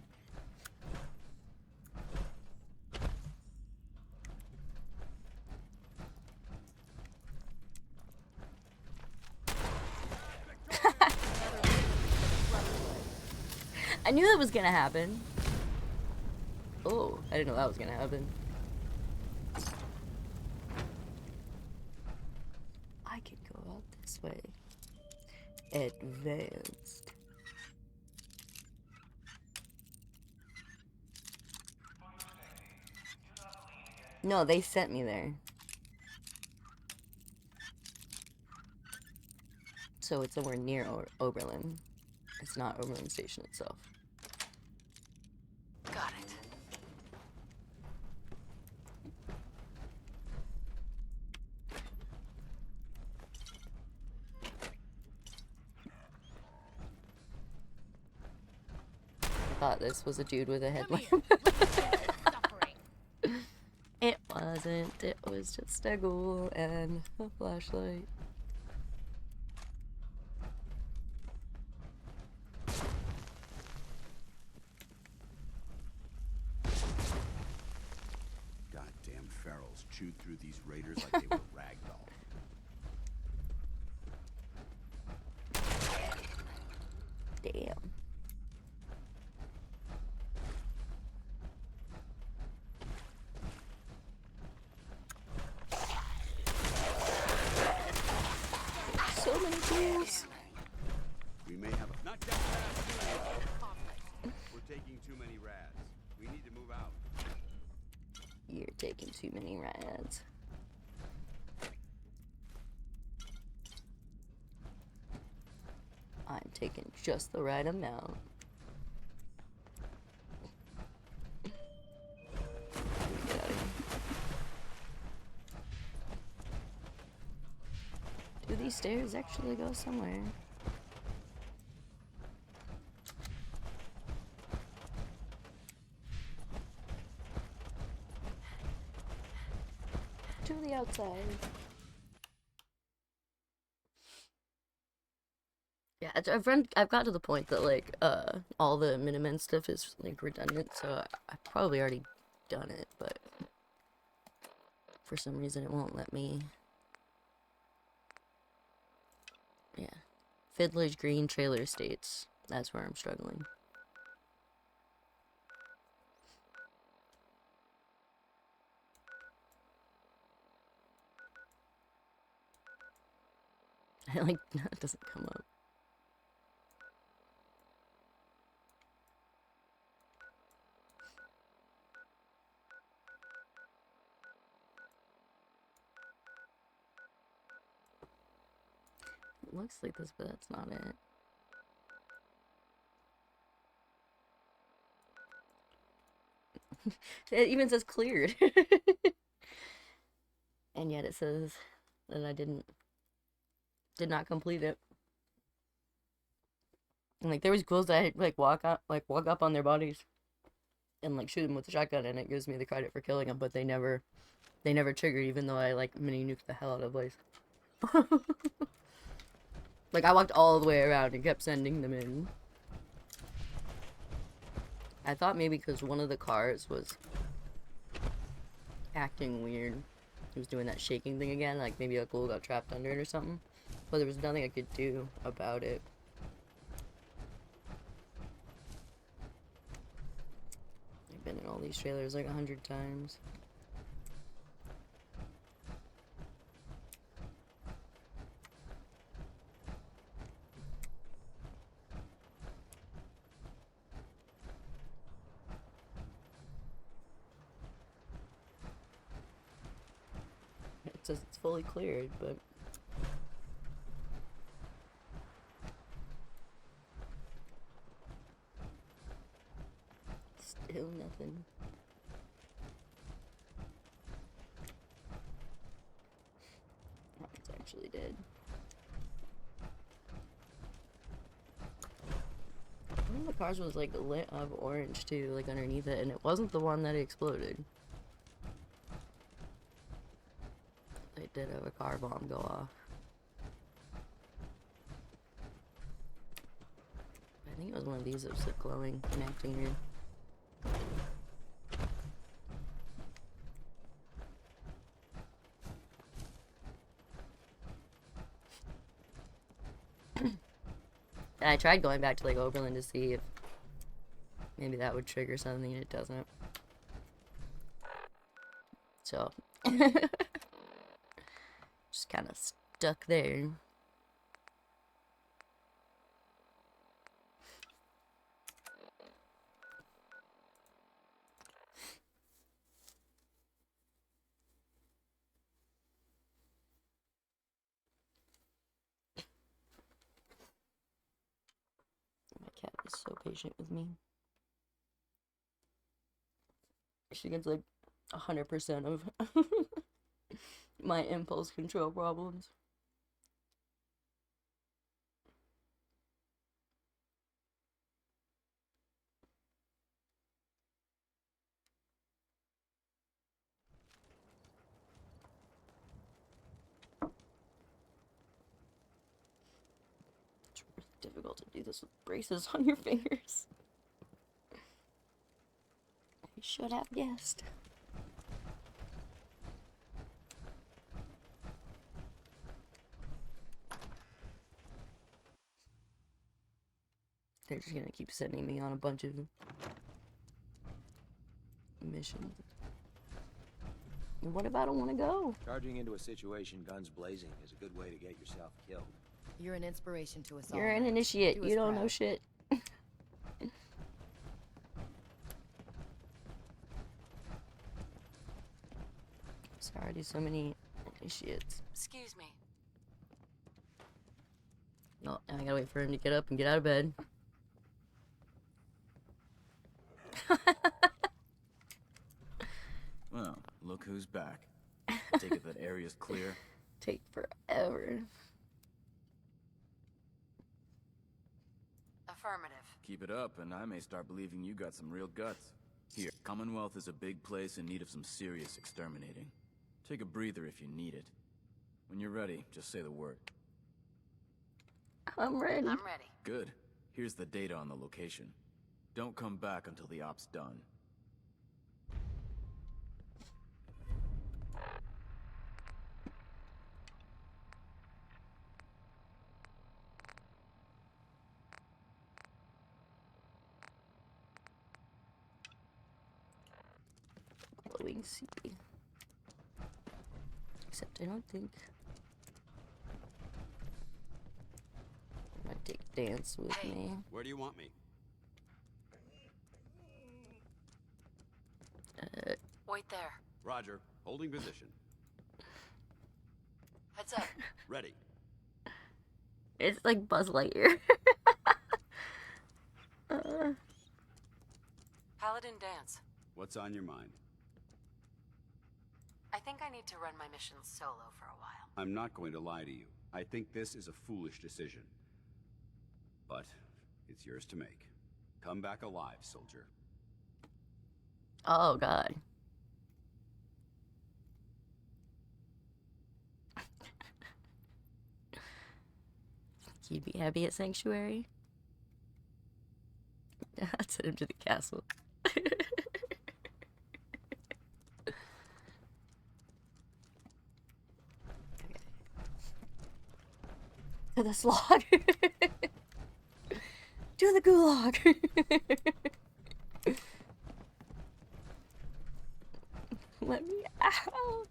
I knew that was gonna happen. Oh, I didn't know that was gonna happen. I could go out this way. Advanced. No, they sent me there. So it's somewhere near Oberlin. It's not Oberlin Station itself. Got it. I thought this was a dude with a headlamp. It wasn't. It was just a ghoul and a flashlight. Goddamn ferals chewed through these raiders like they were ragdoll. Damn. So many ghouls. We may have a... Not just fast. We're taking too many rads. We need to move out. You're taking too many rides. I'm taking just the right amount. Get out of here. Do these stairs actually go somewhere? To the outside. Yeah, I've got to the point that like all the Minutemen stuff is like redundant, so I've probably already done it, but for some reason it won't let me Fiddler's Green Trailer Estates. That's where I'm struggling. I like, it doesn't come up. It looks like this, but that's not it. It even says cleared. And yet it says that I did not complete it. And like there was ghouls that I like walk up on their bodies and like shoot them with a shotgun, and it gives me the credit for killing them, but they never triggered, even though I like mini nuked the hell out of the place. Like I walked all the way around and kept sending them in. I thought maybe because one of the cars was acting weird. He was doing that shaking thing again, like maybe a ghoul got trapped under it or something. But there was nothing I could do about it. I've been in all these trailers like 100 times. It says it's fully cleared, but still nothing. That one's actually dead. One of the cars was like lit up orange too, like underneath it, and it wasn't the one that exploded. They did have a car bomb go off. I think it was one of these that was like glowing and acting weird. And I tried going back to like Oberlin to see if maybe that would trigger something, and it doesn't. So just kind of stuck there. My cat is so patient with me. She gets like 100% of my impulse control problems. It's really difficult to do this with braces on your fingers. I should have guessed. They're just gonna keep sending me on a bunch of missions. And what if I don't want to go? Charging into a situation guns blazing is a good way to get yourself killed. You're an inspiration to us all. You're an Matt. initiate. Do You us don't know proud. shit. Sorry, there's so many initiates. Excuse me. No, now I gotta wait for him to get up and get out of bed. Well, look who's back. Take it that area's clear. Take forever. Affirmative. Keep it up, and I may start believing you got some real guts. Here, Commonwealth is a big place in need of some serious exterminating. Take a breather if you need it. When you're ready, just say the word. I'm ready. I'm ready. Good. Here's the data on the location. Don't come back until the op's done. me see. Except I don't think I'm gonna take dance with me. Where do you want me? Wait there. Roger. Holding position. Heads up. Ready. It's like Buzz Lightyear. Paladin dance. What's on your mind? I think I need to run my mission solo for a while. I'm not going to lie to you. I think this is a foolish decision. But it's yours to make. Come back alive, soldier. Oh god. You'd be happy at Sanctuary? I'd send him to the castle. To the slog. To the gulag. Let me out.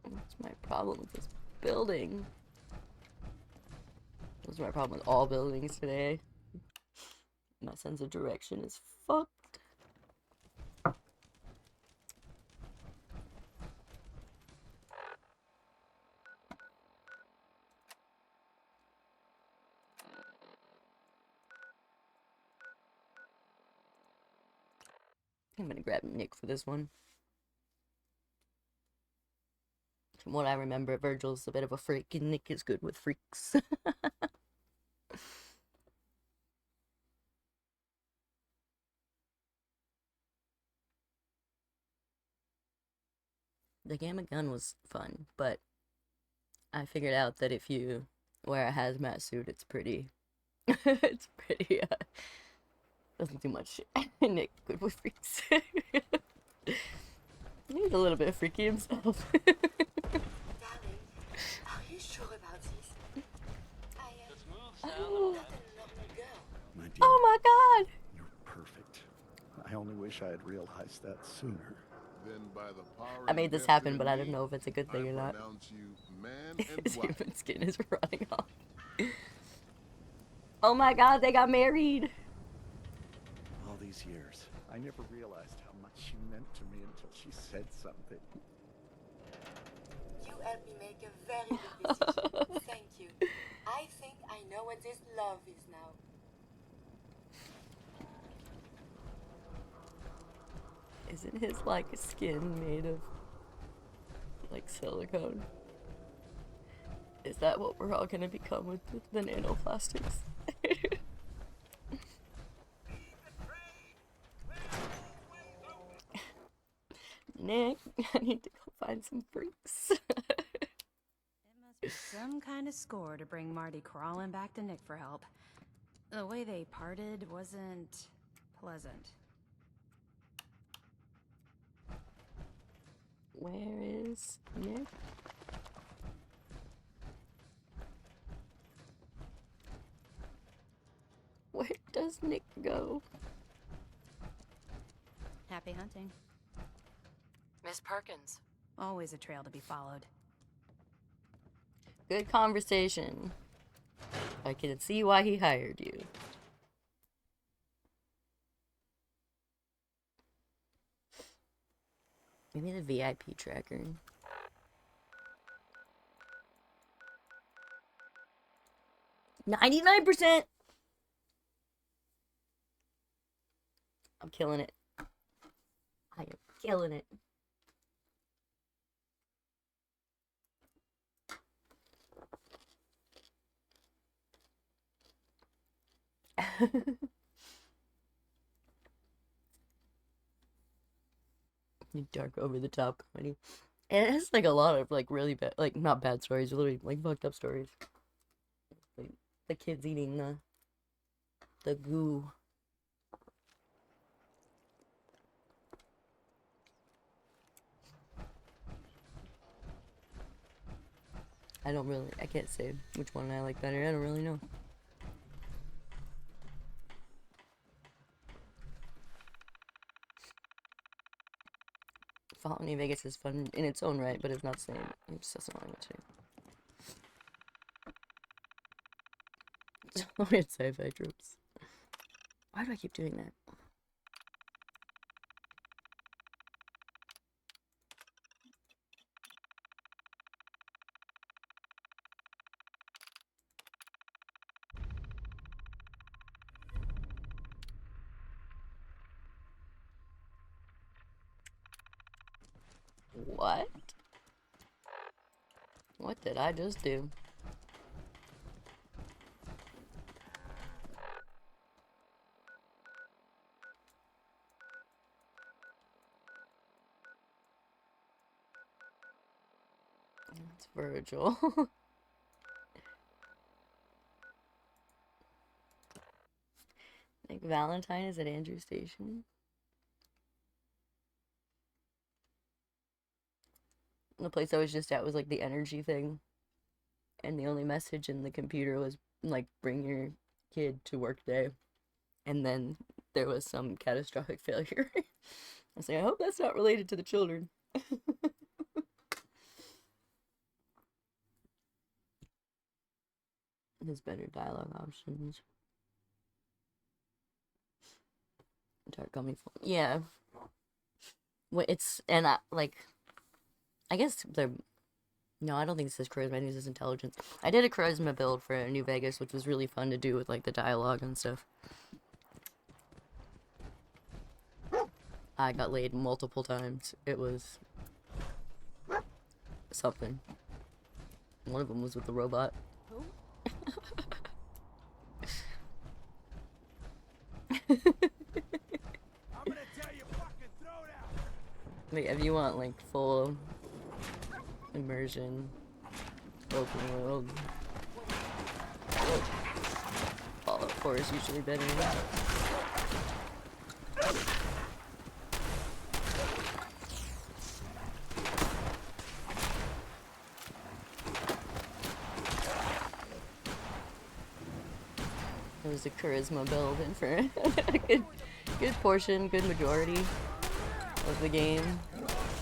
What's my problem with this building? What's my problem with all buildings today? My sense of direction is fucked. I'm gonna grab Nick for this one. From what I remember, Virgil's a bit of a freak, and Nick is good with freaks. The gamma gun was fun, but I figured out that if you wear a hazmat suit, it's pretty... it's pretty, doesn't do much. Nick, good with freaks. He's a little bit freaky himself. Darling, are you sure about this? I am not a normal girl. My dear, Oh my god! you're perfect. I only wish I had realized that sooner. Then by the power I made this happen, but I don't know if it's a good thing or not. His human skin is running off. Oh my god, they got married! All these years, I never realized how much she meant to me until she said something. You helped me make a very good decision. Thank you. I think I know what this love is now. Isn't his, like, skin made of, like, silicone? Is that what we're all gonna become with the nanoplastics? Nick, I need to go find some freaks. Some kind of score to bring Marty crawling back to Nick for help. The way they parted wasn't pleasant. Where is Nick? Where does Nick go? Happy hunting. Miss Perkins. Always a trail to be followed. Good conversation. I can see why he hired you. Maybe the VIP tracker. $99%! I'm killing it. I am killing it. Dark over the top comedy. And it has like a lot of like really bad, like not bad stories, literally like fucked up stories. Like the kids eating the goo. I can't say which one I like better. I don't really know. New Vegas is fun in its own right, but it's not the same. It just doesn't want to. Weird sci-fi tropes. Why do I keep doing that? What? What did I just do? It's Virgil. I think Valentine is at Andrew Station. The place I was just at was like the energy thing. And the only message in the computer was like, bring your kid to work day. And then there was some catastrophic failure. I was like, I hope that's not related to the children. There's better dialogue options. Dark gummy phone. Yeah. It's, and I guess they're, no, I don't think this is charisma, I think this is intelligence. I did a charisma build for New Vegas, which was really fun to do with, like, the dialogue and stuff. I got laid multiple times. It was something. One of them was with the robot. Who? Like, if you want, like, full immersion, open world, Fallout 4 is usually better. It was a charisma build, and for a good portion, good majority of the game,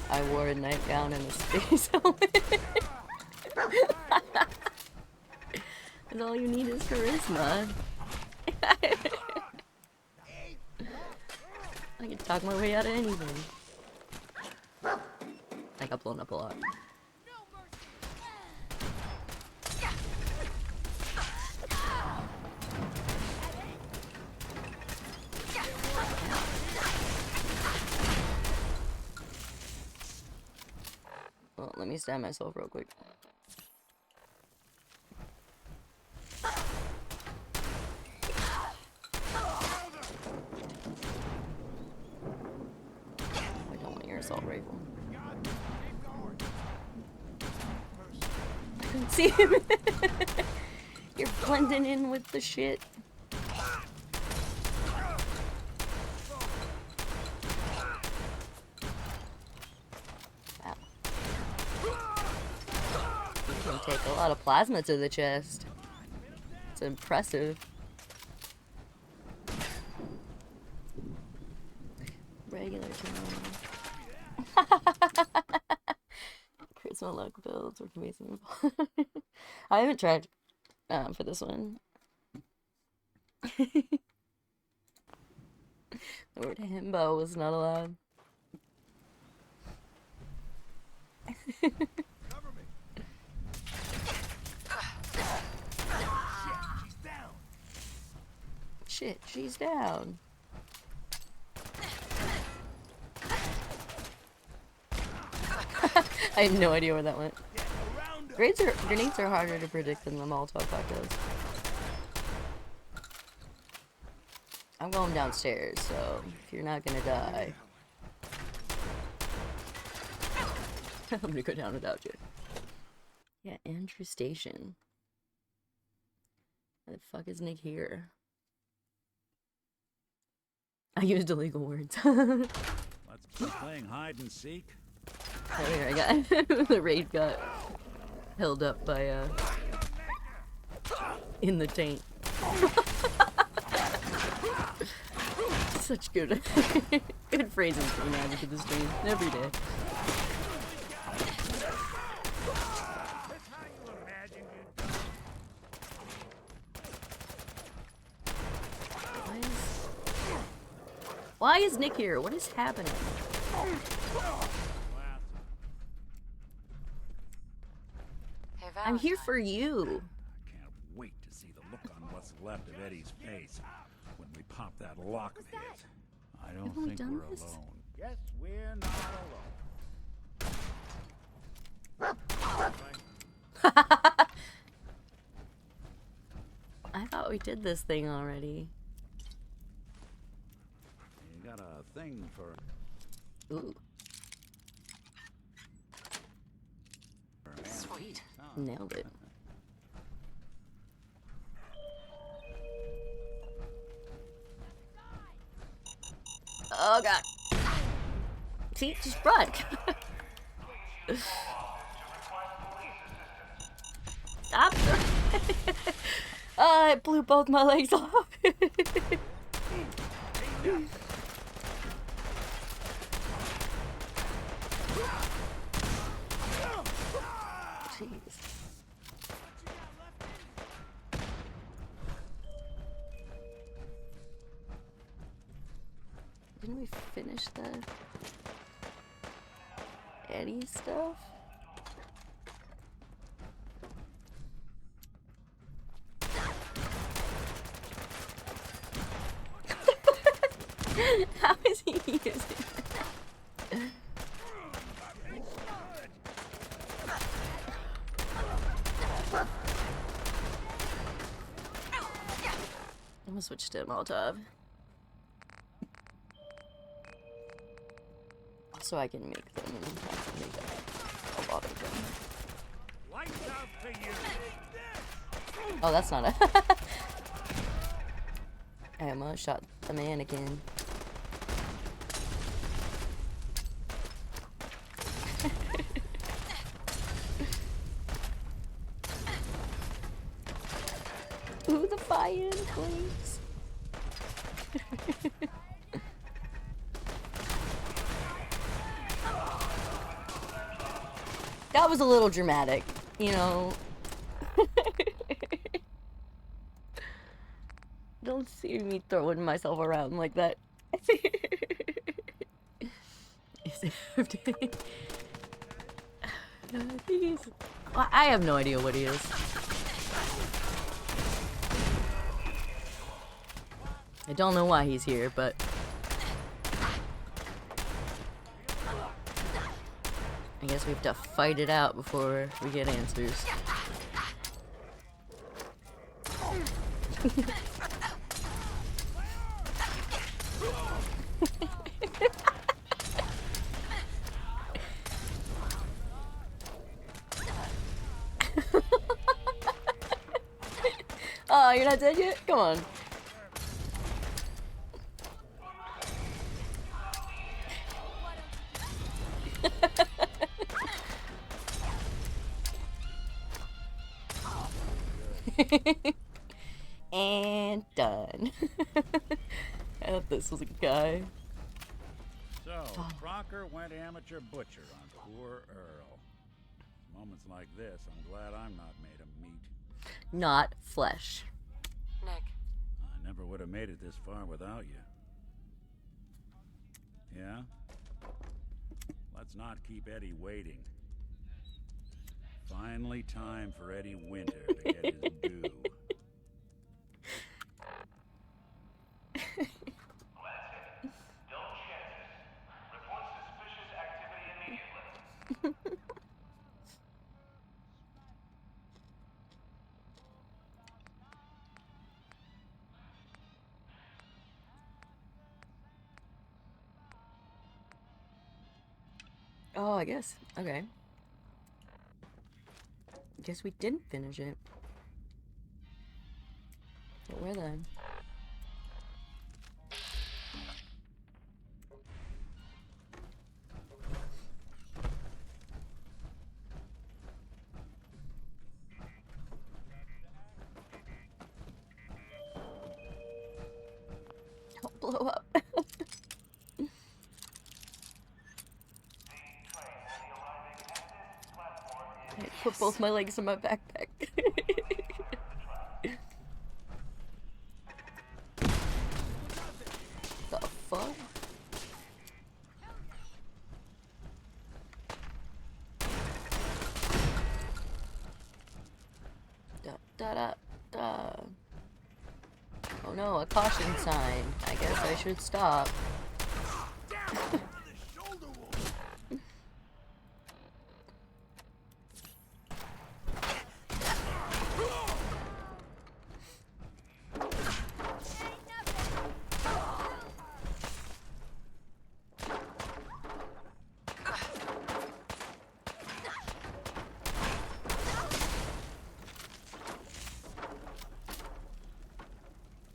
I wore a nightgown and a space helmet. And all you need is charisma. I can talk my way out of anything. I got blown up a lot. Well, let me stab myself real quick. I don't want your assault rifle. I couldn't see him. You're blending in with the shit. Take a lot of plasma to the chest. It's impressive. Regular turn. Charisma luck builds work amazing. I haven't tried for this one. The word himbo was not allowed. Shit, she's down. I have no idea where that went. Grenades are harder to predict than the Molotov cocktails. I'm going downstairs, so if you're not gonna die, I'm gonna go down without you. Yeah, Andrew Station. Why the fuck is Nick here? I used illegal words. Let's keep playing hide and seek. Earlier I got the raid got held up by in the taint. Such good good phrases coming out into the stream every day. Why is Nick here? What is happening? Hey, I'm here Valentine. for you. Can't wait to see the look on what's left of Eddie's face when we pop that lock of his. I don't Haven't we think done we're this? alone. Yes, we're not alone. I thought we did this thing already. You got a thing for... Ooh. Sweet. Nailed it. Oh god. See, just run. Stop. Oh, it blew both my legs off. Jeez. Didn't we finish the Eddie stuff? How is he using that? I'm gonna switch to Molotov. So I can make them make a lot of them. Lights out for you. Oh, that's not a I almost shot the mannequin. Ooh, the fire, please. That was a little dramatic, you know. Don't see me throwing myself around like that. I have no idea what he is. I don't know why he's here, but I guess we have to fight it out before we get answers. Oh, you're not dead yet? Come on. And done. I thought this was a guy. So, Crocker went amateur butcher on poor Earl. Moments like this, I'm glad I'm not made of meat. Not flesh. Nick. I never would have made it this far without you. Yeah? Let's not keep Eddie waiting. Finally time for Eddie Winter to get his due. Oh, I guess. Okay. Guess we didn't finish it. But where then? Don't blow up. I put both my legs in my backpack. The fuck? Da-da-da. Oh no, a caution sign. I guess I should stop.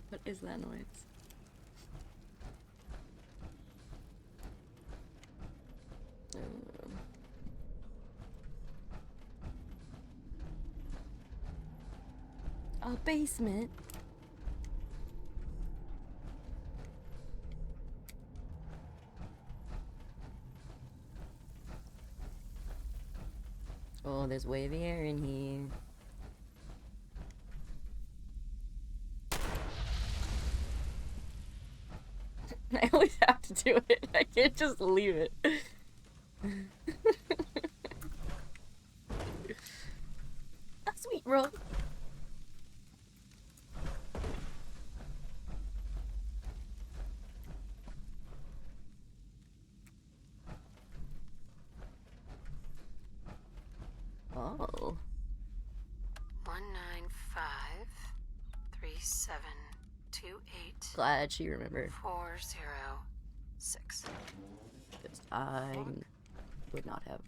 What is that noise? A basement. Oh, there's wavy air in here. I always have to do it. I can't just leave it. A sweet roll. Oh. 1953728. Glad she remembered. 406. Because I would not have.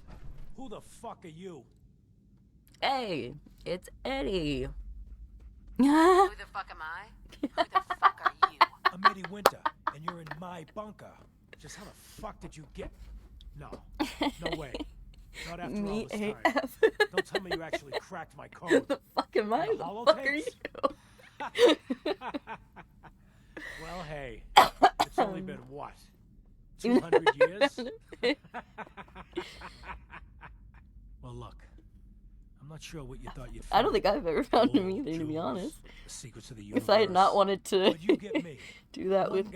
Who the fuck are you? Hey, it's Eddie. Who the fuck am I? Who the fuck are you? I'm Eddie Winter, and you're in my bunker. Just how the fuck did you get? No. No way. Not after all this time. Don't tell me you actually cracked my code. Who the fuck am I? Who the fuck are you? Well, hey. It's only been what? 200 years? Well, look. I'm not sure what you thought you'd find. I don't think I've ever found him either, to be honest. If I had not wanted to do that with,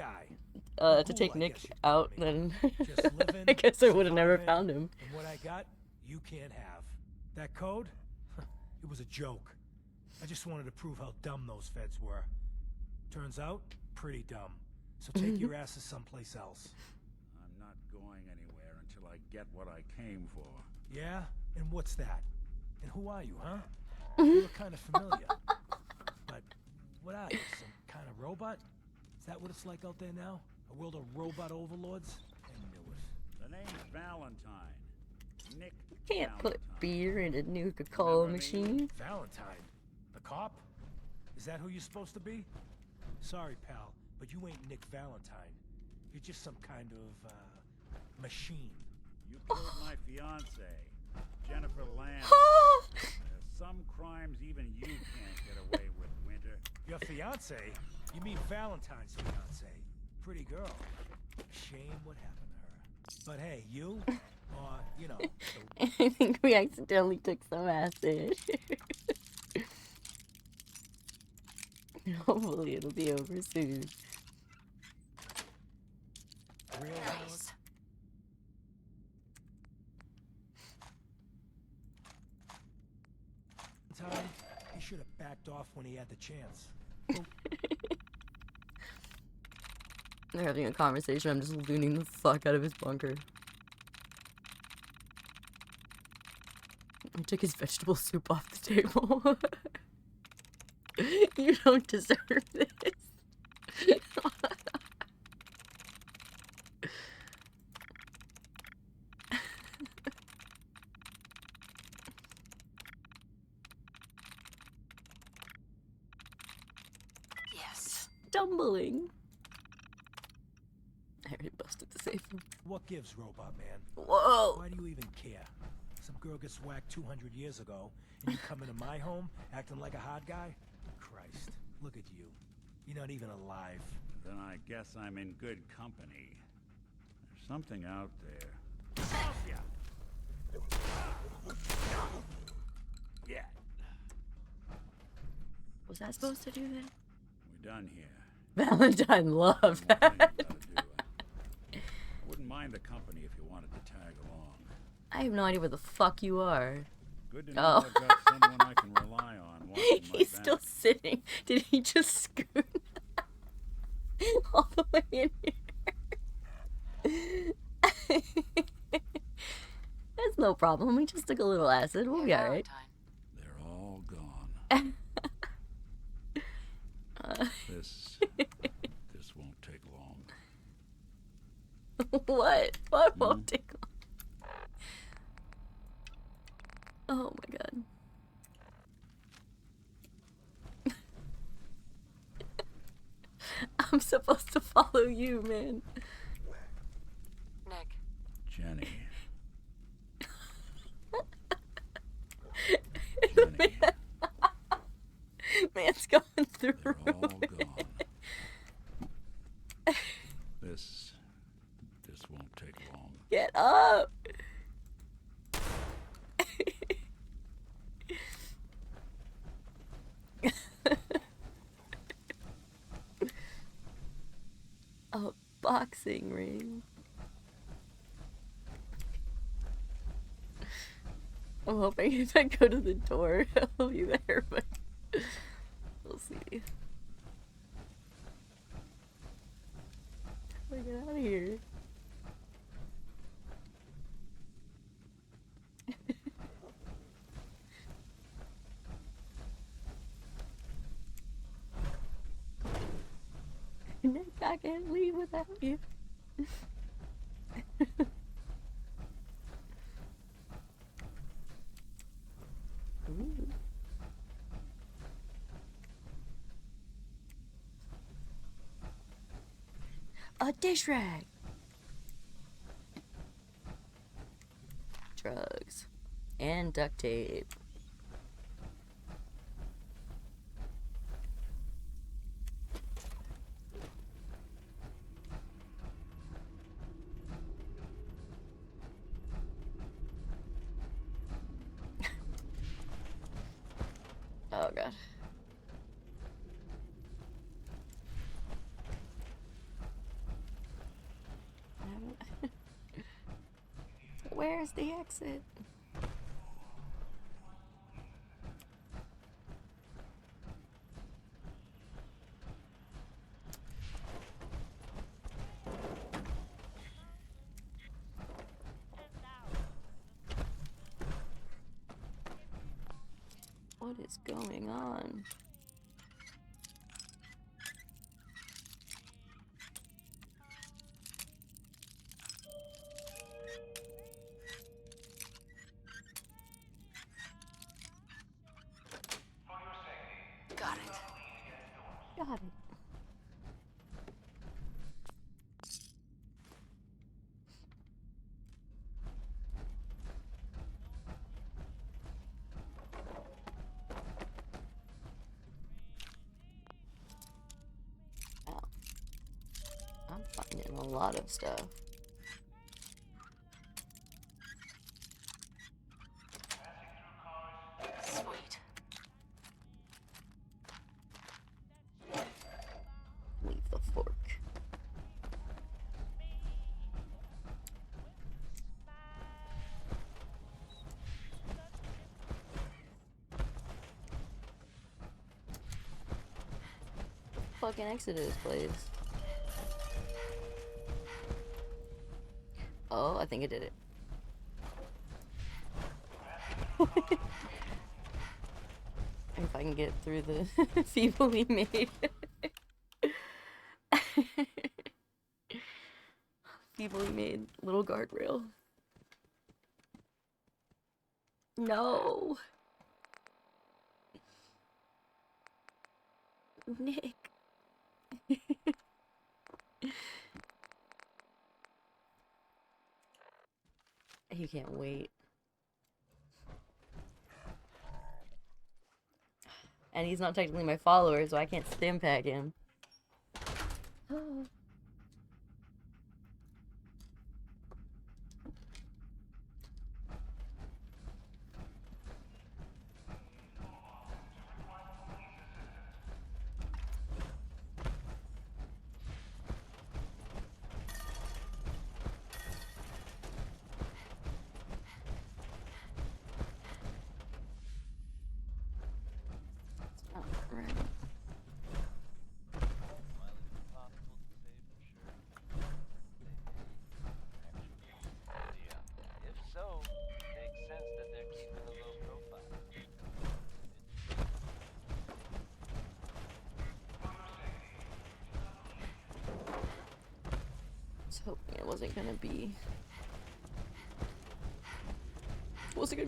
to take Nick out, then I guess I would have never found him. And what I got, you can't have. That code? It was a joke. I just wanted to prove how dumb those feds were. Turns out, pretty dumb. So take your asses someplace else. I'm not going anywhere until I get what I came for. Yeah? And what's that? And who are you, huh? You look kind of familiar. But what are you, some kind of robot? Is that what it's like out there now? A world of robot overlords? I knew it. The name's Valentine. Nick Can't put Valentine. beer in a Nuka-Cola machine. Valentine? The cop? Is that who you're supposed to be? Sorry, pal, but you ain't Nick Valentine. You're just some kind of, machine. You killed my fiance, Jennifer Lamb. There's some crimes even you can't get away with, Winter. Your fiance? You mean Valentine's fiance? Pretty girl. Shame what happened to her. But hey, you? Or, you know... I think we accidentally took some acid. Hopefully it'll be over soon. Real nice. Valentine, he should have backed off when he had the chance. They're having a conversation. I'm just looting the fuck out of his bunker. I took his vegetable soup off the table. You don't deserve this. Yes. Stumbling. I already busted the safe. What gives, Robot Man? Whoa. Why do you even care? Some girl gets whacked 200 years ago, and you come into my home acting like a hot guy? Christ, look at you. You're not even alive. Then I guess I'm in good company. There's something out there. Yeah. Was I supposed to do that? We're done here. Valentine loved that. I wouldn't mind the company if you wanted to tag along. I have no idea where the fuck you are. Good to know I've got someone I can rely on watching my He's back. still sitting. Did he just scoot all the way in here? That's no problem. We just took a little acid. We'll be alright. They're all gone. This won't take long. What? What won't take long? Oh my god. I'm supposed to follow you, man. Nick. Jenny. Man's going through. They're all gone. This won't take long. Get up. A boxing ring. I'm hoping if I go to the door, I'll be there, but we'll see. How do I get out of here? Nick, I can't leave without you. Ooh. A dish rag. Drugs. And duct tape. Oh god. Where's the exit? What is going on? Got it. Got it. Wow. I'm finding a lot of stuff. Sweet. Leave the fork. Fucking exit this place. Oh, I think I did it. If I can get through the feebly made feebly made little guardrail. No. Nick. You can't wait. And he's not technically my follower, so I can't stim pack him. hoping it wasn't gonna be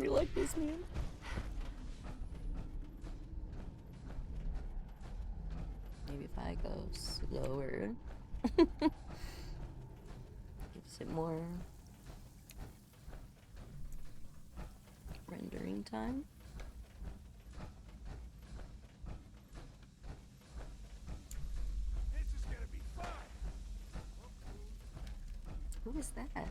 like this, man. Maybe if I go slower, gives it more rendering time. This is gonna be fun. Who is that?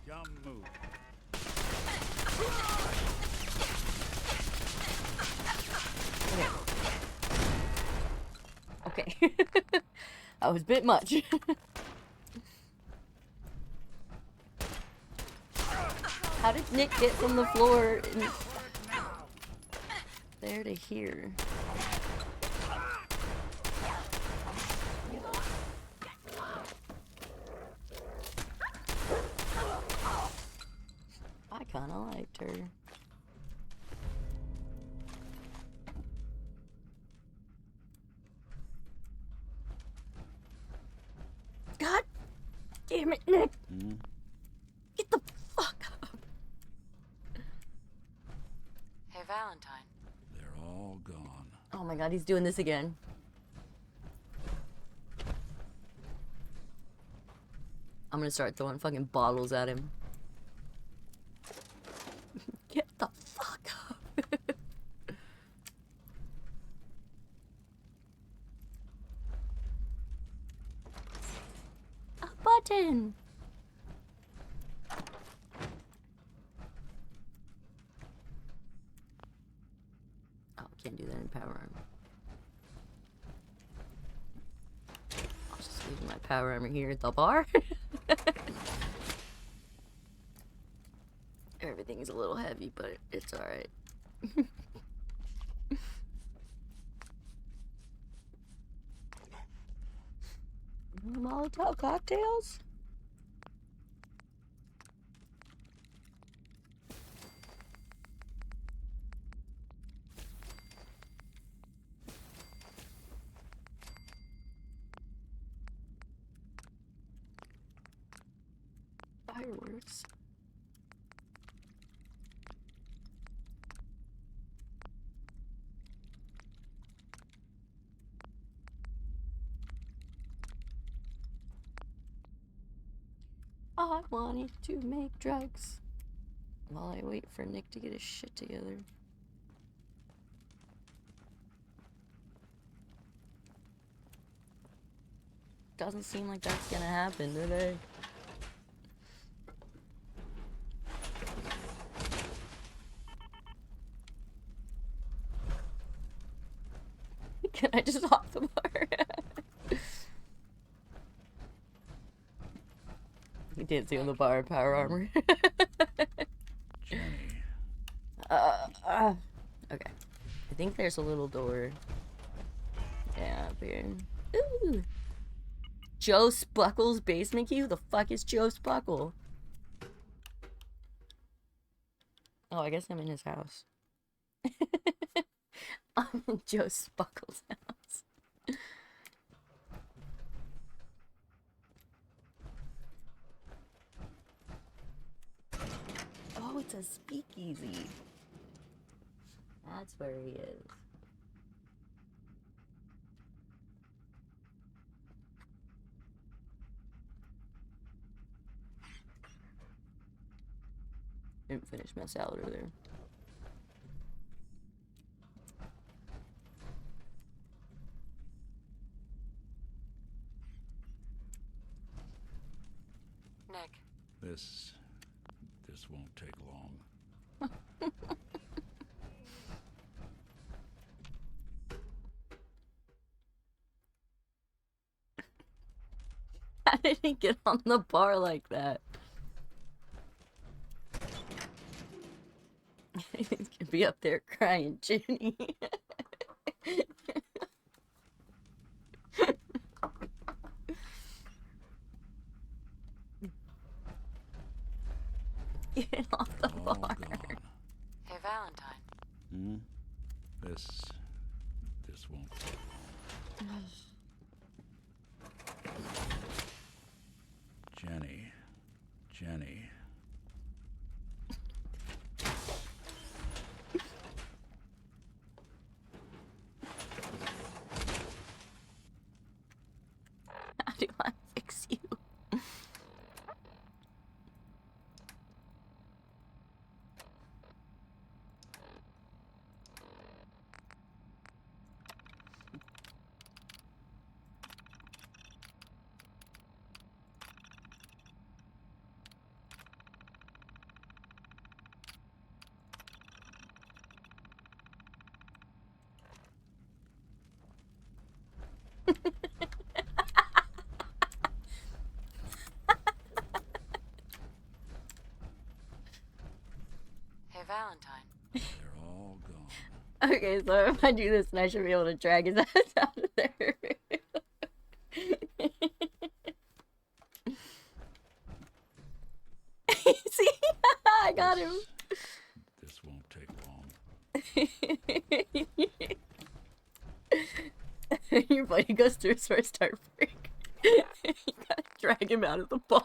Dumb move. Okay. That was a bit much. How did Nick get from the floor and there to here? I kinda liked her. God damn it, Nick! Get the fuck up! Hey, Valentine. They're all gone. Oh my god, he's doing this again. I'm gonna start throwing fucking bottles at him. Get the fuck up! A button! Oh, can't do that in power armor. I'll just leave my power armor here at the bar. Everything's a little heavy, but it's alright. Molotov cocktails? Fireworks. I wanted to make drugs while I wait for Nick to get his shit together. Doesn't seem like that's gonna happen today. Can I just hop the bar? You didn't see on the bar power armor. Jenny. Okay. I think there's a little door. Yeah, up here. Ooh! Joe Spuckle's basement key? Who the fuck is Joe Spuckle? Oh, I guess I'm in his house. I'm in Joe Spuckle's house. Oh, it's a speakeasy. That's where he is. Didn't finish my salad earlier. Nick. This won't take long. How did he get on the bar like that? He's gonna be up there crying, Jenny. Get off the All bar. gone. Hey, Valentine. Hmm? This won't take long. Jenny. How do I fix you? Hey, Valentine. They're all gone. Okay, so if I do this, then I should be able to drag his ass out of there. See? I got him. This won't take long. Your buddy goes through his first heartbreak. You gotta drag him out of the bar.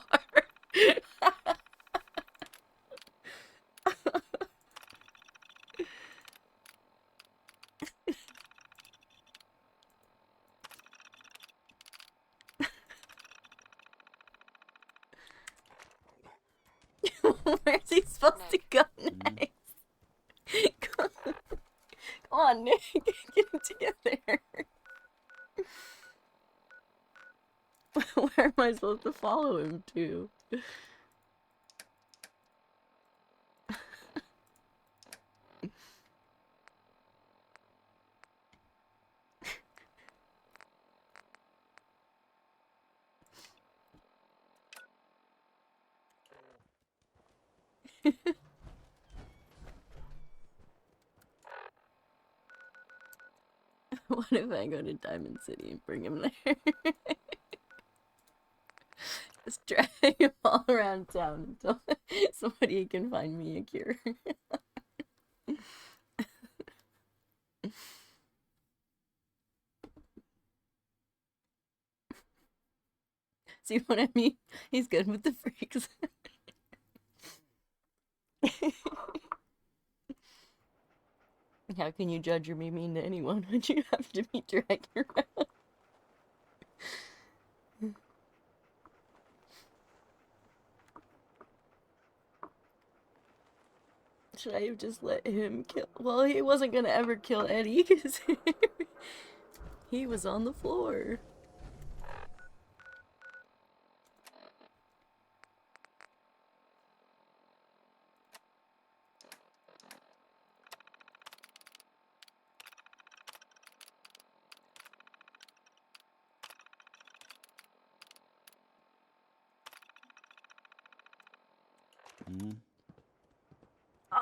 Where's he supposed to go next? Come on, Nick. Get him together. Where am I supposed to follow him to? What if I go to Diamond City and bring him there? Just drag him all around town until somebody can find me a cure. See what I mean? He's good with the freaks. How can you judge or be mean to anyone when you have to be dragged around? Should I have just let him kill? Well, he wasn't gonna ever kill Eddie because he was on the floor.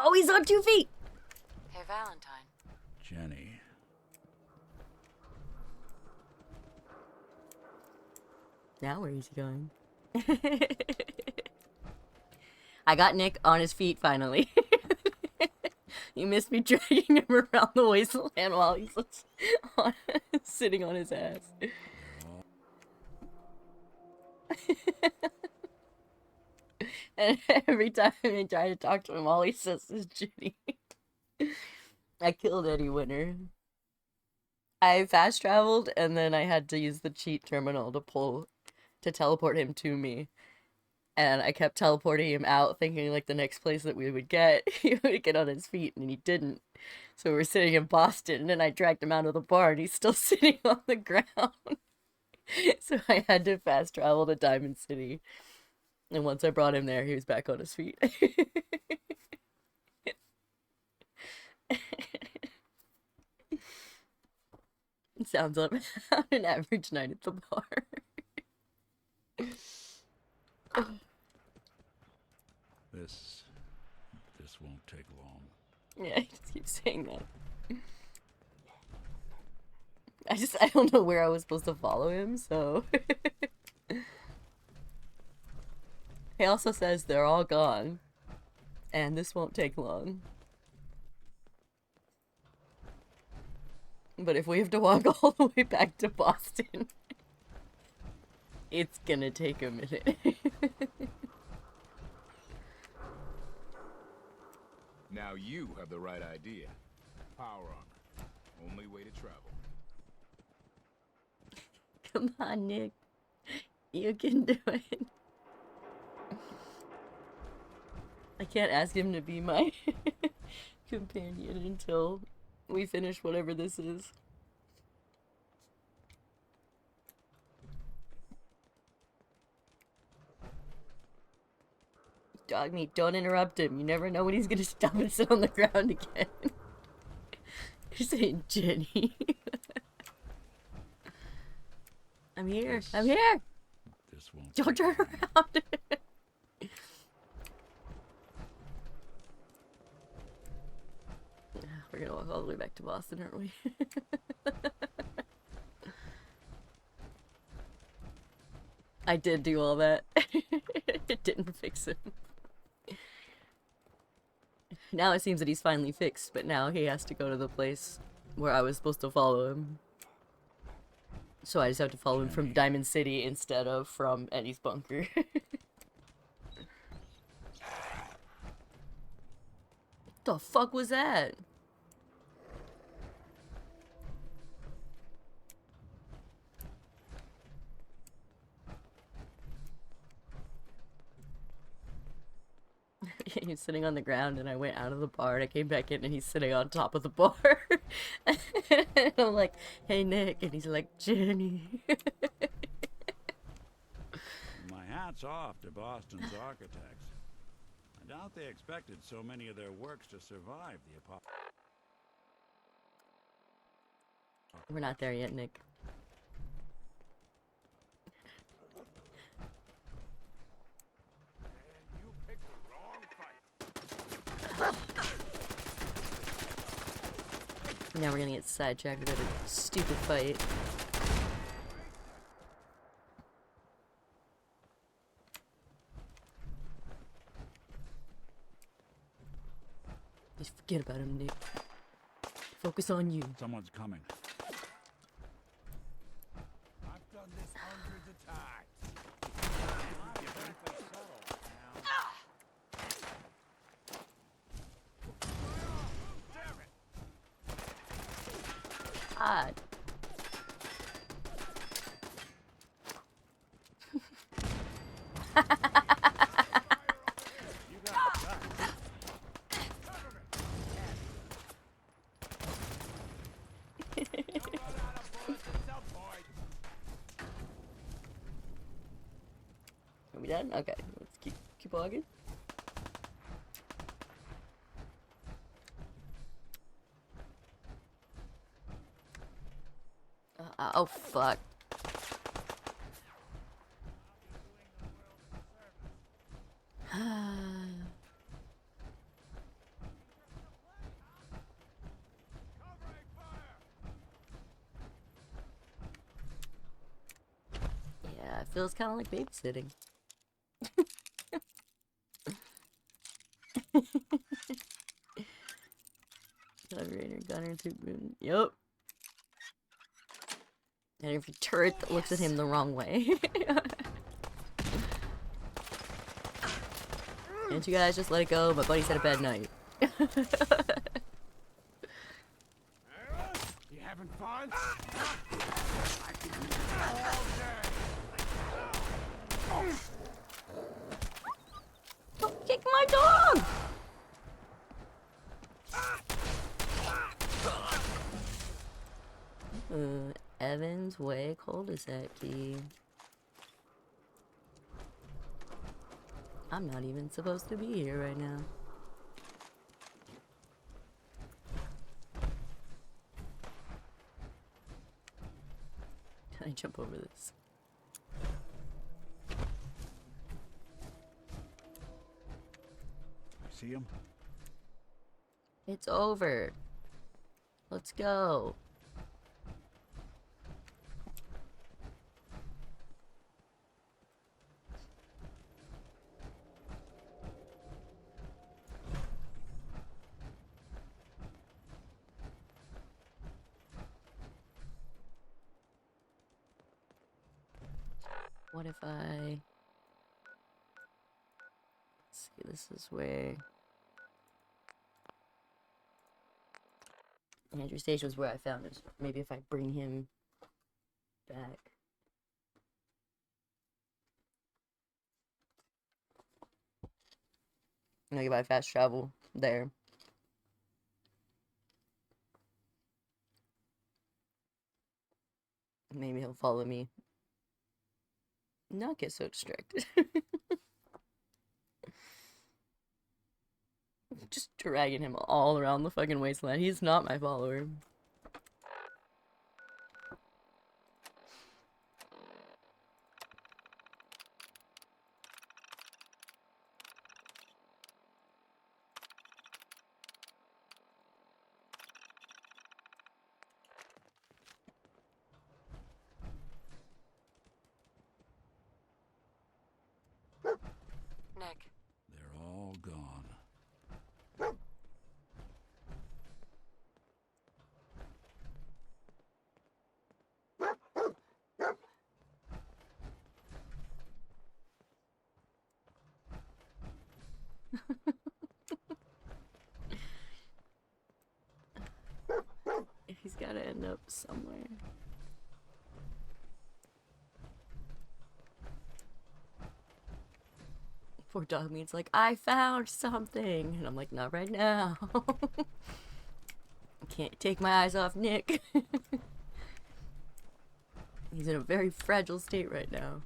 Oh, he's on 2 feet! Hey, Valentine. Jenny. Now where is he going? I got Nick on his feet finally. You missed me dragging him around the wasteland while he's sitting on his ass. And every time I try to talk to him, all he says is Jenny. I killed Eddie Winter. I fast traveled and then I had to use the cheat terminal to teleport him to me. And I kept teleporting him out, thinking like the next place that we would get, he would get on his feet, and he didn't. So we're sitting in Boston, and I dragged him out of the bar, and he's still sitting on the ground. So I had to fast travel to Diamond City. And once I brought him there, he was back on his feet. It sounds like an average night at the bar. This won't take long. Yeah, he just keeps saying that. I don't know where I was supposed to follow him, so. He also says they're all gone. And this won't take long. But if we have to walk all the way back to Boston, it's gonna take a minute. Now you have the right idea. Power armor. Only way to travel. Come on, Nick. You can do it. I can't ask him to be my companion until we finish whatever this is. Dog meat, don't interrupt him. You never know when he's gonna stop and sit on the ground again. You're saying Jenny. I'm here. I'm here. This won't. Don't turn around. We're gonna walk all the way back to Boston, aren't we? I did do all that. It didn't fix him. Now it seems that he's finally fixed, but now he has to go to the place where I was supposed to follow him. So I just have to follow him from Diamond City instead of from Eddie's bunker. What the fuck was that? He's sitting on the ground and I went out of the bar and I came back in and he's sitting on top of the bar. And I'm like, hey Nick, and he's like, Jenny. My hat's off to Boston's architects. I doubt they expected so many of their works to survive the apocalypse. We're not there yet, Nick. Now we're gonna get sidetracked with a stupid fight. Just forget about him, Nick. Focus on you. Someone's coming. I've done this hundreds of times. God. Are we done? Okay, let's keep walking. Oh fuck. Yeah, it feels kind of like babysitting. Generator, gunner, two-boon. Yup. And if your turret that looks at him the wrong way. Can't you guys just let it go? My buddy's had a bad night. You having fun? I can do that all day. Don't kick my dog! Evans Way cul-de-sac key. I'm not even supposed to be here right now. Can I jump over this? See him? It's over. Let's go. What if I... Let's see, this is where... Andrew Station was where I found it. Maybe if I bring him back. Like if I fast travel there. Maybe he'll follow me. Not get so distracted. Just dragging him all around the fucking wasteland. He's not my follower. Nick. They're all gone. He's gotta end up somewhere. Poor dog meat's like, I found something. And I'm like, not right now. Can't take my eyes off Nick. He's in a very fragile state right now.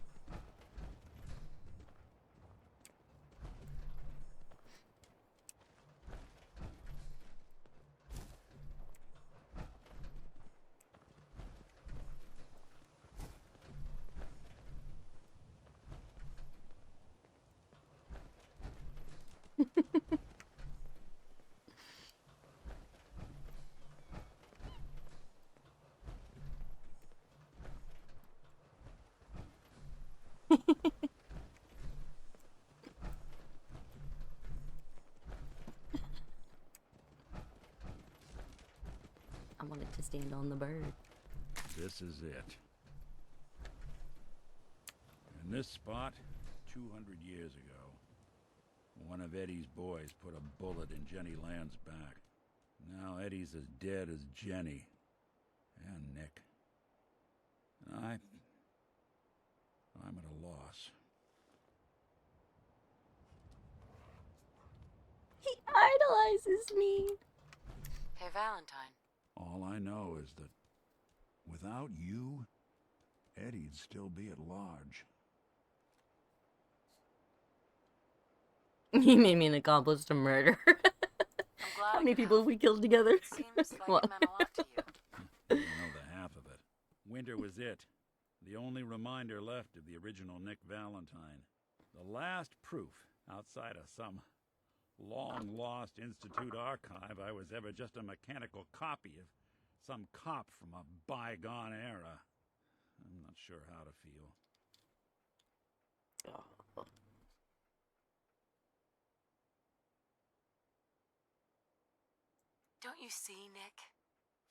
I wanted to stand on the bird. This is it. In this spot, 200 years ago, one of Eddie's boys put a bullet in Jenny Land's back. Now Eddie's as dead as Jenny. And Nick. I'm at a loss. He idolizes me. Hey, Valentine. All I know is that without you, Eddie'd still be at large. He made me an accomplice to murder. How many people have we killed together? Seems like it meant a lot to you. You don't know the half of it. Winter was it. The only reminder left of the original Nick Valentine. The last proof, outside of some long-lost Institute archive, I was ever just a mechanical copy of some cop from a bygone era. I'm not sure how to feel. Oh. Don't you see, Nick?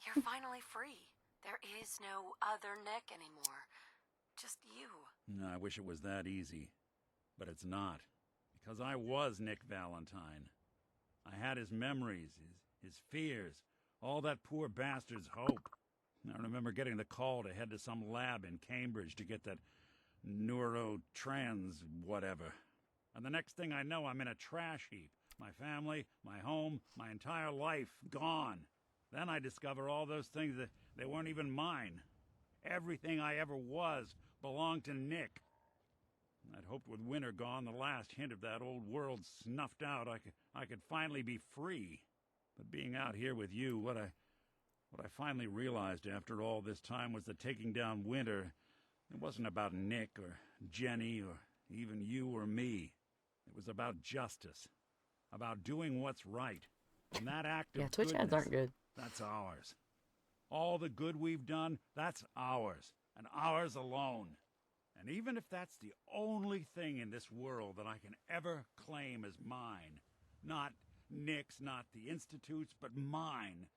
You're finally free. There is no other Nick anymore. Just you. I wish it was that easy. But it's not. Because I was Nick Valentine. I had his memories, his fears, all that poor bastard's hope. I remember getting the call to head to some lab in Cambridge to get that neurotrans whatever. And the next thing I know, I'm in a trash heap. My family, my home, my entire life gone. Then I discover all those things that they weren't even mine. Everything I ever was belonged to Nick. I'd hoped with winter gone, the last hint of that old world snuffed out, I could finally be free. But being out here with you, what I finally realized after all this time was that taking down winter, it wasn't about Nick or Jenny or even you or me. It was about justice. About doing what's right. And that act of Twitch ads aren't good. That's ours. All the good we've done, that's ours. And ours alone. And even if that's the only thing in this world that I can ever claim as mine, not Nick's, not the Institute's, but mine,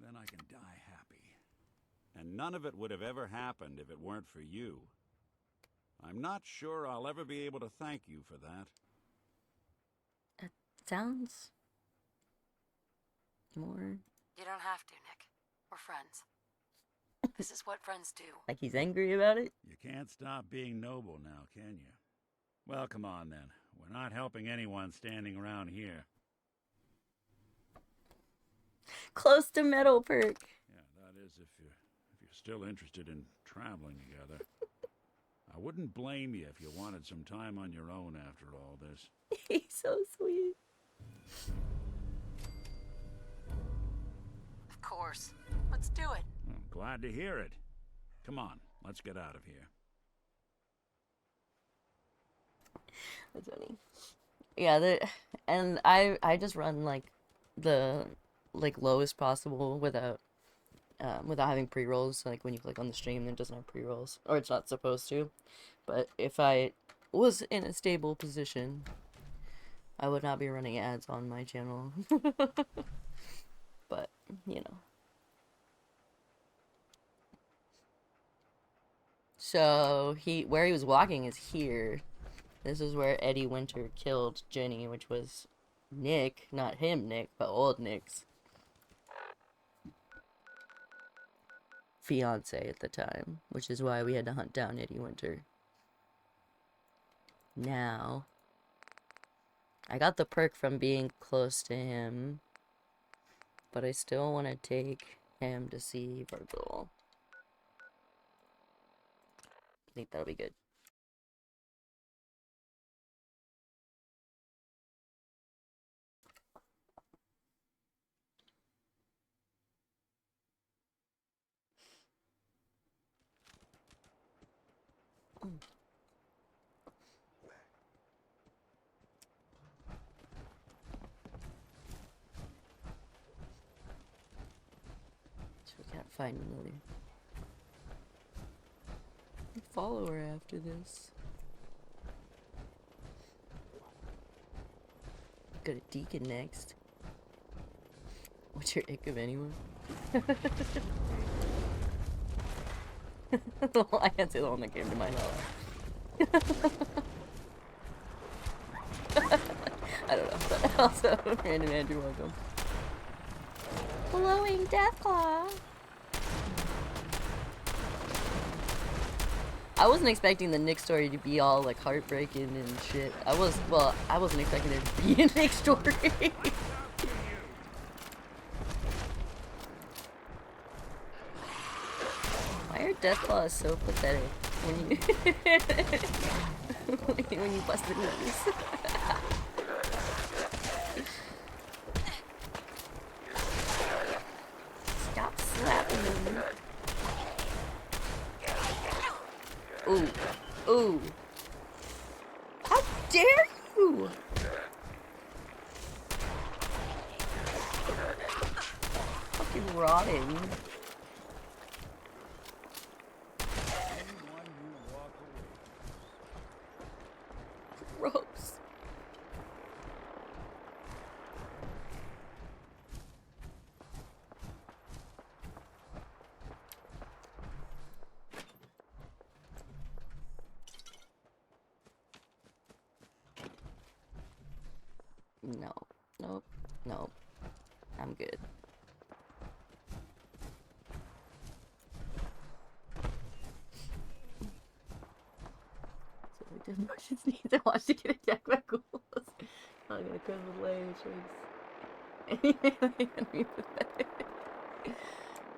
then I can die happy. And none of it would have ever happened if it weren't for you. I'm not sure I'll ever be able to thank you for that. That sounds more You don't have to, Nick. We're friends. This is what friends do. like he's angry about it. You can't stop being noble now, can you? Well, come on then. We're not helping anyone standing around here. Close to metal perk. Yeah, that is if you're still interested in traveling together. I wouldn't blame you if you wanted some time on your own after all this. He's so sweet. Of course. Let's do it. I'm glad to hear it. Come on, let's get out of here. That's funny. Yeah, and I just run like the lowest possible without having pre-rolls. Like when you click on the stream, it doesn't have pre-rolls, or it's not supposed to. But if I was in a stable position, I would not be running ads on my channel. But you know. So where he was walking is here. This is where Eddie Winter killed Jenny, which was Nick, not him Nick, but old Nick's fiance at the time, which is why we had to hunt down Eddie Winter. Now, I got the perk from being close to him, but I still want to take him to see Virgil. I think that'll be good. So we can't find another follower after this. Go to Deacon next. What's your ick of anyone? I can't say the one that came to mind. I don't know, but also, random Andrew, welcome. Glowing Deathclaw. I wasn't expecting the Nick story to be all like heartbreaking and shit. I wasn't expecting there to be a Nick story. Why are Deathclaws so pathetic when you when you bust the knees? Stop slapping me. Ooh. Ooh. How dare you! Fucking rotting. Gross. No. Nope. Nope. I'm good. So we just push his knees and watch to get attacked by ghouls. I'm gonna cause the lane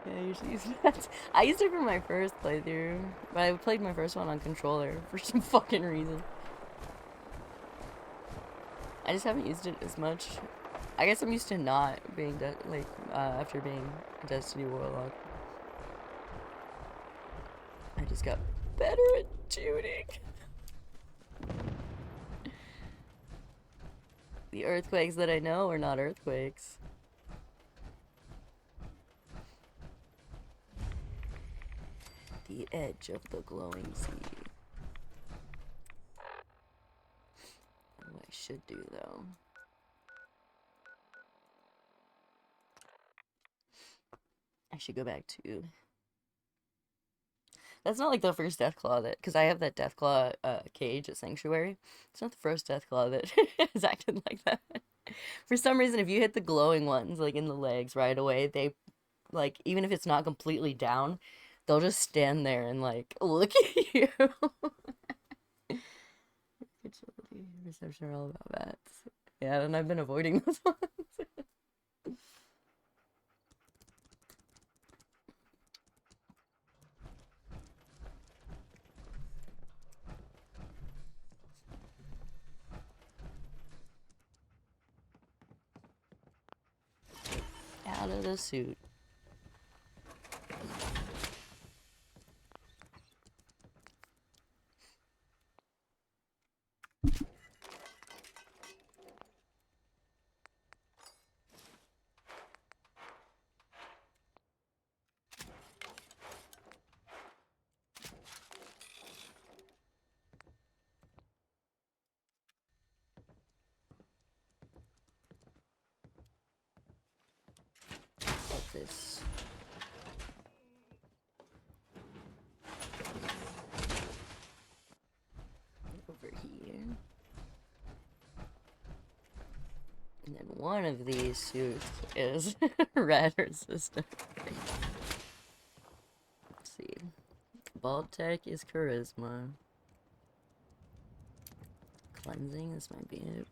Yeah, I usually use that. I used it for my first playthrough, but I played my first one on controller for some fucking reason. I just haven't used it as much. I guess I'm used to not being after being a Destiny Warlock. I just got better at shooting. The earthquakes that I know are not earthquakes. The edge of the glowing sea. What I should do though. I should go back to That's not like the first Deathclaw that, because I have that Deathclaw cage at Sanctuary. It's not the first Deathclaw that has acted like that. For some reason, if you hit the glowing ones, like in the legs right away, they, like, even if it's not completely down, they'll just stand there and, like, look at you. Agility, perception are all about bats. Yeah, and I've been avoiding those ones. Out of the suit. What's this? Over here. And then one of these suits is red resistant. Let's see. Bald tech is charisma. Cleansing, this might be it.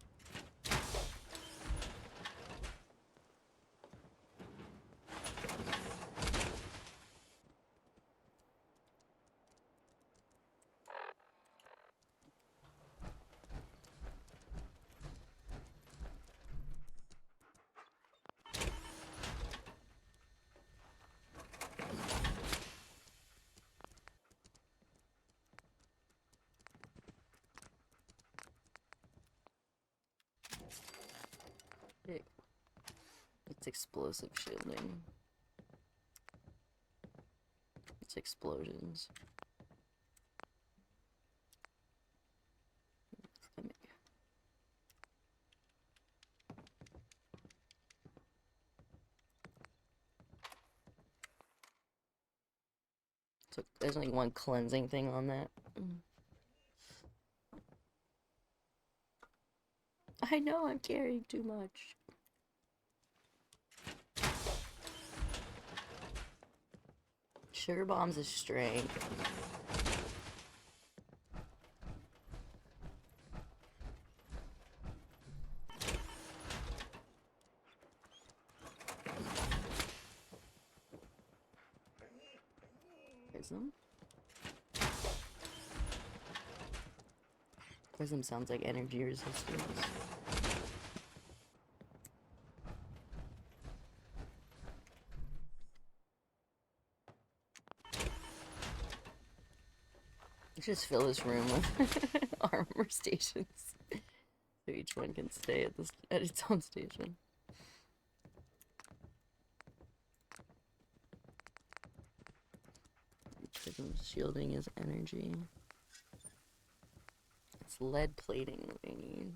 It's explosive shielding. It's explosions. So there's only one cleansing thing on that. I know I'm carrying too much. Sugar bombs is strength. Prism? Prism sounds like energy resistance. Let's just fill this room with armor stations. So each one can stay at its own station. Prism shielding is energy. It's lead plating that we need.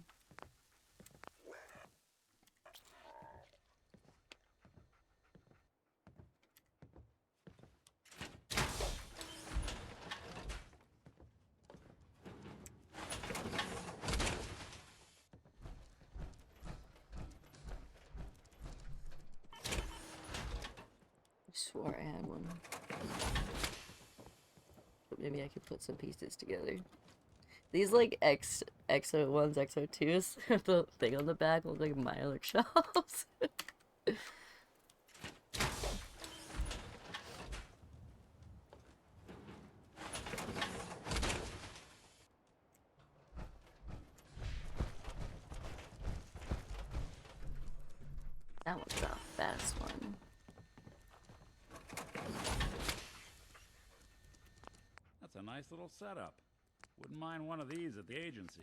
I swore I had one. But maybe I could put some pieces together. These like Exo 1s, Exo 2s, the thing on the back looks like Mylar shells. That one's a fast one. That's a nice little setup. Wouldn't mind one of these at the agency.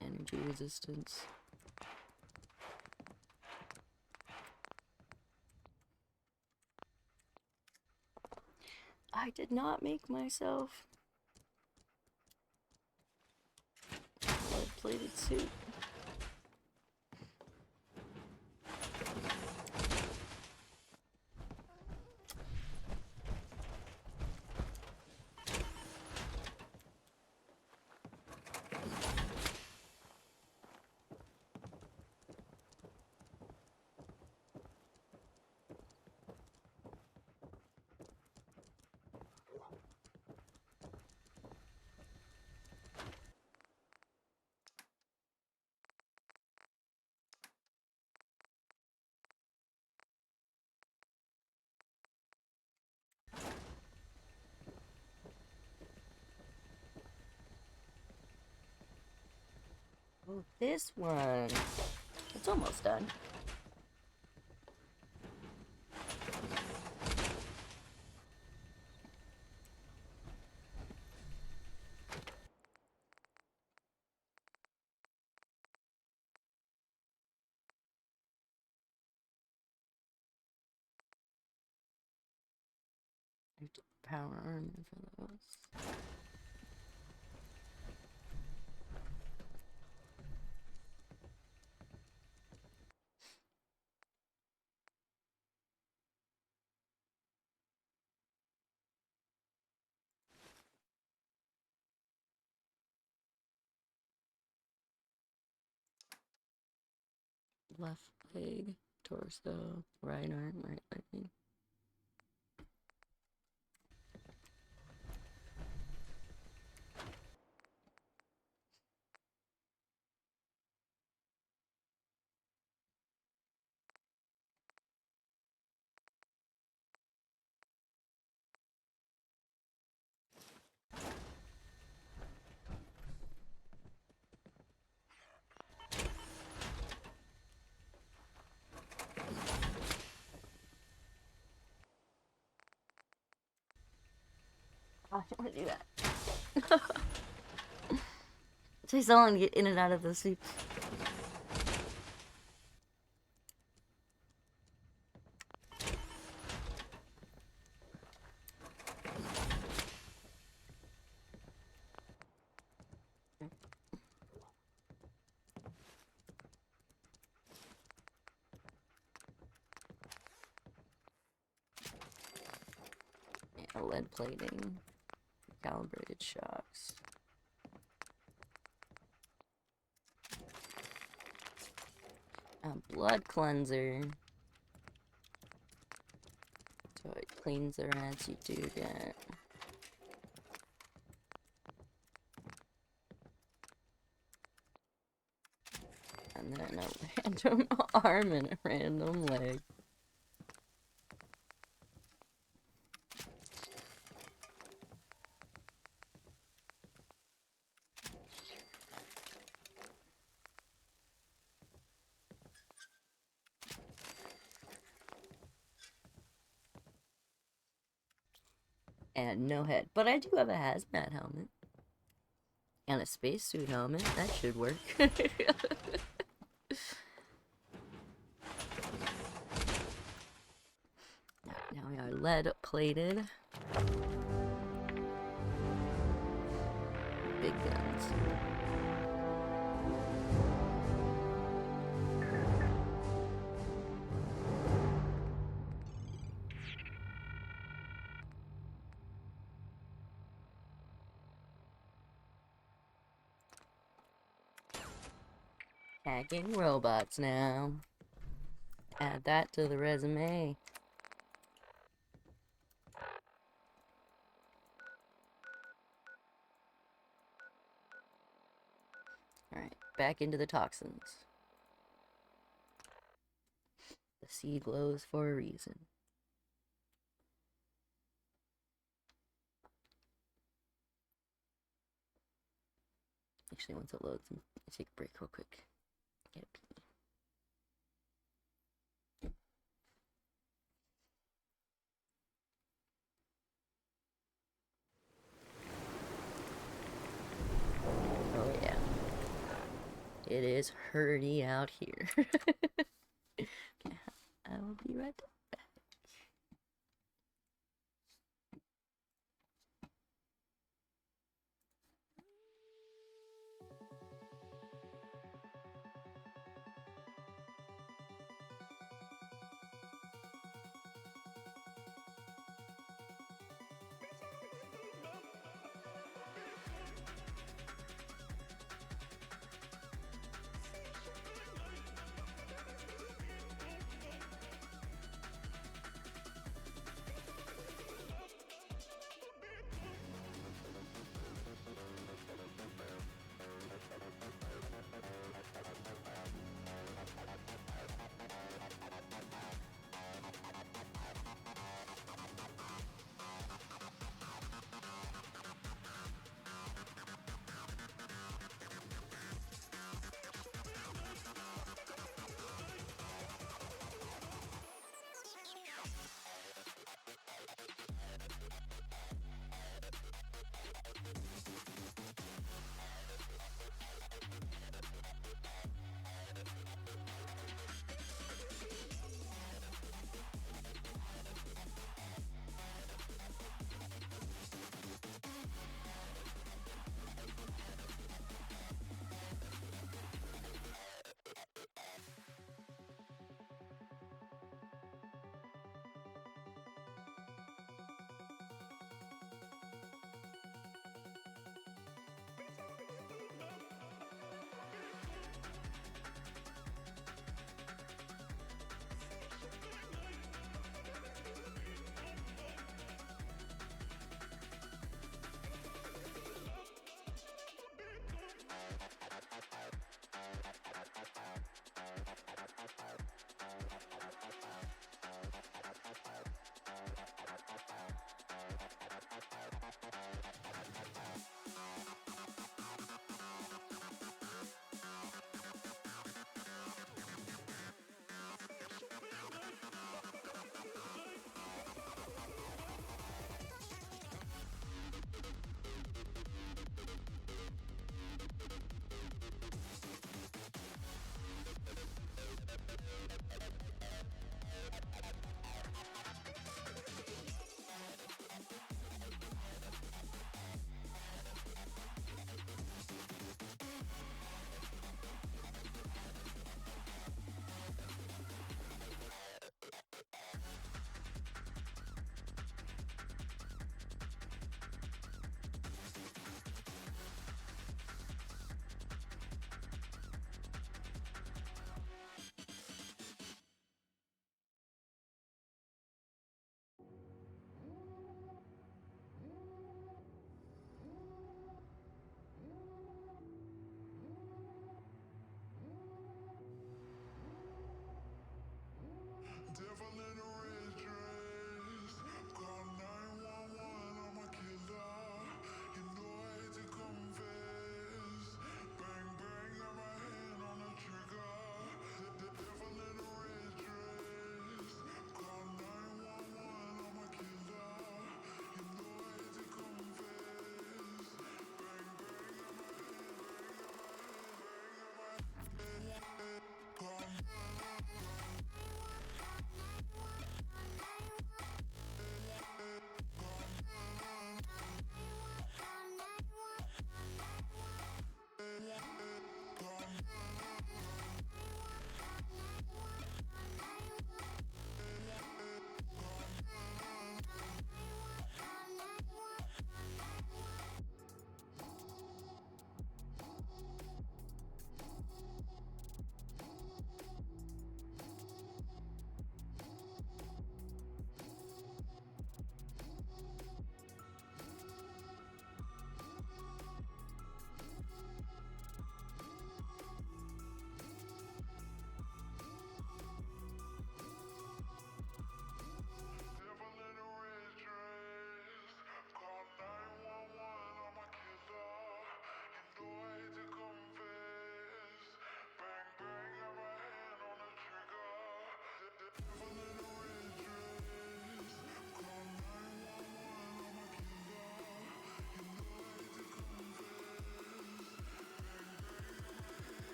Energy resistance. I did not make myself a lead-plated suit. Oh, this one. It's almost done. I have to power armor for those. Left leg, torso, right arm, right leg. I don't want to do that. It takes so long to get in and out of the suits. Yeah, lead plating, calibrated shocks. A blood cleanser. So it cleans the rats you do get. And then a random arm and a random leg. And no head. But I do have a hazmat helmet. And a spacesuit helmet. That should work. Now we are lead plated. Big guns. Hacking robots now. Add that to the resume. Alright, back into the toxins. The seed glows for a reason. Actually, once it loads, I'll take a break real quick. Get a pee. Oh yeah. It is hurdy out here. Okay, I will be right back.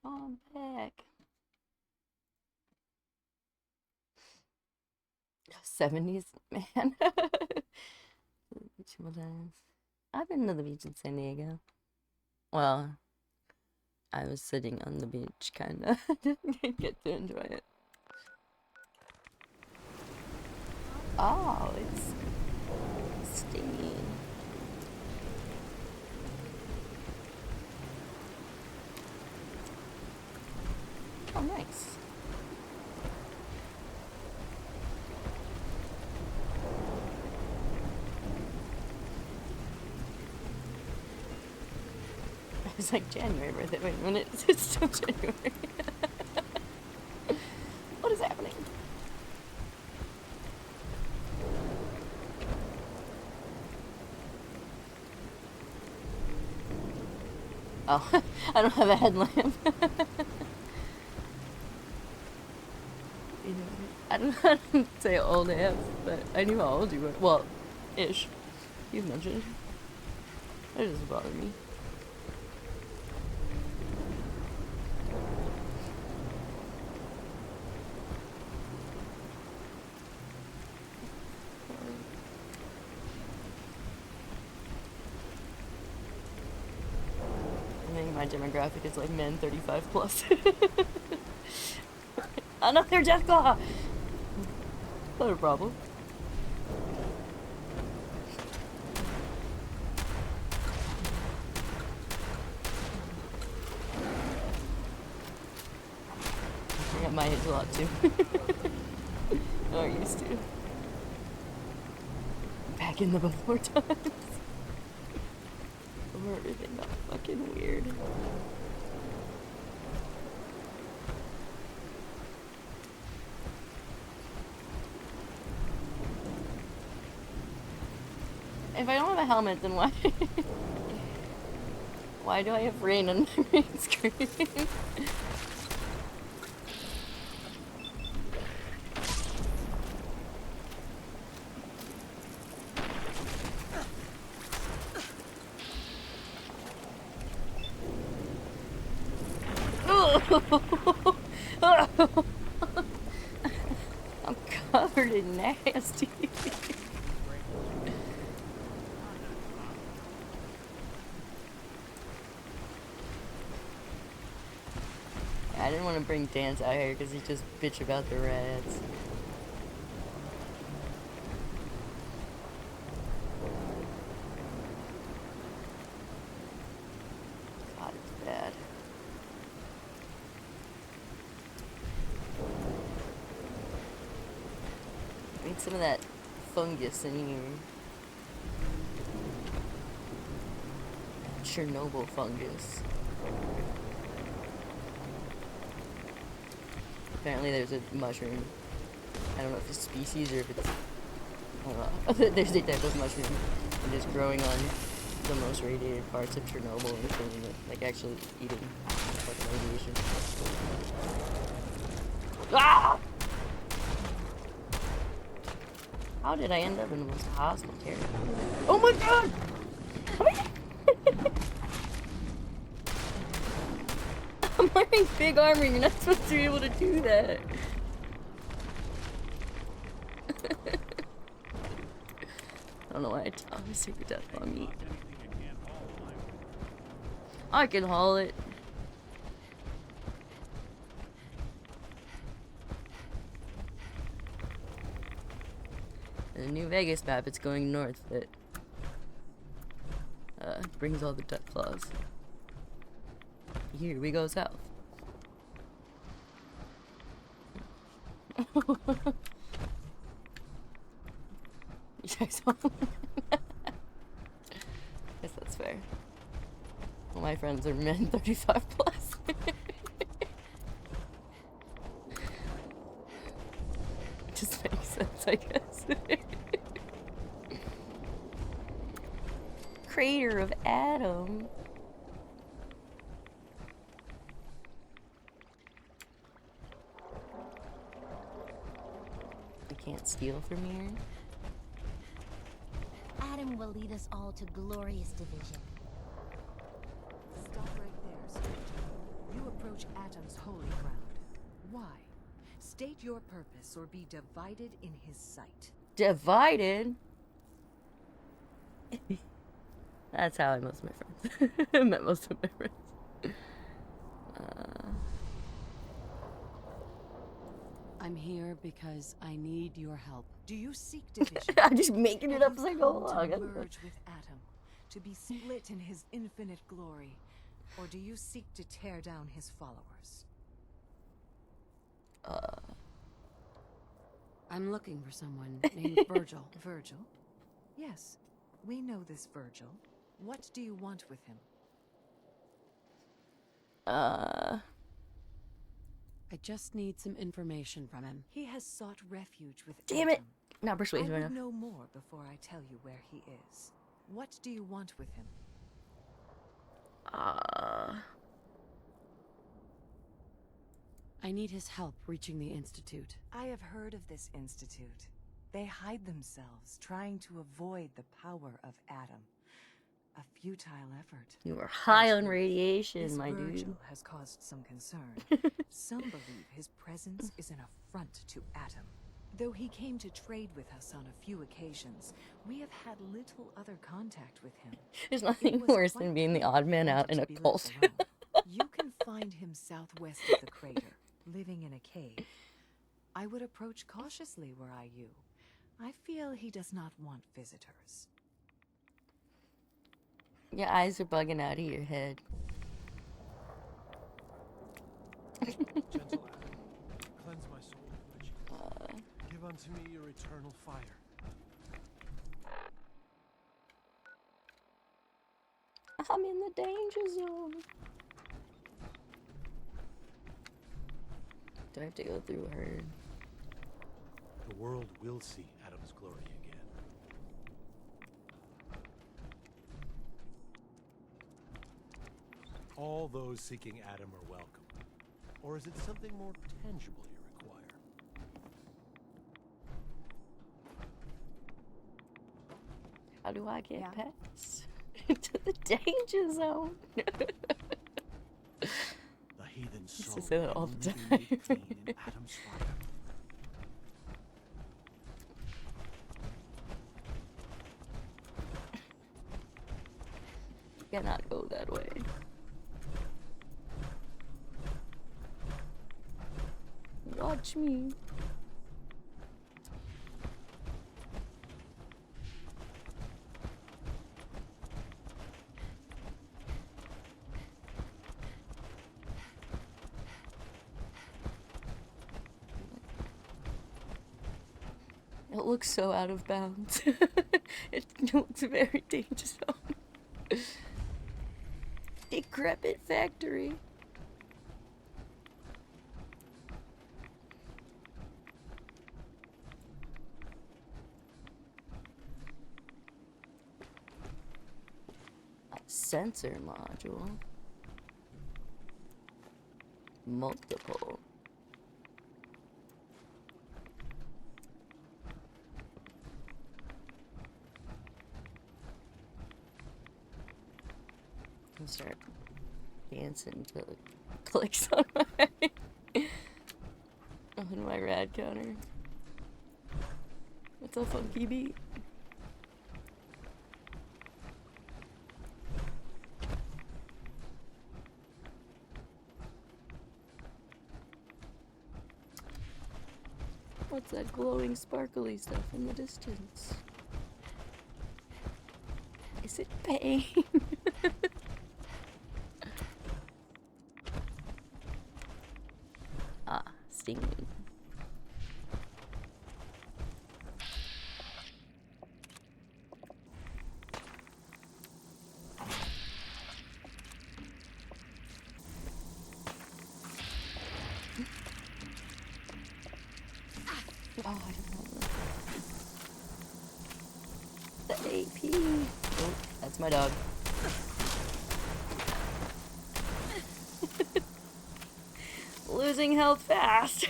Come back. 70s, man. Beach times. I've been to the beach in San Diego. Well, I was sitting on the beach, kinda. Didn't get to enjoy it. Oh, it's stingy. Oh, nice. It's like January birthday. Wait a minute, it's still January. What is happening? Oh, I don't have a headlamp. You know, I don't say old ass, but I knew how old you were. Well, ish. You've mentioned. That doesn't bother me. I think my demographic is like men 35 plus. Another death claw! Not a problem. I got my age a lot too. I used to. Back in the before times. Before everything got fucking weird. If I don't have a helmet, then why? Why do I have rain on my main screen? I'm covered in nasty. I didn't want to bring Dance out here because he just bitch about the rats. God, it's bad. I need some of that fungus in here. Chernobyl fungus. Apparently there's a mushroom. I don't know if it's a species or if it's... I don't know. There's a type of mushroom that is growing on the most radiated parts of Chernobyl and killing it. Like actually eating fucking radiation. Ah! How did I end up in the most hostile territory? Oh my god! I'm wearing big armor, you're not supposed to be able to do that. I don't know why I took a super death on me. I can haul it. The New Vegas map, it's going north, that brings all the death claws. Here we go south. You guys don't. Guess that's fair. Well, my friends are men 35 plus. Just makes sense, I guess. Crater of Adam. Can't steal from here. Adam will lead us all to glorious division. Stop right there, Sir. You approach Atom's holy ground. Why? State your purpose or be divided in his sight. Divided? That's how I met most of my friends. I met most of my friends. I'm here because I need your help. Do you seek division? I'm just making it up as I go along. To merge with Atom, to be split in his infinite glory, or do you seek to tear down his followers? I'm looking for someone named Virgil. Virgil? Yes, we know this Virgil. What do you want with him? I just need some information from him. He has sought refuge with Damn Atom. it! Not persuasive I enough. would know more before I tell you where he is. What do you want with him? I need his help reaching the Institute. I have heard of this institute. They hide themselves, trying to avoid the power of Atom. A futile effort. You were high on radiation, This my Virgil dude. has caused some concern. Some believe his presence is an affront to Atom. Though he came to trade with us on a few occasions, we have had little other contact with him. There's nothing worse than being the odd man out in a cult. You can find him southwest of the crater, living in a cave. I would approach cautiously were I you. I feel he does not want visitors. Your eyes are bugging out of your head. Gentle Adam, cleanse my soul of witch. Give unto me your eternal fire. I'm in the danger zone. Do I have to go through her? The world will see Adam's glory again. All those seeking Adam are welcome. Or is it something more tangible you require? How do I get past to the danger zone? The heathen soul to say that all the can only be made time. clean in Adam's fire. Cannot go that way. Watch me. It looks so out of bounds. It looks very dangerous. Decrepit factory. A sensor module. Multiple. I'll start dancing until it clicks on my rad counter. It's a funky beat. What's that glowing, sparkly stuff in the distance? Is it pain? Ah, stinging. Oh, I don't know. The AP. Oh, that's my dog. Losing health fast.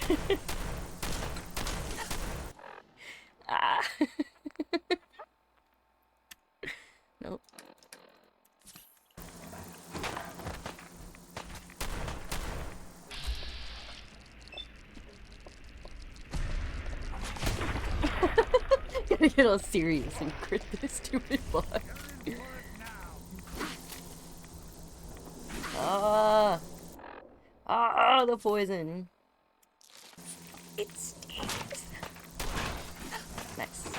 Ah. Nope. gonna get all serious and crit this stupid bug. Ah! Ah, the poison. It stings. Nice.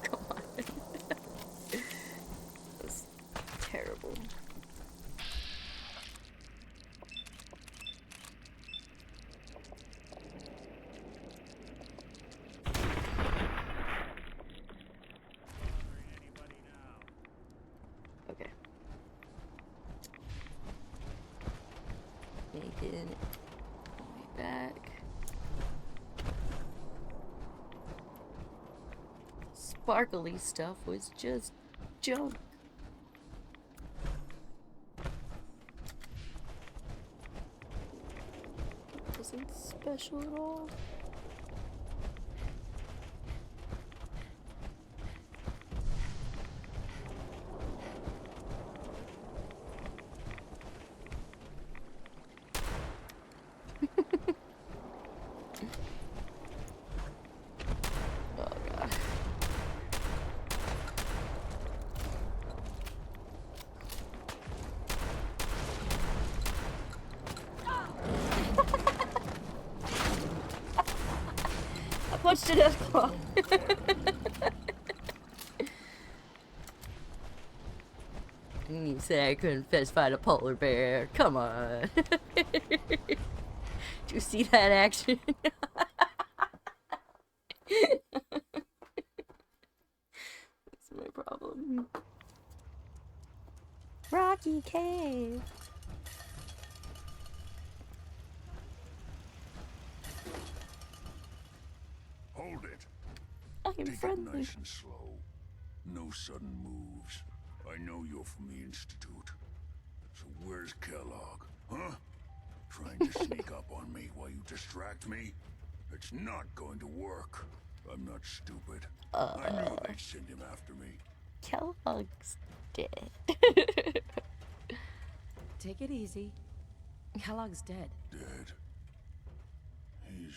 Come on. That's terrible. Okay. Making it way back. Sparkly stuff was just junk. Wasn't special at all. Oh god. I punched it as claw. You say I couldn't fist fight a polar bear. Come on. Did you see that action? That's my problem. Rocky Cave. Hold it. I am Take friendly. it nice and slow. No sudden moves. I know you're from the Institute. So where's Kellogg? Huh? Trying to sneak up on me while you distract me? It's not going to work. I'm not stupid. I knew they'd send him after me. Kellogg's dead. Take it easy. Kellogg's dead. Dead. He's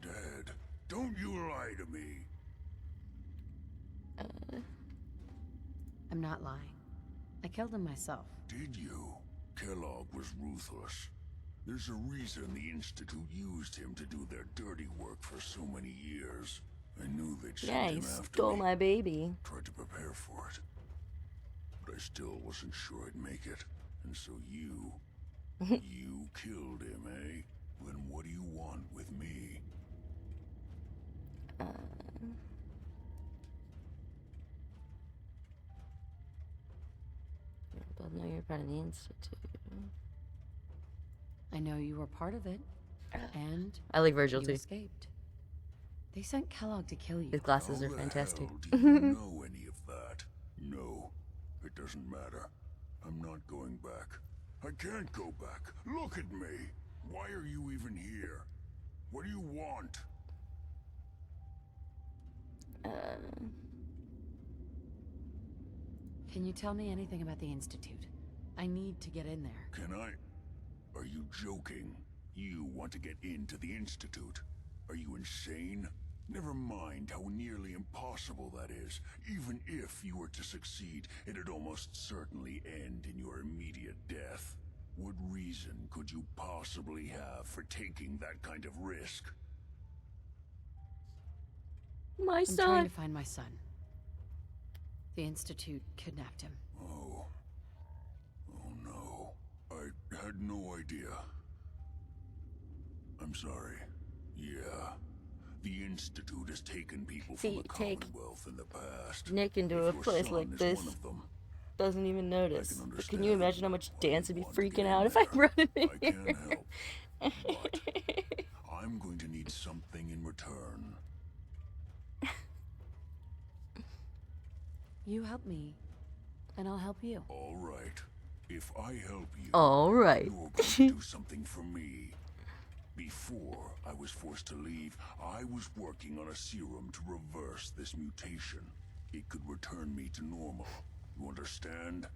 dead. Don't you lie to me. I'm not lying. I killed him myself. Did you? Kellogg was ruthless. There's a reason the Institute used him to do their dirty work for so many years. I knew they'd send Yeah, him he after stole me. my baby. Tried to prepare for it. But I still wasn't sure I'd make it. And so you killed him, eh? Then what do you want with me? Both know you're part of the Institute. I know you were part of it. And I like Virgil you too. escaped. They sent Kellogg to kill you. His glasses How are the fantastic. hell do you know any of that? No, it doesn't matter. I'm not going back. I can't go back. Look at me. Why are you even here? What do you want? Can you tell me anything about the Institute? I need to get in there. Can I? Are you joking? You want to get into the Institute? Are you insane? Never mind how nearly impossible that is. Even if you were to succeed, it'd almost certainly end in your immediate death. What reason could you possibly have for taking that kind of risk? My I'm son. trying to find my son. The Institute kidnapped him. Oh. Oh no. I had no idea. I'm sorry. Yeah. The Institute has taken people from the take Commonwealth in the past. Nick into If a your place son like is this. one of them, Doesn't even notice. can But can you understand imagine how much dance would be want to freaking get out in if I there. run in I here? can't help. But I'm going to need something in return. You help me, and I'll help you. All right. If I help you, All right. you're going to do something for me. Before I was forced to leave, I was working on a serum to reverse this mutation. It could return me to normal. You understand?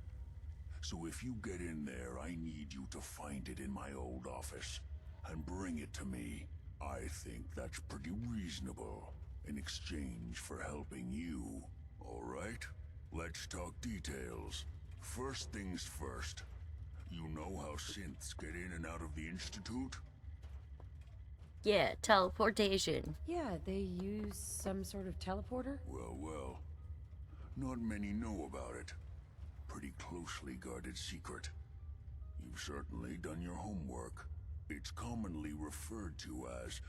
So if you get in there, I need you to find it in my old office and bring it to me. I think that's pretty reasonable in exchange for helping you. All right? Let's talk details. First things first. You know how synths get in and out of the Institute? Yeah, teleportation. Yeah, they use some sort of teleporter? Well, well. Not many know about it. Pretty closely guarded secret. You've certainly done your homework. It's commonly referred to as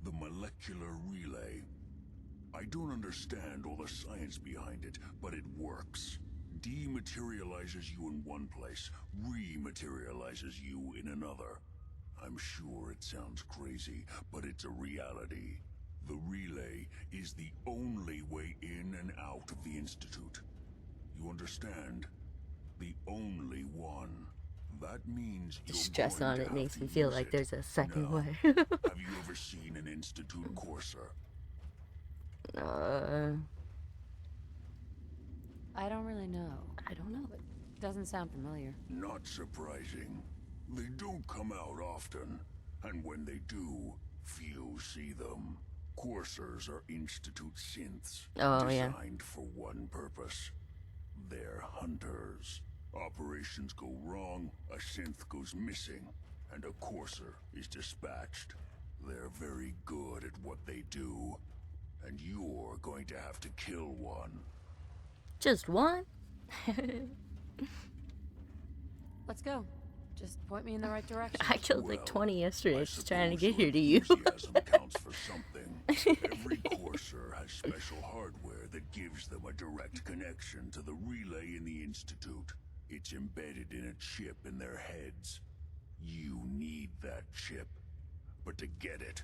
the molecular relay. I don't understand all the science behind it, but it works. Dematerializes you in one place, rematerializes you in another. I'm sure it sounds crazy, but it's a reality. The relay is the only way in and out of the Institute. You understand? The only one. That means The you're stress going on to it have makes to me feel use like it. there's a second Now, way. have you ever seen an Institute courser? I don't really know. I don't know. But doesn't sound familiar. Not surprising. They don't come out often, and when they do, few see them. Coursers are Institute synths, designed for one purpose. They're hunters. Operations go wrong, a synth goes missing, and a courser is dispatched. They're very good at what they do, and you're going to have to kill one. Just one? Let's go. Just point me in the right direction. I killed like 20 yesterday I just trying to suppose get here to you. enthusiasm counts for something. Every courser has special hardware that gives them a direct connection to the relay in the Institute. It's embedded in a chip in their heads. You need that chip. But to get it,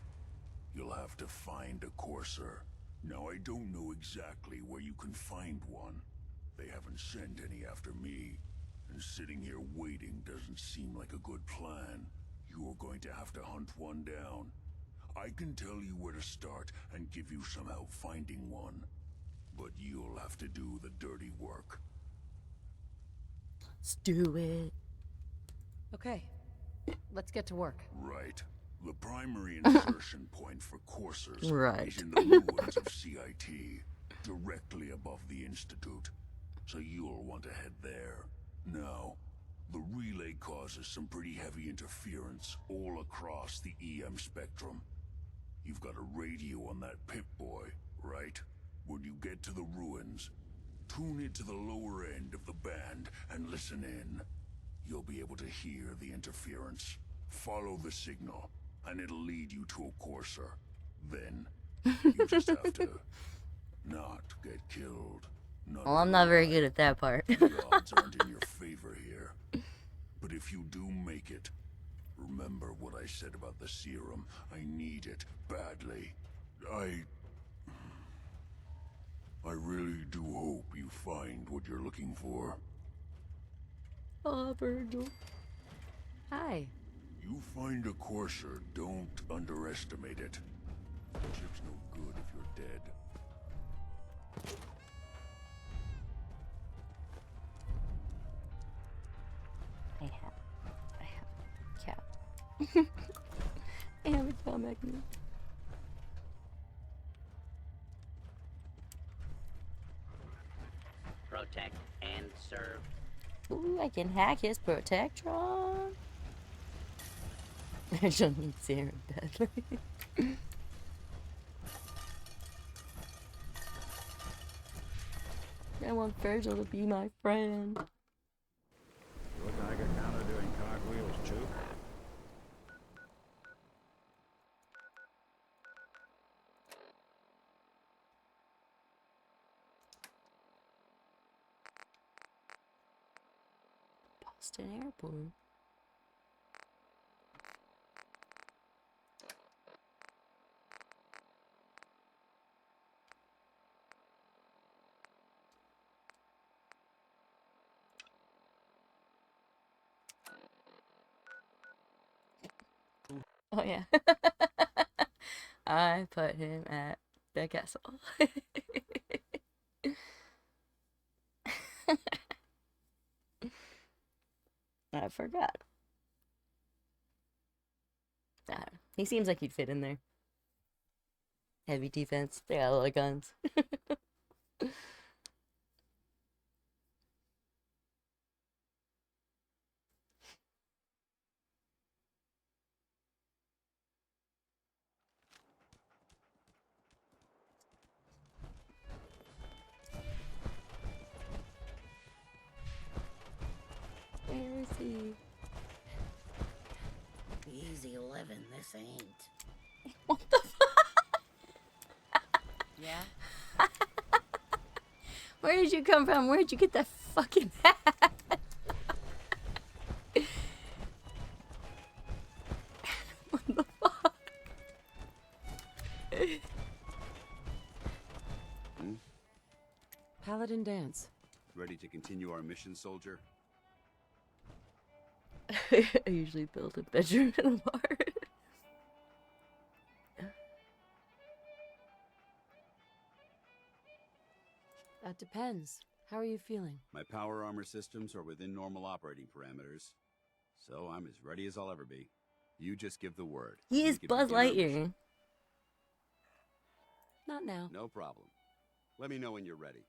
you'll have to find a courser. Now, I don't know exactly where you can find one. They haven't sent any after me. And sitting here waiting doesn't seem like a good plan. You're going to have to hunt one down. I can tell you where to start and give you some help finding one. But you'll have to do the dirty work. Let's do it. Okay. Let's get to work. Right. The primary insertion point for coursers is in the ruins of CIT, directly above the Institute. So you'll want to head there. Now, the relay causes some pretty heavy interference all across the EM spectrum. You've got a radio on that Pip-Boy, right? When you get to the ruins, tune it to the lower end of the band and listen in. You'll be able to hear the interference. Follow the signal, and it'll lead you to a courser. Then, you just have to not get killed. Well, I'm not very good at that part. The odds aren't in your favor here. But if you do make it, remember what I said about the serum. I need it badly. I really do hope you find what you're looking for. Oh, Virgil. Hi. You find a courser, don't underestimate it. The chip's no good if you're dead. I have cat. I have a comic. Protect and serve. Ooh, I can hack his Protectron. Virgil needs serum badly. I want Virgil to be my friend. Your Tiger counter doing cartwheels, too? Boston Airport. Oh yeah. I put him at the castle. forgot. He seems like he'd fit in there. Heavy defense. They got a lot of guns. Where is he? Easy living, this ain't. What the fuck? Yeah? Where did you come from? Where did you get that fucking hat? What the fuck? Paladin dance. Ready to continue our mission, soldier? I usually build a bedroom in a bar. That depends. How are you feeling? My power armor systems are within normal operating parameters, so I'm as ready as I'll ever be. You just give the word. He is Buzz Lightyear. Not now. No problem. Let me know when you're ready.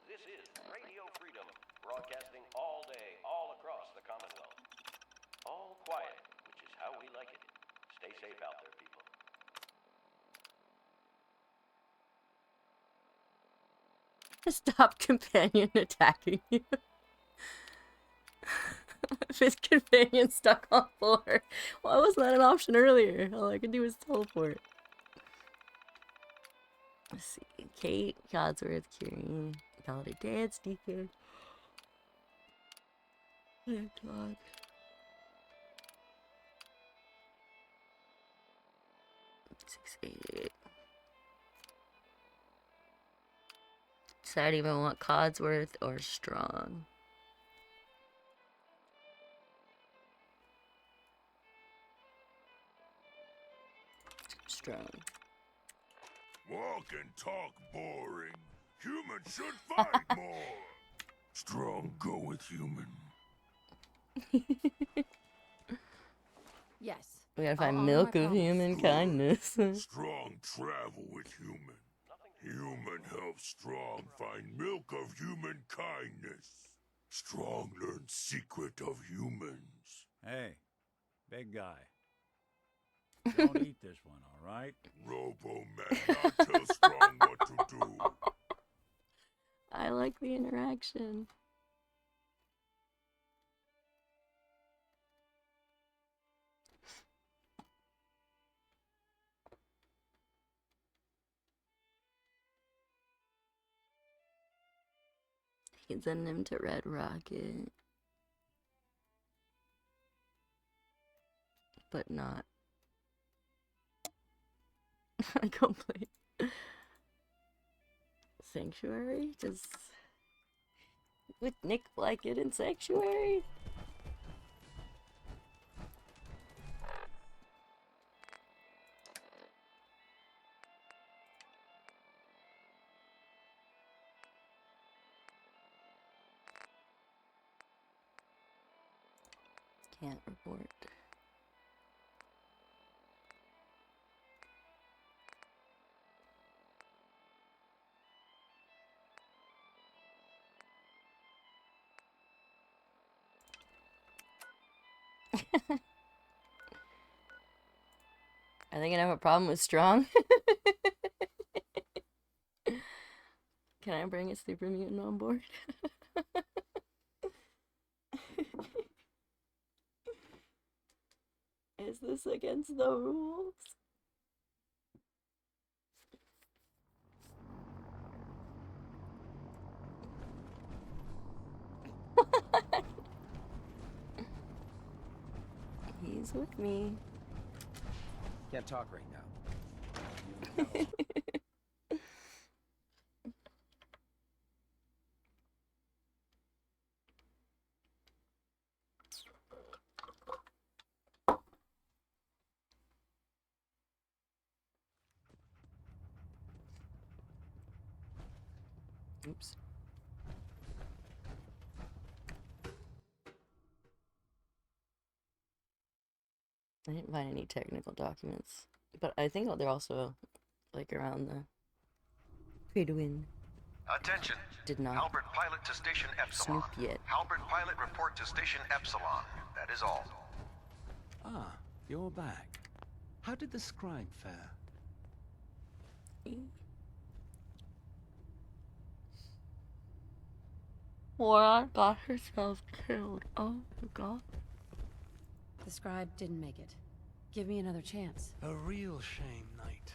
This is Radio Freedom, broadcasting all day, all across the Commonwealth. All quiet, which is how we like it. Stay safe out there, people. Stop companion attacking you. If his companion's stuck on floor, why wasn't that an option earlier? All I could do was teleport. Let's see. Kate, Codsworth, Curie, Paladin Dance, Deacon. Oh god. Six, 8. So I don't even want Codsworth or Strong. Strong. Walk and talk boring. Humans should fight more. Strong go with human. Yes. We gotta find milk of human kindness. Strong travel with human. Human helps Strong find milk of human kindness. Strong learns secret of humans. Hey, big guy. Don't eat this one, all right? Robo-Man, not tell Strong what to do. I like the interaction. You can send him to Red Rocket. But not. I can't play. Sanctuary? Does... Would Nick like it in Sanctuary? Can't report. Are they gonna have a problem with Strong? Can I bring a super mutant on board? Is this against the rules? He's with me. Can't talk right now. Oops. I didn't find any technical documents, but I think they're also like around the Prydwen. Attention. Did not Halbert pilot to station Epsilon. snoop yet. Halbert pilot report to station Epsilon. That is all. Ah, you're back. How did the scribe fare? Laura got herself killed. Oh my god. The scribe didn't make it. Give me another chance. A real shame, Knight.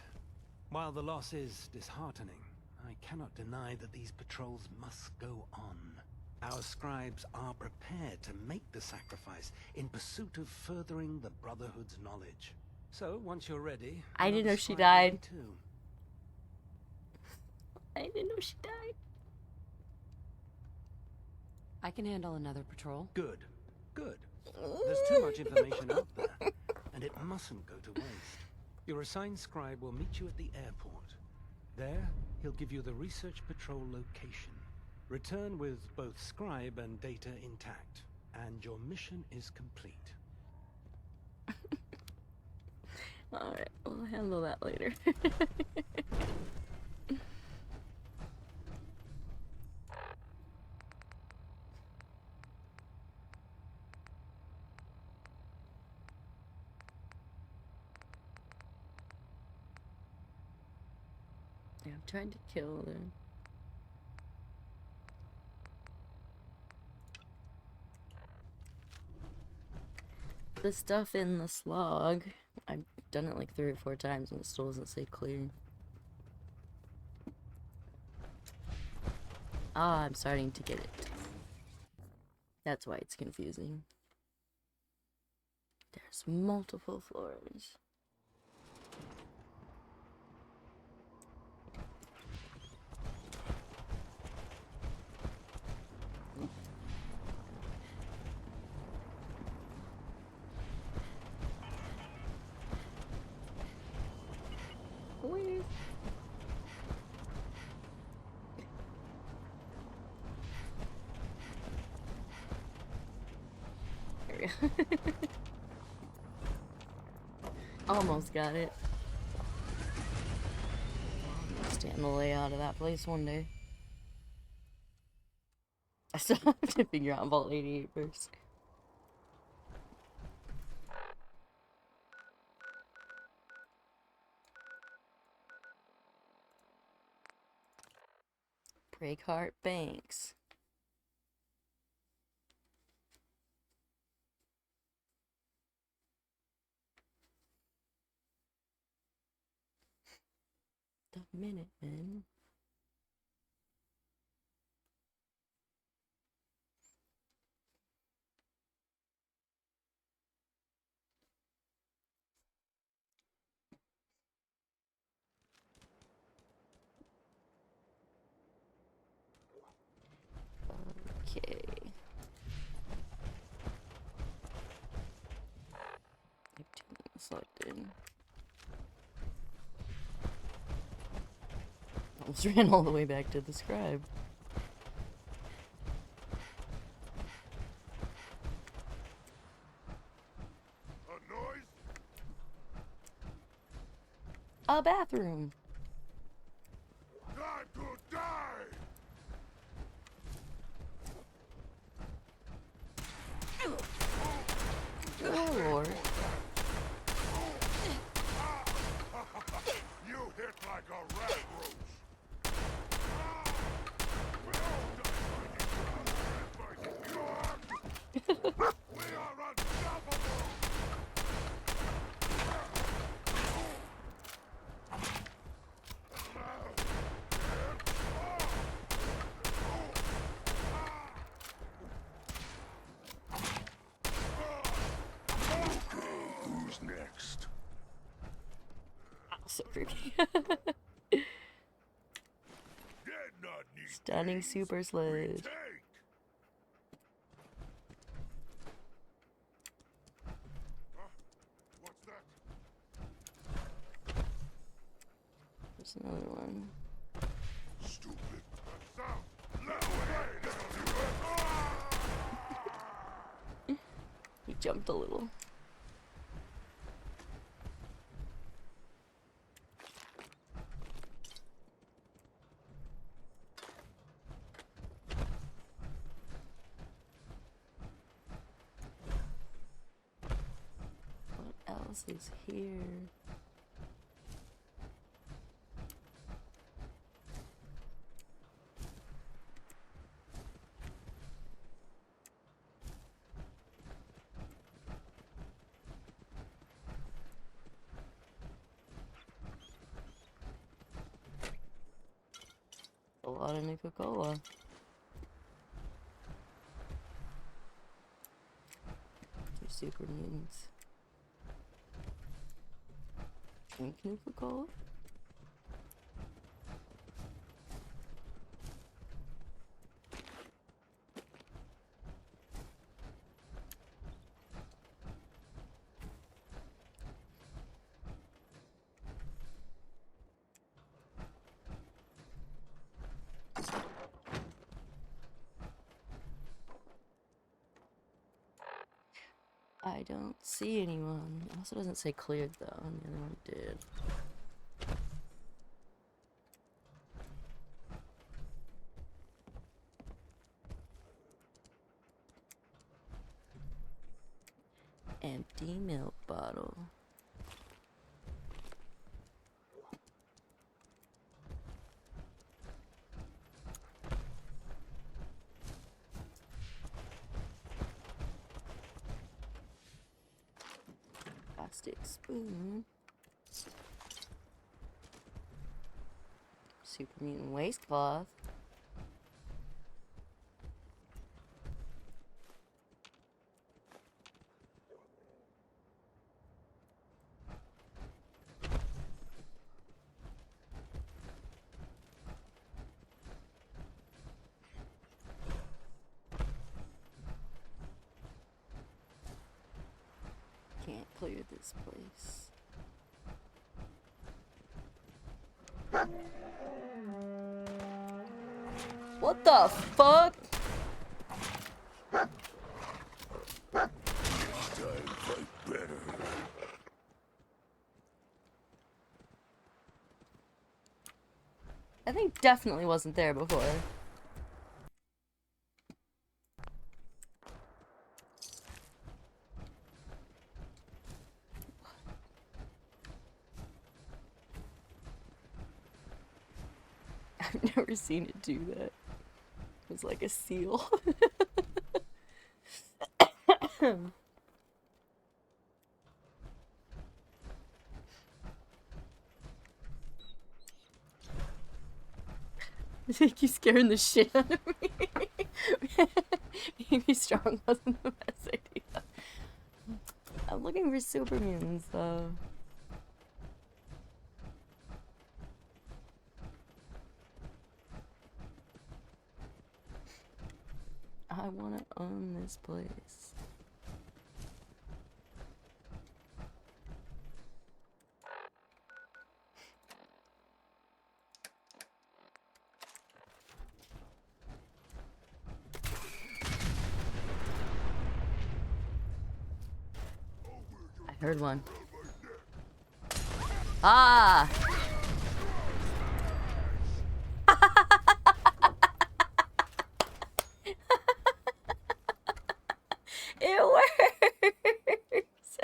While the loss is disheartening, I cannot deny that these patrols must go on. Our scribes are prepared to make the sacrifice in pursuit of furthering the Brotherhood's knowledge. So, once you're ready... I didn't know she scribe ready died. too. I didn't know she died. I can handle another patrol. Good. Good. There's too much information out there, and it mustn't go to waste. Your assigned scribe will meet you at the airport. There, he'll give you the research patrol location. Return with both scribe and data intact, and your mission is complete. Alright, we'll handle that later. Yeah, I'm trying to kill them. The stuff in the slog, I've done it like 3 or 4 times and it still doesn't say clear. Ah, I'm starting to get it. That's why it's confusing. There's multiple floors. Where? There we go. Almost got it. Understand the layout of that place one day. I still have to figure out Vault 88 first. Breakheart Banks. The Minutemen. Okay. Selected. Almost ran all the way back to the scribe. A bathroom. Time to die! Oh Lord. You hit like a rat roach. We are unstoppable! Who's next? So creepy. Did not need Stunning super sled. take. What's that? There's another one. Stupid. South. jumped a little. What else is here? A lot of Nuka-Cola. Two super mutants. Drink Nuka-Cola? I don't see anyone. It also doesn't say cleared though, and the other one did. Empty milk bottle. Plastic spoon. Super mutant waste cloth. Can't clear this place. What the fuck? I think definitely wasn't there before. I've never seen it do that. It was like a seal. I think you're scaring the shit out of me. Maybe strong wasn't the best idea. I'm looking for super mutants though. I want to own this place. I heard one. Ah! It works!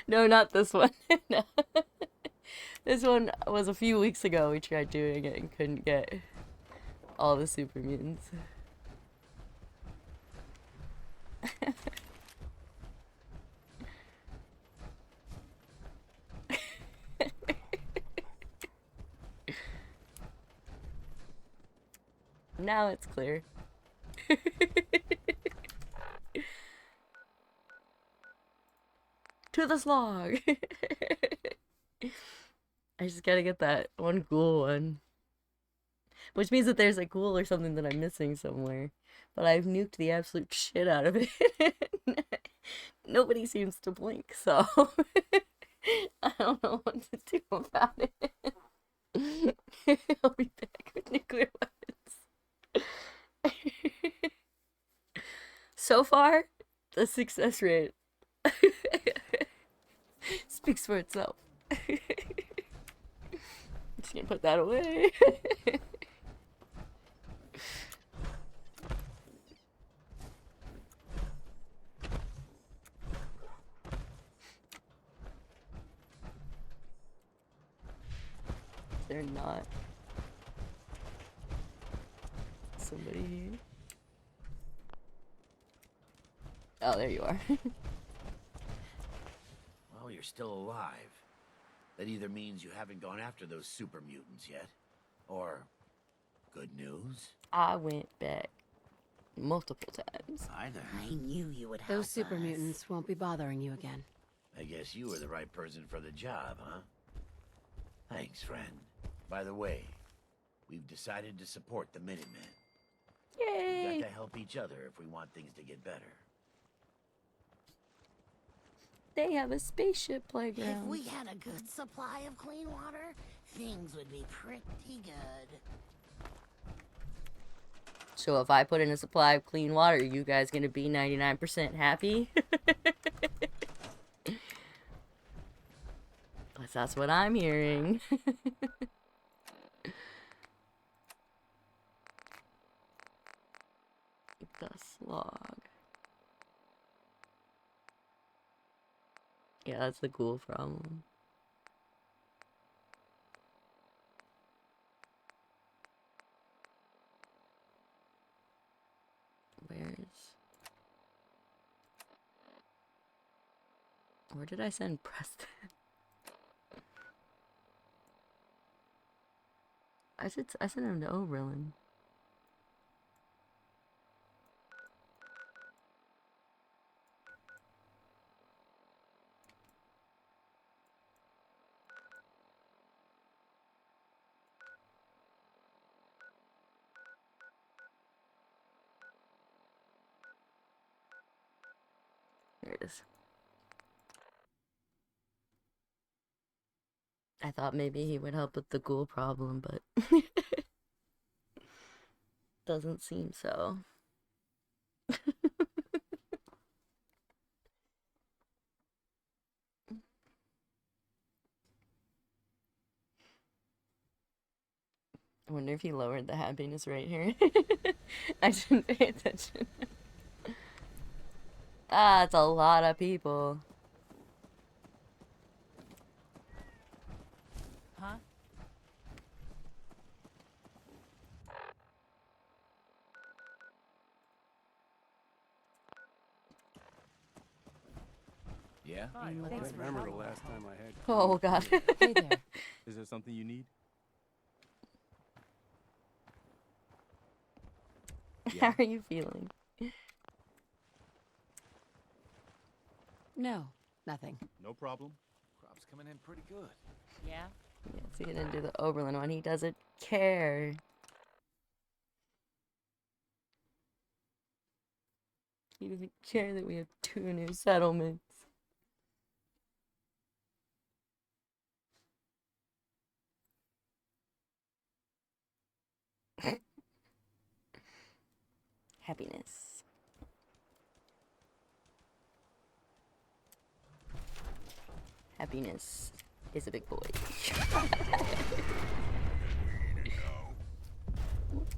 No, not this one. No. This one was a few weeks ago. We tried doing it and couldn't get all the super mutants. Now it's clear. To the slog! I just gotta get that one ghoul one. Which means that there's a ghoul or something that I'm missing somewhere. But I've nuked the absolute shit out of it. Nobody seems to blink, so... I don't know what to do about it. I'll be back with nuclear weapons. So far, The success rate speaks for itself. Just gonna put that away. They're not. Somebody here. Oh, there you are. Well, you're still alive. That either means you haven't gone after those super mutants yet, or good news. I went back multiple times. Either. I knew you would help Those super us. mutants won't be bothering you again. I guess you were the right person for the job, huh? Thanks, friend. By the way, we've decided to support the Minutemen. Yay! We've got to help each other if we want things to get better. They have a spaceship If playground. we had a good supply of clean water, things would be pretty good. So if I put in a supply of clean water, are you guys gonna be 99% happy? Because that's what I'm hearing. The slog. Yeah, that's the cool problem. Where did I send Preston? I sent him to Oberlin. There it is. I thought maybe he would help with the ghoul problem, but doesn't seem so. I wonder if he lowered the happiness rate here. I didn't pay attention. Ah, it's a lot of people. Huh? Yeah? Hi, I thanks can't for remember the coming. last time I had. Oh, God. Hey there. Is there something you need? How are you feeling? No, nothing. No problem. Crop's coming in pretty good. Yeah? Yeah, so he didn't do the Oberlin one. He doesn't care. He doesn't care that we have 2 new settlements. Happiness. Happiness is a big boy.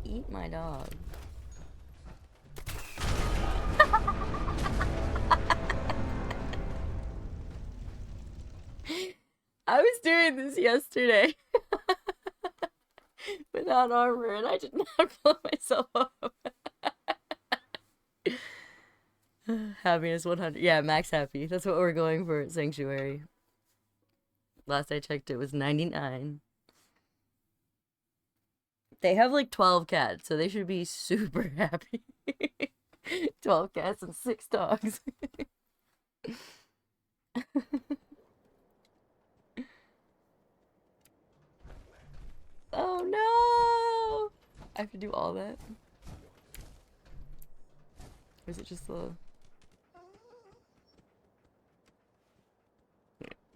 Eat my dog. I was doing this yesterday without armor and I did not blow myself up. Happiness 100. Yeah, max happy. That's what we're going for at Sanctuary. Last I checked, it was 99. They have like 12 cats, so they should be super happy. 12 cats and 6 dogs. Oh no! I have to do all that? Or is it just the...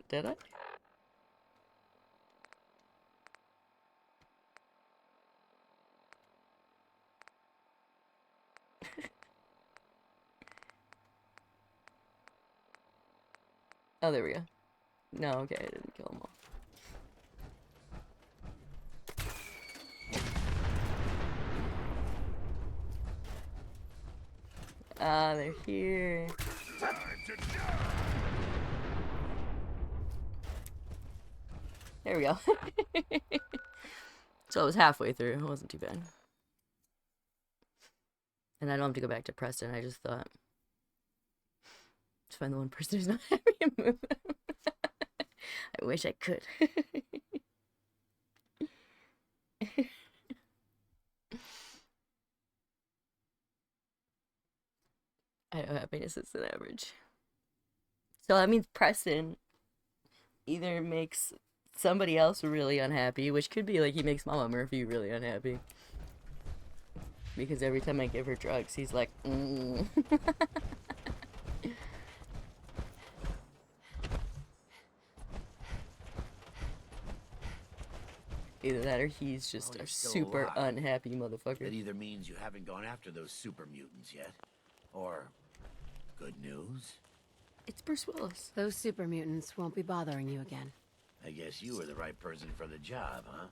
Did I? Oh, there we go. No, okay, I didn't kill them all. Ah, they're here. There we go. So I was halfway through. It wasn't too bad. And I don't have to go back to Preston. I just thought, let's find the one person who's not happy and move them. I wish I could. I know happiness is an average. So that means Preston either makes somebody else really unhappy, which could be like he makes Mama Murphy really unhappy. Because every time I give her drugs, he's like, Either that or he's just Well, a you're still super alive. unhappy motherfucker. That either means you haven't gone after those super mutants yet, or good news. It's Bruce Willis. Those super mutants won't be bothering you again. I guess you were the right person for the job, huh?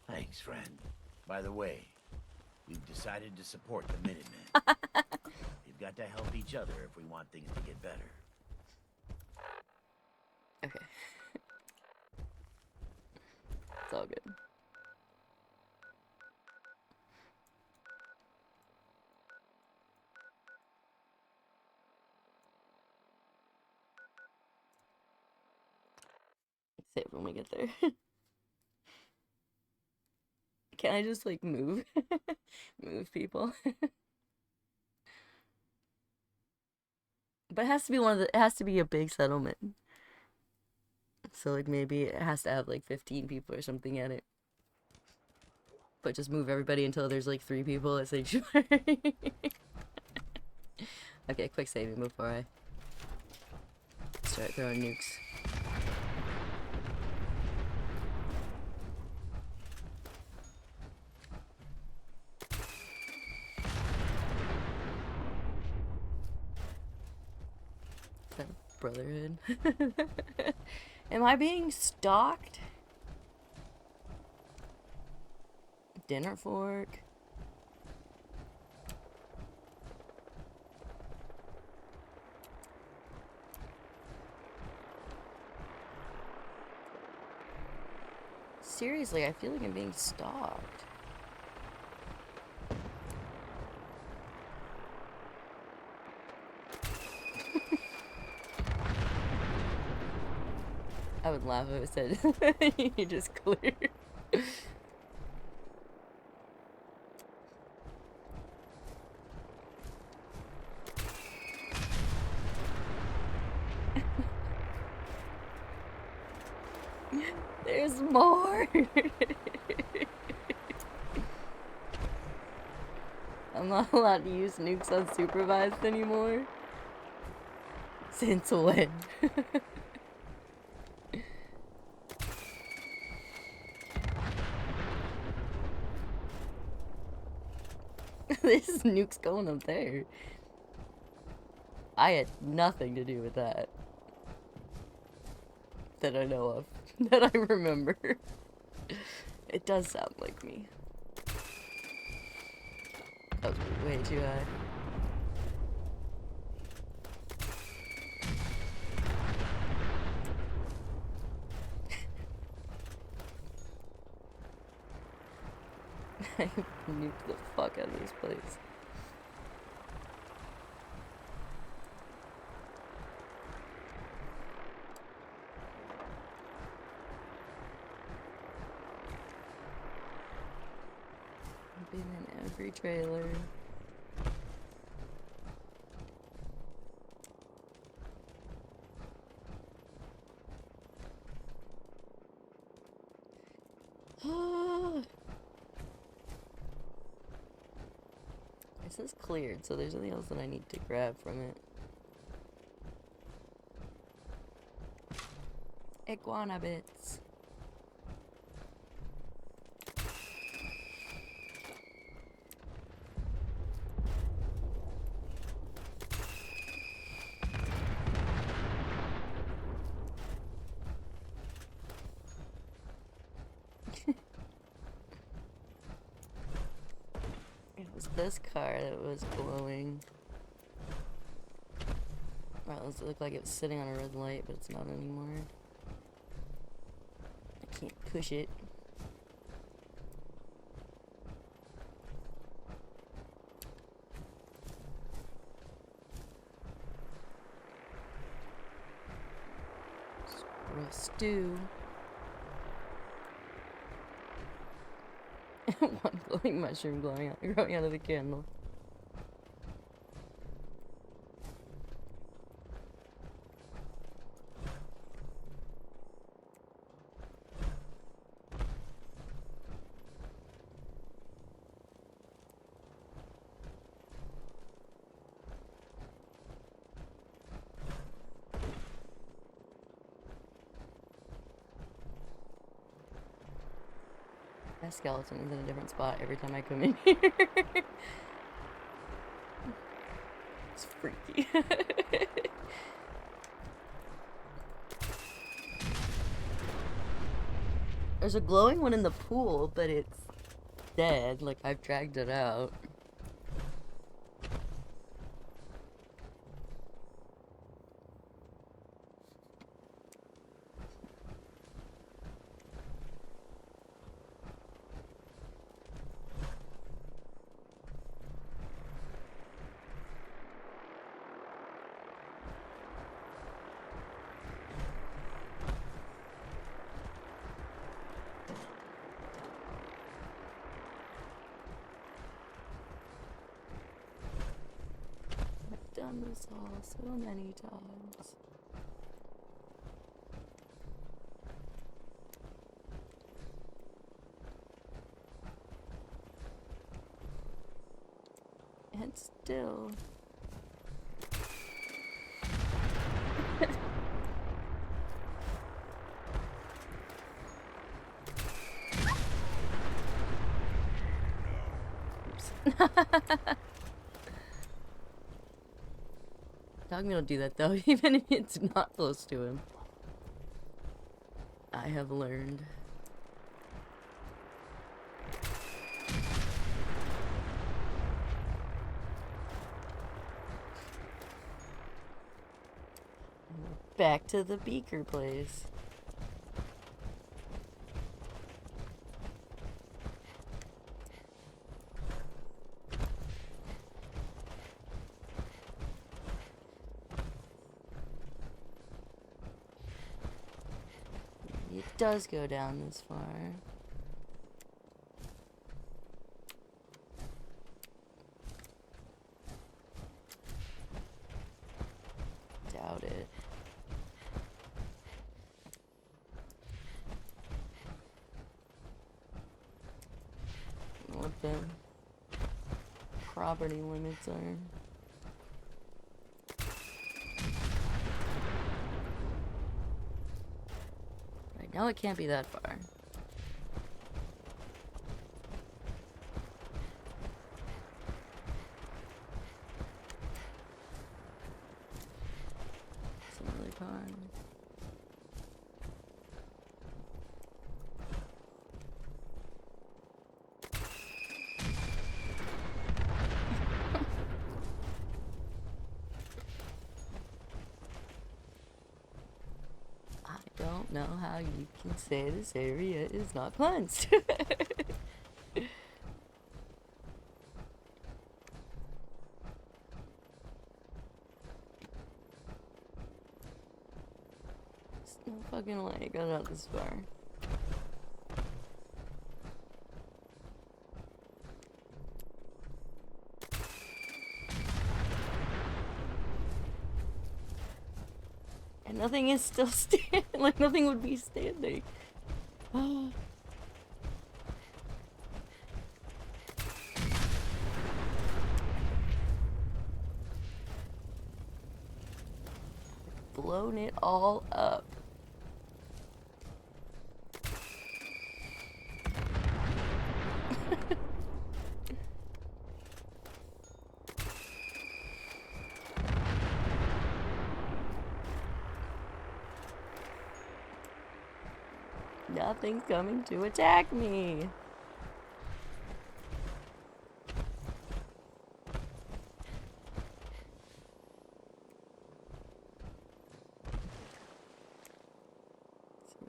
Thanks, friend. By the way, we've decided to support the Minutemen. We've got to help each other if we want things to get better. Okay. It's all good. Save when we get there. Can I just like move? Move people? But it has to be it has to be a big settlement. So like maybe it has to have like 15 people or something at it. But just move everybody until there's like 3 people at Sanctuary. Okay, quick saving before I start throwing nukes. Is that Brotherhood? Am I being stalked? Dinner fork. Seriously, I feel like I'm being stalked. I would laugh if it said you just cleared. There's more. I'm not allowed to use nukes unsupervised anymore. Since when? This nuke's going up there. I had nothing to do with that. That I know of. That I remember. It does sound like me. That was way too high. I nuked the fuck out of this place. I've been in every trailer. This is cleared, so there's nothing else that I need to grab from it. Iguana bits. this car that was glowing. Well, it looked like it was sitting on a red light, but it's not anymore. I can't push it. Squirrel stew. One glowing mushroom growing out of the candle. That skeleton is in a different spot every time I come in here. It's freaky. There's a glowing one in the pool, but it's dead. Like, I've dragged it out. Done this all so many times. And still. Oops. Dogme don't do that though, even if it's not close to him. I have learned. Back to the beaker place. It does go down this far. Doubt it. What the property limits are. Right now it can't be that far. It's another pond. I don't know how you can say this area is not cleansed. There's no fucking way it goes out this far. And nothing is still standing. Like, nothing would be standing. Blown it all up. Nothing's coming to attack me.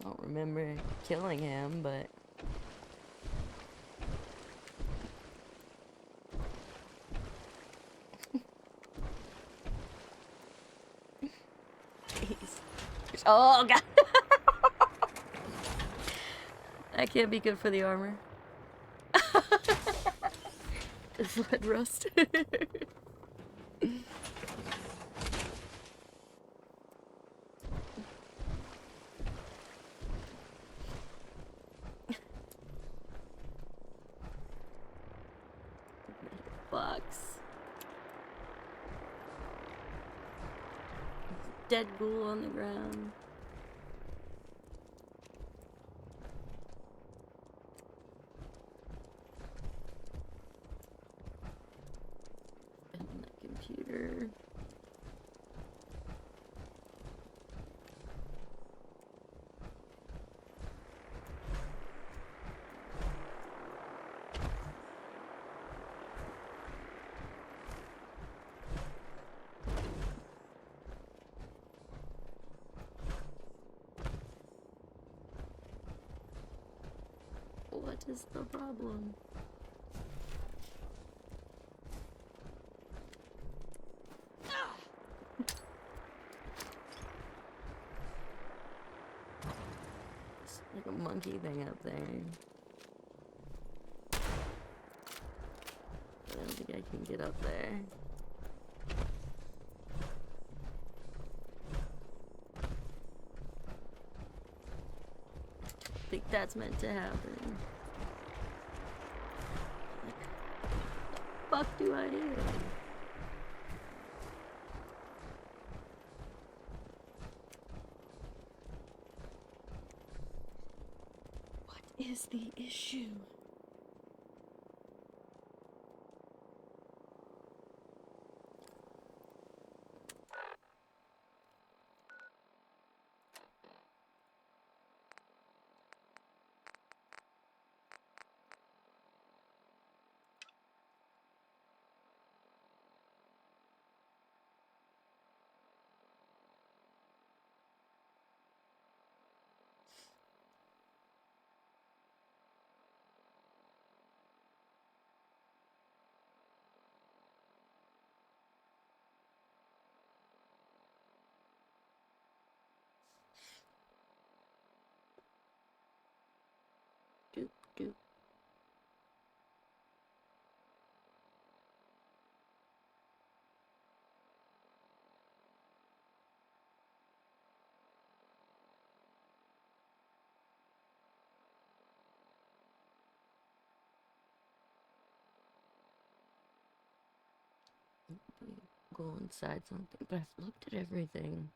don't remember killing him, but... Jeez. Oh, God! That can't be good for the armor. Blood rust. Box. Dead ghoul on the ground. And the computer. What is the problem? It's like a monkey thing up there. I don't think I can get up there. I think that's meant to happen. What the fuck do I do? What is the issue? Doop doop. Go inside something, but I've looked at everything.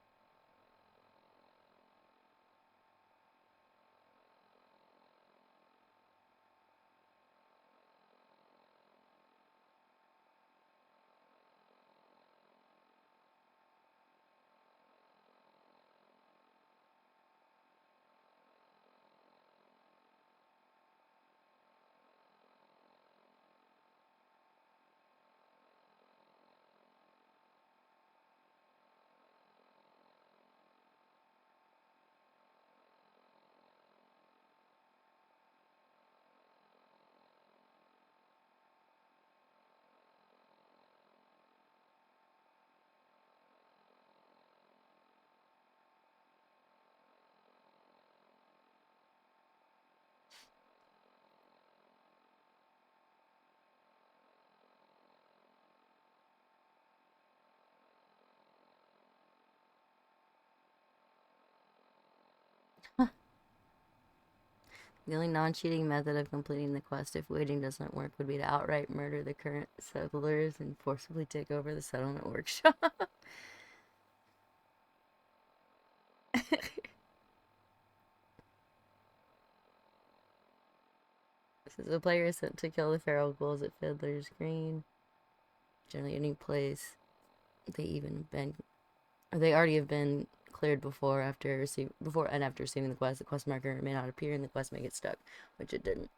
The only non-cheating method of completing the quest if waiting doesn't work would be to outright murder the current settlers and forcibly take over the settlement workshop. Says the player is sent to kill the feral ghouls at Fiddler's Green. Generally any place they already have been cleared before after receiving the quest marker may not appear and the quest may get stuck, which it didn't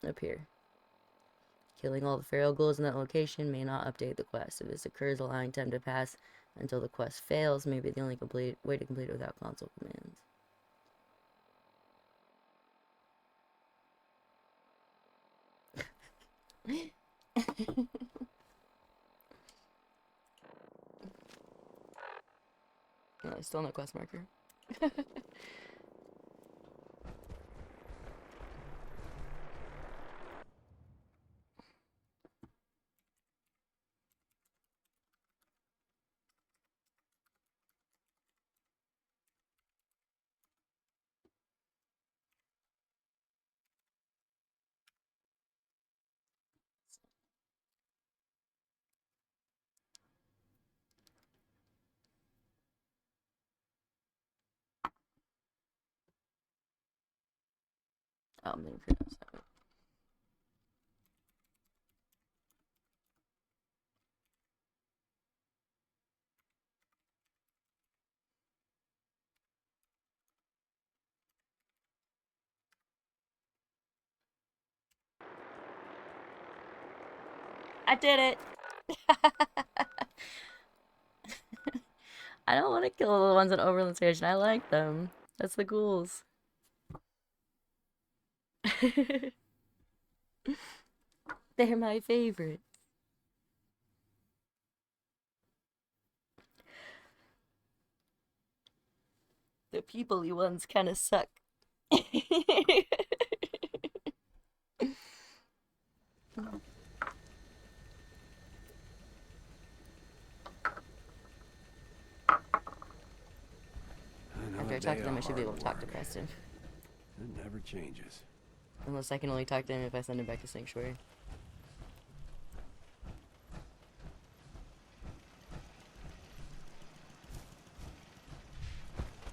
appear. Killing all the feral ghouls in that location may not update the quest. If this occurs, allowing time to pass until the quest fails may be the only way to complete it without console commands. No, still no quest marker. Oh, I'm gonna pronounce that. I did it! I don't want to kill the ones on Overland Station. I like them. That's the ghouls. They're my favorite. The people-y ones kind of suck. After I talk to them, I should be able to talk to Preston. It never changes. Unless I can only talk to him if I send him back to Sanctuary.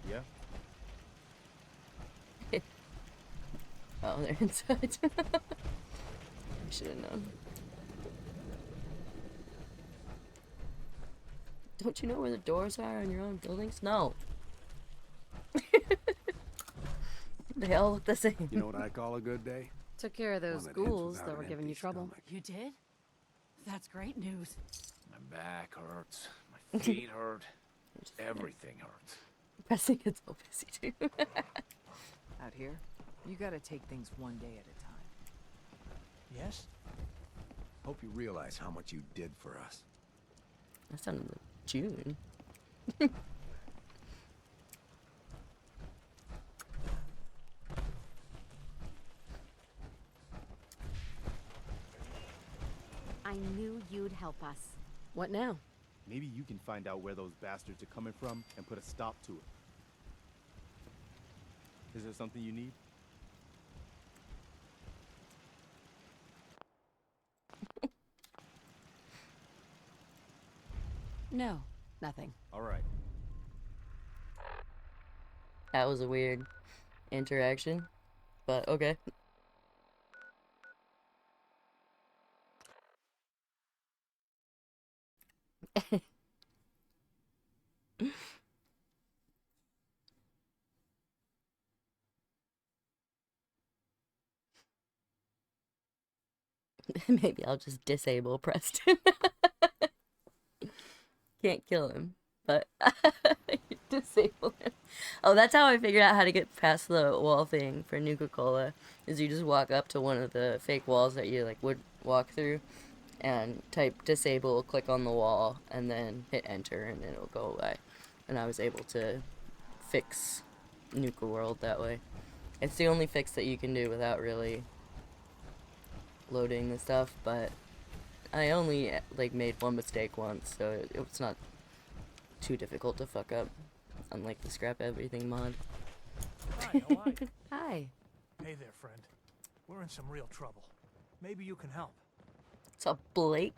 Yeah? Oh, they're inside. I should have known. Don't you know where the doors are on your own buildings? No. They all look the same. You know what I call a good day? Took care of those One that ends ghouls without that an were giving you empty trouble. stomach. You did? That's great news. My back hurts. My feet hurt. Everything hurts. Preston gets so busy too. Out here, you gotta take things one day at a time. Yes? Hope you realize how much you did for us. That sounded like June. I knew you'd help us. What now? Maybe you can find out where those bastards are coming from and put a stop to it. Is there something you need? No, nothing. All right. That was a weird interaction, but okay. Maybe I'll just disable Preston. Can't kill him, but disable him. Oh, that's how I figured out how to get past the wall thing for Nuka-Cola, is you just walk up to one of the fake walls that you like would walk through and type disable, click on the wall, and then hit enter and it'll go away. And I was able to fix Nuka World that way. It's the only fix that you can do without really loading the stuff, but I only like made one mistake once, so it's not too difficult to fuck up, unlike the scrap everything mod. Hi, how are you? Hi. Hey there, friend. We're in some real trouble. Maybe you can help. What's up, Blake?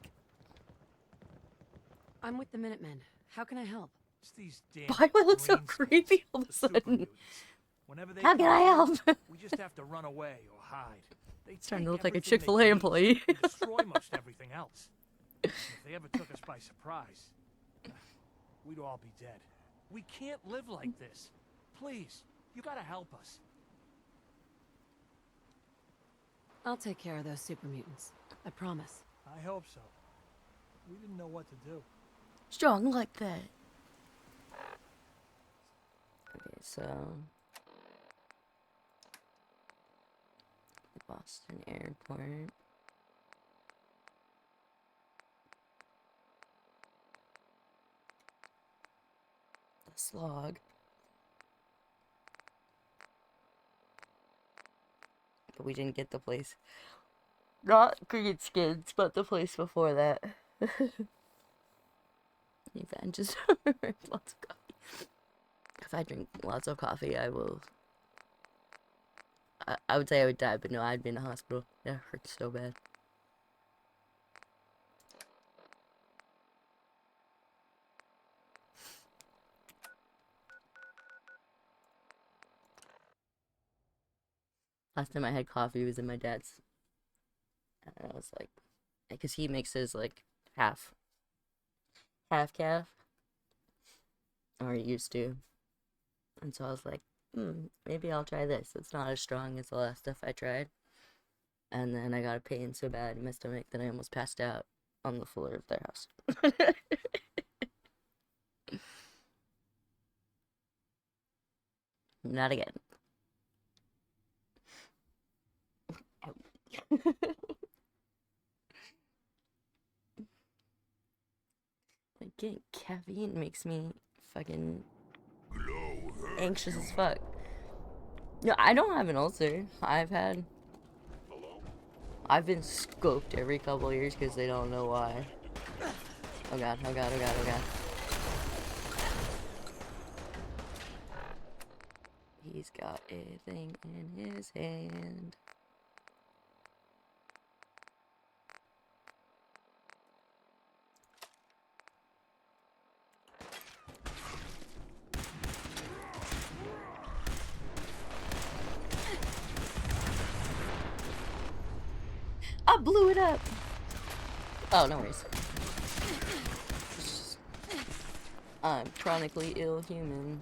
I'm with the Minutemen. How can I help? It's these damn Why do I look so green creepy all of a super sudden? mutants. Whenever they How can I come, help? we just have to run away or hide. They It's starting to take look like a everything they Chick-fil-A need employee. and destroy most everything else. And if they ever took us by surprise, we'd all be dead. We can't live like this. Please, you gotta help us. I'll take care of those super mutants. I promise. I hope so. We didn't know what to do. Strong like that. Okay, so Boston Airport. slog. But we didn't get the place. Not green skins, but the place before that. Even just lots of coffee. If I drink lots of coffee, I will. I would say I would die, but no, I'd be in the hospital. That hurts so bad. Last time I had coffee was in my dad's. And I was like, because he mixes like half calf, or he used to. And so I was like, maybe I'll try this. It's not as strong as the last stuff I tried. And then I got a pain so bad in my stomach that I almost passed out on the floor of their house. Not again. Like, getting caffeine makes me fucking anxious as fuck. No, I don't have an ulcer. I've been scoped every couple of years because they don't know why. Oh god, oh god, oh god, oh god. He's got a thing in his hand. I blew it up. Oh, no worries. I'm chronically ill human.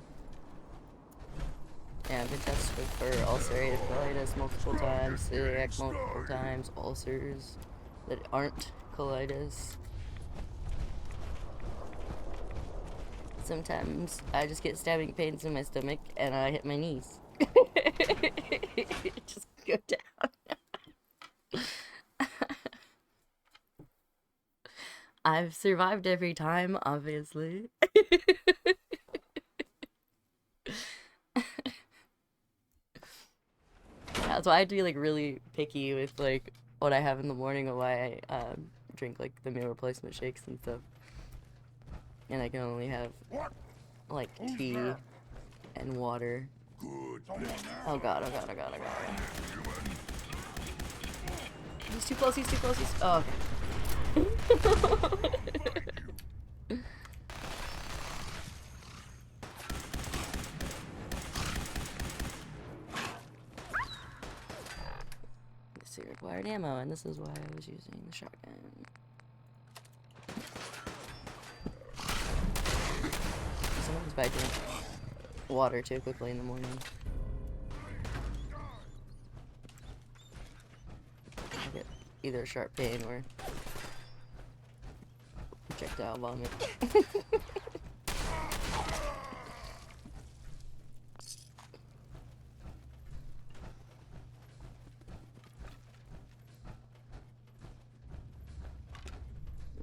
Yeah, I've been tested for ulcerative colitis multiple times, celiac multiple times, ulcers that aren't colitis. Sometimes I just get stabbing pains in my stomach and I hit my knees. Just go down. I've survived every time, obviously. That's why I have to be like really picky with like what I have in the morning, or why I drink like the meal replacement shakes and stuff. And I can only have like tea and water. Oh god, oh god, oh god, oh god. He's too close, he's too close, he's... Oh, okay. This here required ammo, and this is why I was using the shotgun. Sometimes if I drink water too quickly in the morning, I get either a sharp pain or projectile vomit.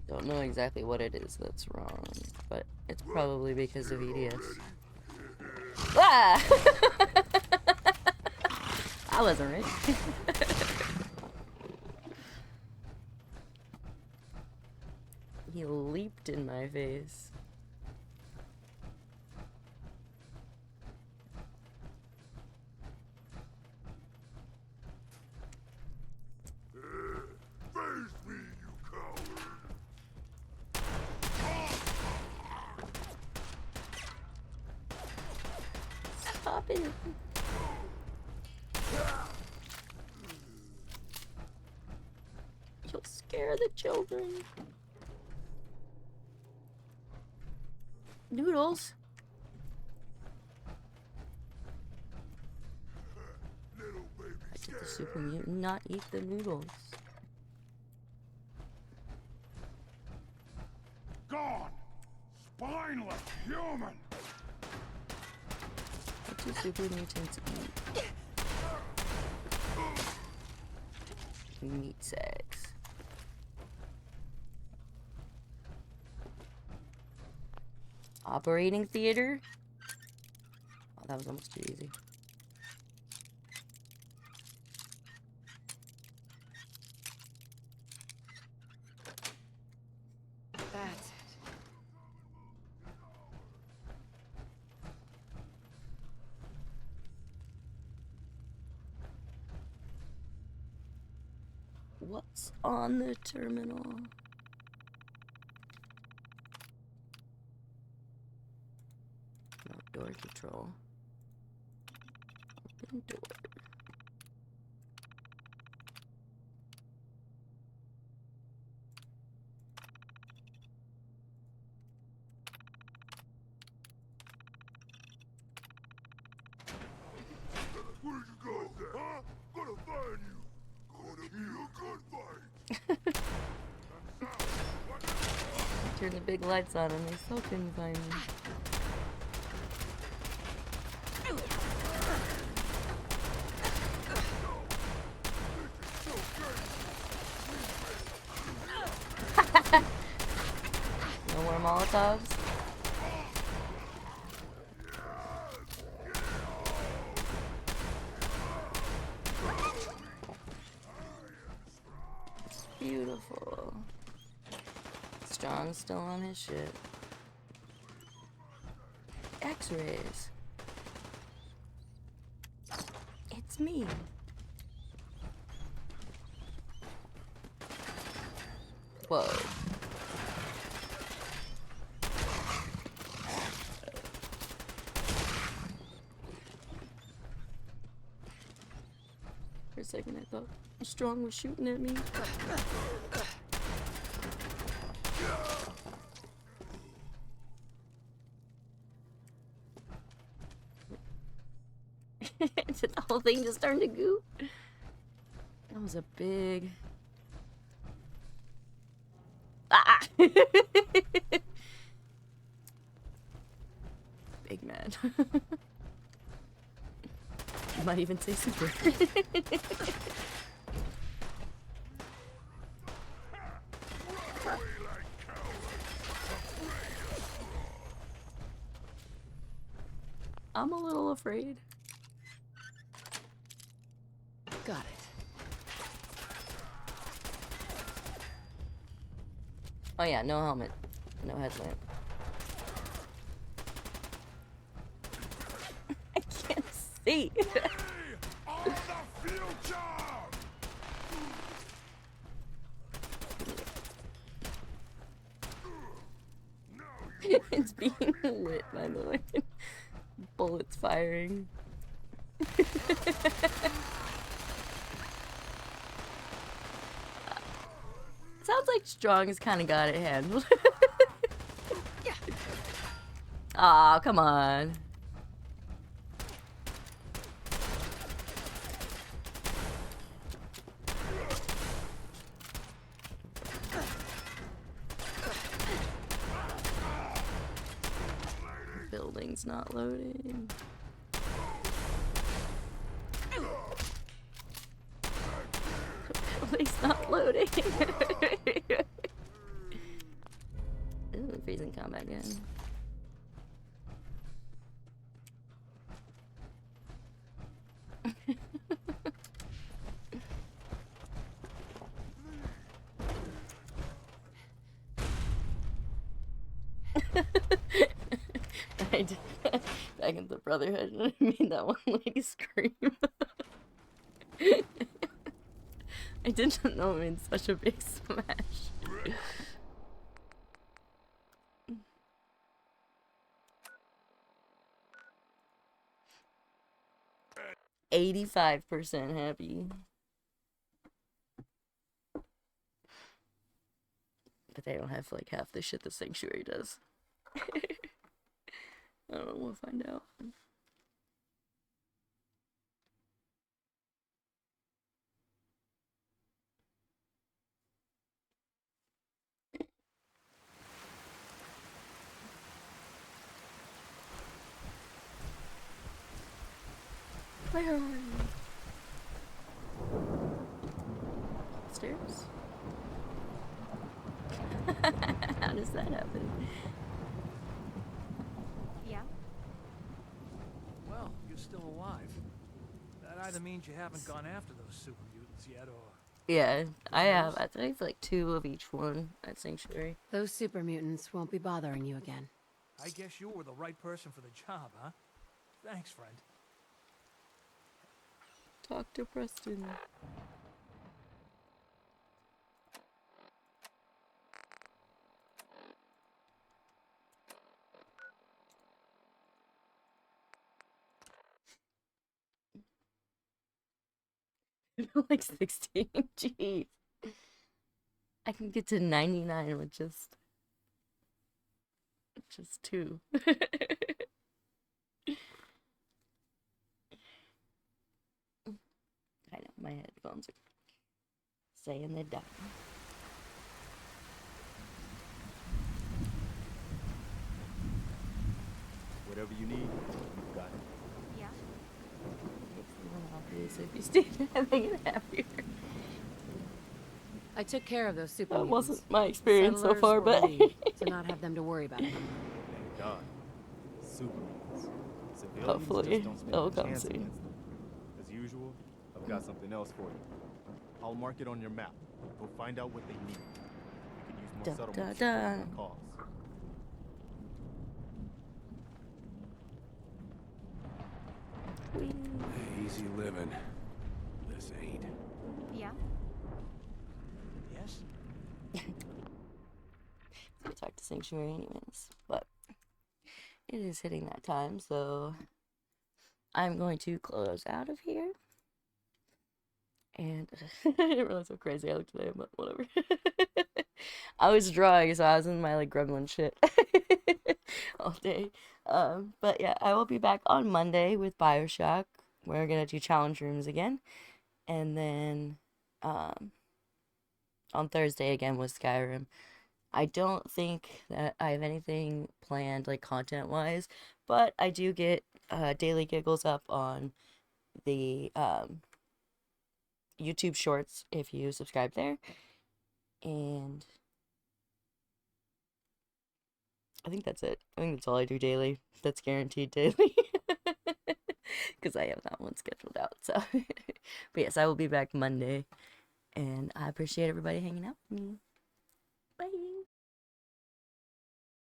Don't know exactly what it is that's wrong, but it's probably because of EDS. Ah! I wasn't right. He leaped in my face. Face me, you coward! Stop it. You'll scare the children. Noodles. I did the super mutant not eat the noodles? Gone! Spineless human! What do super mutants eat? Meat sacks. Operating theater? That was almost too easy. That's it. What's on the terminal? No door control. Open door. Where'd you go, huh? Gonna find you. Gonna be a good fight. Turn the big lights on and they still couldn't find me. No more Molotovs? Beautiful. Strong's still on his shit. X-rays. It's me. Whoa. For a second I thought Strong was shooting at me. Did the whole thing just turn to goo? That was a big... Ah! Big man. You might even say super. I'm a little afraid. Got it. Oh yeah, no helmet, no headlamp. I can't see. It's being lit, by the way. Bullets firing. Sounds like Strong has kind of got it handled. Aw, come on. Building's not loading. Building's not loading. Ooh, freezing combat again. I did back in the Brotherhood and I made that one lady scream. I didn't know it made such a big smash. 85% happy. But they don't have like half the shit the Sanctuary does. I don't know, we'll find out. Where are you? Upstairs? How does that happen? Yeah? Well, you're still alive. That either means you haven't gone after those super mutants yet, or... Yeah, I have. I think it's like 2 of each one at Sanctuary. Those super mutants won't be bothering you again. I guess you were the right person for the job, huh? Thanks, friend. Dr. Preston. Like 16. Jeez. I can get to 99 with just 2. I know, my headphones are saying they're done. Whatever you need, you've got it. Yeah. It's more obvious if you stay having it happier. I took care of those super That mutants. wasn't my experience so Settlers far, were but relieved to not have them to worry about. Thank God. Super mutants. Civilians hopefully just don't stand it'll a come chance soon. against them. As usual, I've got something else for you. I'll mark it on your map. Go find out what they need. We could use more Da, settlements da, to da. further the cause. Easy living. This ain't. Yeah. Yes? We talked to Sanctuary anyways, but it is hitting that time, so I'm going to close out of here. And I didn't realize how crazy I looked today, but whatever. I was drawing, so I was in my like gremlin shit all day. But yeah, I will be back on Monday with BioShock. We're gonna do challenge rooms again, and then on Thursday again with Skyrim. I don't think that I have anything planned like content wise, but I do get daily giggles up on the YouTube shorts if you subscribe there. And I think that's it. I think that's all I do daily. That's guaranteed daily. Because I have that one scheduled out. So, but yes, I will be back Monday. And I appreciate everybody hanging out with me. Bye.